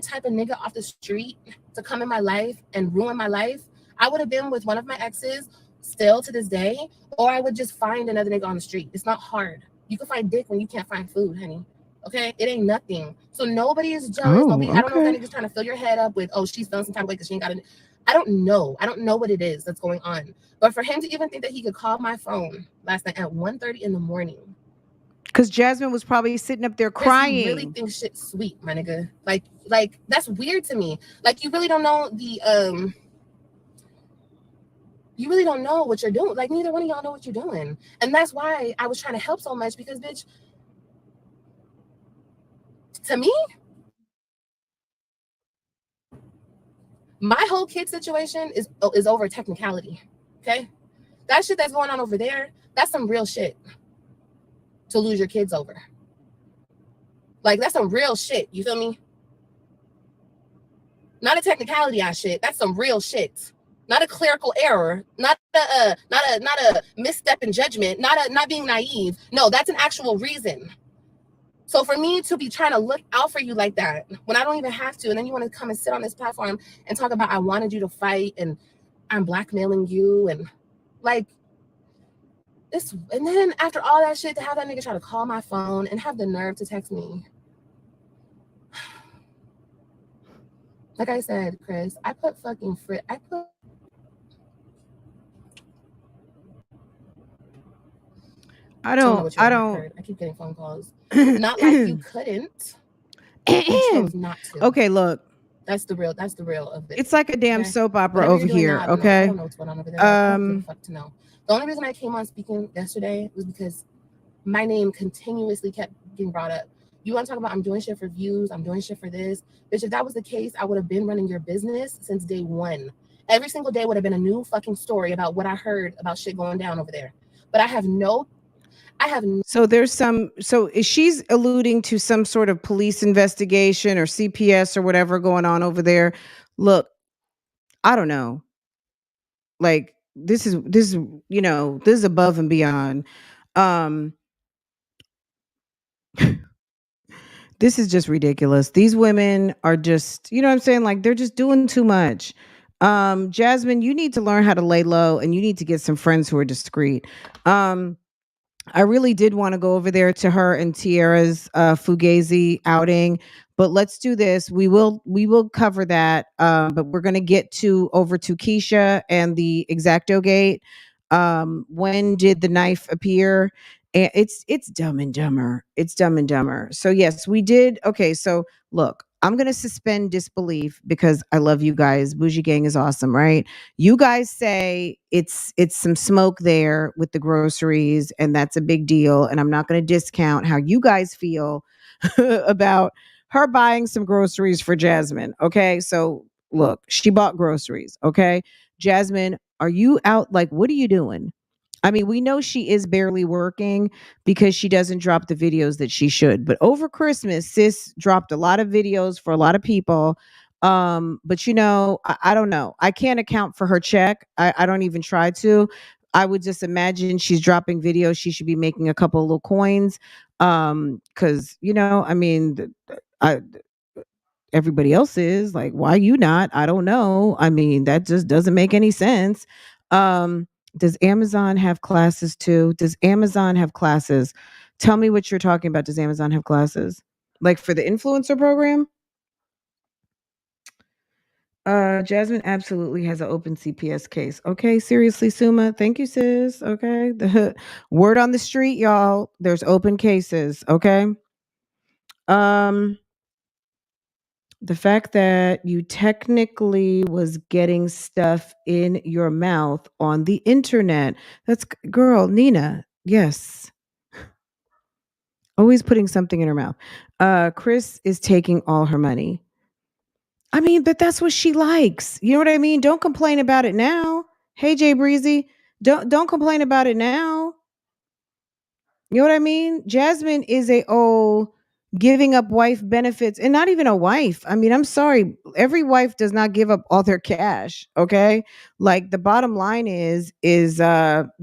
[SPEAKER 3] type of nigga off the street to come in my life and ruin my life, I would have been with one of my exes still to this day, or I would just find another nigga on the street. It's not hard. You can find dick when you can't find food, honey. Okay, it ain't nothing. So nobody is jealous.
[SPEAKER 1] Okay.
[SPEAKER 3] I don't know if that nigga's trying to fill your head up with, oh, she's feeling some type of way because she ain't got it. I don't know. I don't know what it is that's going on. But for him to even think that he could call my phone last night at 1:30 in the morning.
[SPEAKER 1] Because Jasmine was probably sitting up there crying.
[SPEAKER 3] You really think shit's sweet, my nigga. Like that's weird to me. Like you really don't know you really don't know what you're doing. Like neither one of y'all know what you're doing. And that's why I was trying to help so much because bitch, to me, my whole kid situation is over technicality. Okay? That shit that's going on over there, that's some real shit to lose your kids over. Like that's some real shit. You feel me? Not a technicality ass shit. That's some real shit. Not a clerical error. Not a misstep in judgment. Not being naive. No, that's an actual reason. So for me to be trying to look out for you like that when I don't even have to, and then you want to come and sit on this platform and talk about I wanted you to fight and I'm blackmailing you and like this, and then after all that shit to have that nigga try to call my phone and have the nerve to text me. Like I said, Chris, I put fucking I don't. I keep getting phone calls. Not like you couldn't. You chose not to.
[SPEAKER 1] Okay, look.
[SPEAKER 3] That's the real of it.
[SPEAKER 1] It's like a damn soap opera over here. Okay.
[SPEAKER 3] I don't know what's going on over there. I don't give a fuck to know. The only reason I came on speaking yesterday was because my name continuously kept getting brought up. You want to talk about I'm doing shit for views, I'm doing shit for this. Bitch, if that was the case, I would have been running your business since day one. Every single day would have been a new fucking story about what I heard about shit going down over there. But I I have
[SPEAKER 1] So there's some so is she's alluding to some sort of police investigation or CPS or whatever going on over there. Look, I don't know. Like this is this is above and beyond. Um this is just ridiculous. These women are just, you know what I'm saying? Like they're just doing too much. Jasmine, you need to learn how to lay low and you need to get some friends who are discreet. Um I really did want to go over there to her and Tiara's Fugazi outing, but let's do this. We will cover that. But we're gonna get to over to Keisha and the Exacto Gate. When did the knife appear? And it's Dumb and Dumber. It's Dumb and Dumber. So yes, we did. Okay, so look, I'm gonna suspend disbelief because I love you guys. Bougie Gang is awesome, right? You guys say it's some smoke there with the groceries and that's a big deal, and I'm not going to discount how you guys feel about her buying some groceries for Jasmine. Okay? So, look, she bought groceries, okay? Jasmine, are you out like what are you doing? I mean, we know she is barely working because she doesn't drop the videos that she should. But over Christmas, sis dropped a lot of videos for a lot of people. But I don't know. I can't account for her check. I don't even try to. I would just imagine she's dropping videos. She should be making a couple of little coins. Because I mean, I everybody else is like, why you not? I don't know. I mean, that just doesn't make any sense. um does Amazon have classes too? Does Amazon have classes? Tell me what you're talking about. Does Amazon have classes like for the influencer program? Jasmine absolutely has an open CPS case. Okay, seriously, Suma, thank you, sis. Okay, the word on the street, y'all, there's open cases. Okay. um The fact that you technically was getting stuff in your mouth on the internet. Girl, Nina. Yes. Always putting something in her mouth. Chris is taking all her money. I mean, but that's what she likes. You know what I mean? Don't complain about it now. Hey Jay Breezy, don't complain about it now. You know what I mean? Jasmine is a old giving up wife benefits and not even a wife. I mean, I'm sorry. Every wife does not give up all their cash. Okay. Like the bottom line is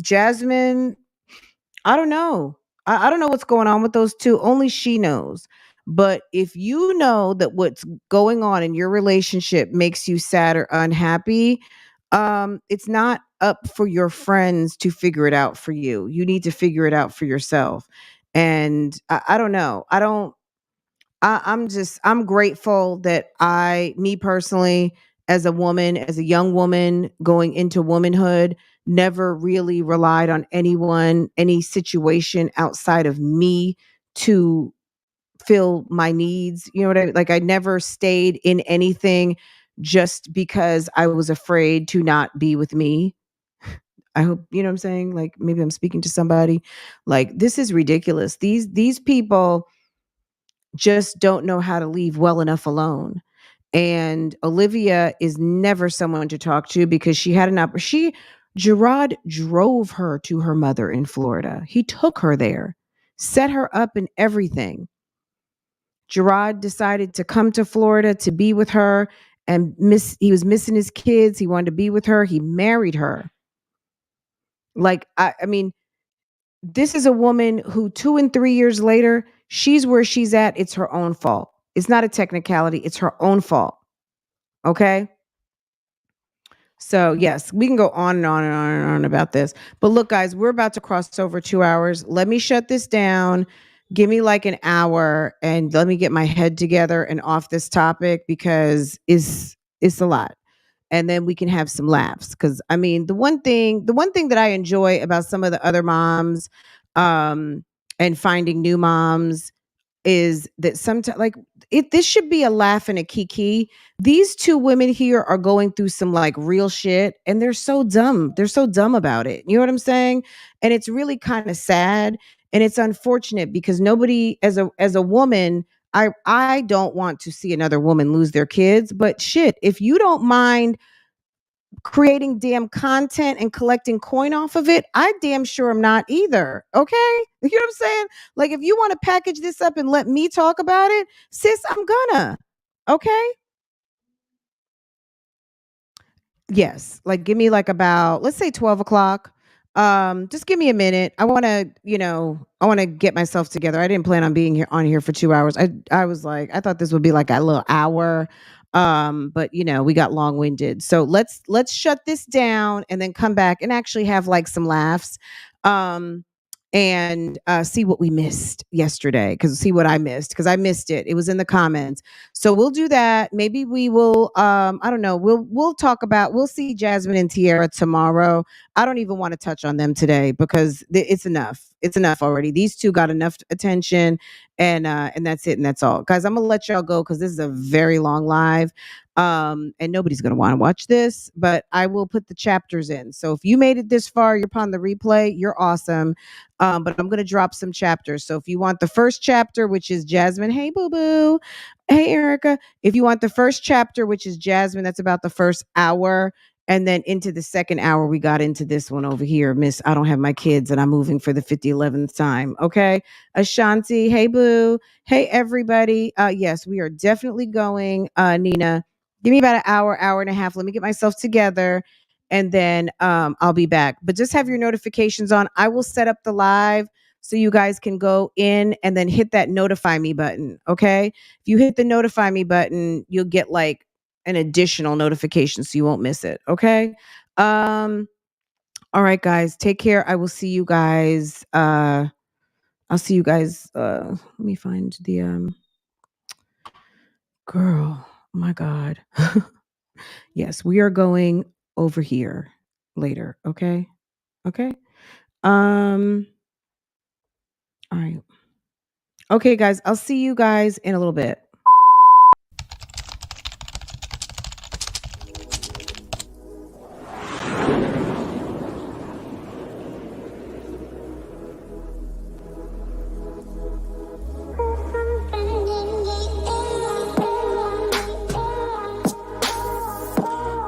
[SPEAKER 1] Jasmine, I don't know. I don't know what's going on with those two. Only she knows. But if you know that what's going on in your relationship makes you sad or unhappy, it's not up for your friends to figure it out for you. You need to figure it out for yourself. And I don't know. I'm grateful that me personally, as a woman, as a young woman going into womanhood, never really relied on anyone, any situation outside of me to fill my needs. You know what I mean? Like I never stayed in anything just because I was afraid to not be with me. I hope you know what I'm saying. Like maybe I'm speaking to somebody. Like this is ridiculous. These people just don't know how to leave well enough alone. And Olivia is never someone to talk to because she had an opportunity. Gerard drove her to her mother in Florida. He took her there, set her up and everything. Gerard decided to come to Florida to be with her and he was missing his kids. He wanted to be with her. He married her. Like I mean, this is a woman who 2 and 3 years later, she's where she's at. It's her own fault. It's not a technicality. It's her own fault. Okay. So yes, we can go on and on and on and on about this. But look, guys, we're about to cross over 2 hours. Let me shut this down. Give me like an hour and let me get my head together and off this topic because it's a lot. And then we can have some laughs. Cause I mean, the one thing that I enjoy about some of the other moms, um, and finding new moms is that sometimes like this should be a laugh and a kiki. These two women here are going through some like real shit and they're so dumb. They're so dumb about it. You know what I'm saying? And it's really kind of sad and it's unfortunate because nobody as a woman, I don't want to see another woman lose their kids, but shit, if you don't mind creating damn content and collecting coin off of it, I damn sure am not either. Okay? You know what I'm saying? Like, if you want to package this up and let me talk about it, sis, I'm gonna. Okay? Yes. Like, give me like about, let's say 12 o'clock. Just give me a minute. I want to, I want to get myself together. I didn't plan on being here for 2 hours. I was like, I thought this would be like a little hour. But we got long winded. So let's shut this down and then come back and actually have like some laughs. And see what we missed yesterday, see what I missed, because I missed it. It was in the comments. So we'll do that. Maybe we will. I don't know. We'll talk about. We'll see Jasmine and Tiara tomorrow. I don't even want to touch on them today because it's enough. It's enough already. These two got enough attention, and that's it, and that's all, guys. I'm gonna let y'all go because this is a very long live. And nobody's going to want to watch this, but I will put the chapters in. So if you made it this far, you're upon the replay, you're awesome. But I'm going to drop some chapters. So if you want the first chapter, which is Jasmine, hey, boo boo. Hey, Erica. If you want the first chapter, which is Jasmine, that's about the first hour. And then into the second hour, we got into this one over here. Miss, I don't have my kids and I'm moving for the 11th time. Okay. Ashanti, hey, boo. Hey, everybody. Yes, we are definitely going. Nina, give me about an hour and a half. Let me get myself together. And then I'll be back. But just have your notifications on. I will set up the live so you guys can go in and then hit that notify me button. Okay. If you hit the notify me button, you'll get like an additional notification so you won't miss it. Okay. All right, guys. Take care. I will see you guys. I'll see you guys. Let me find the girl. Oh my God. Yes, we are going over here later. Okay. Okay. All right. Okay, guys. I'll see you guys in a little bit.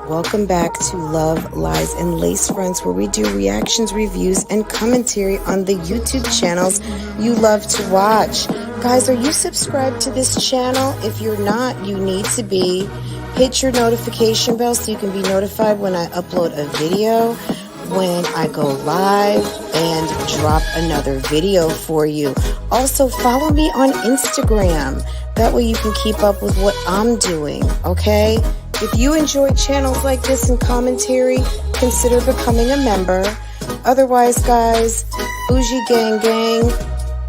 [SPEAKER 1] Welcome back to Love, Lies, and Lacefronts, where we do reactions, reviews, and commentary on the YouTube channels you love to watch. Guys, are you subscribed to this channel? If you're not, you need to be. Hit your notification bell so you can be notified when I upload a video, when I go live, and drop another video for you. Also, follow me on Instagram. That way you can keep up with what I'm doing, okay? If you enjoy channels like this and commentary, consider becoming a member. Otherwise, guys, BougieGang,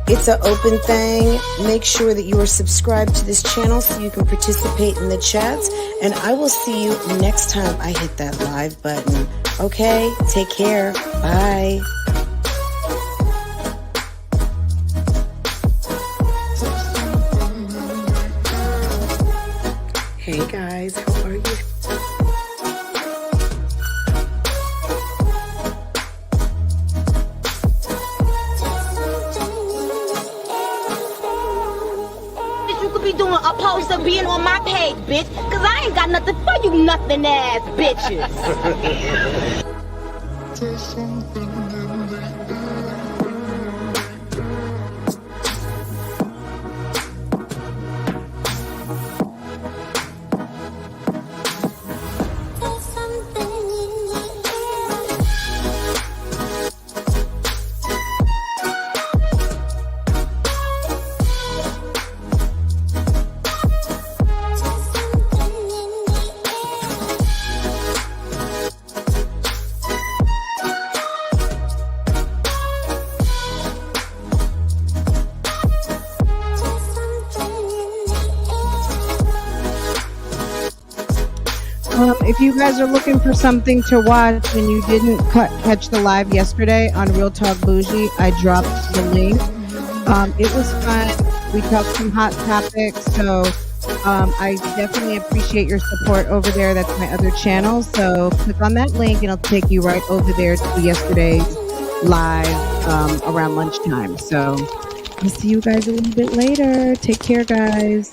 [SPEAKER 1] it's an open thing. Make sure that you are subscribed to this channel so you can participate in the chats. And I will see you next time I hit that live button. Okay? Take care. Bye. Hey guys, how are you?
[SPEAKER 5] You could be doing a post of being on my page, bitch, cause I ain't got nothing for you nothing ass bitches.
[SPEAKER 1] If you guys are looking for something to watch and you didn't catch the live yesterday on Real Talk Bougie, I dropped the link. It was fun. We talked some hot topics, so I definitely appreciate your support over there. That's my other channel. So click on that link and it'll take you right over there to yesterday's live around lunchtime. So I'll see you guys a little bit later. Take care, guys.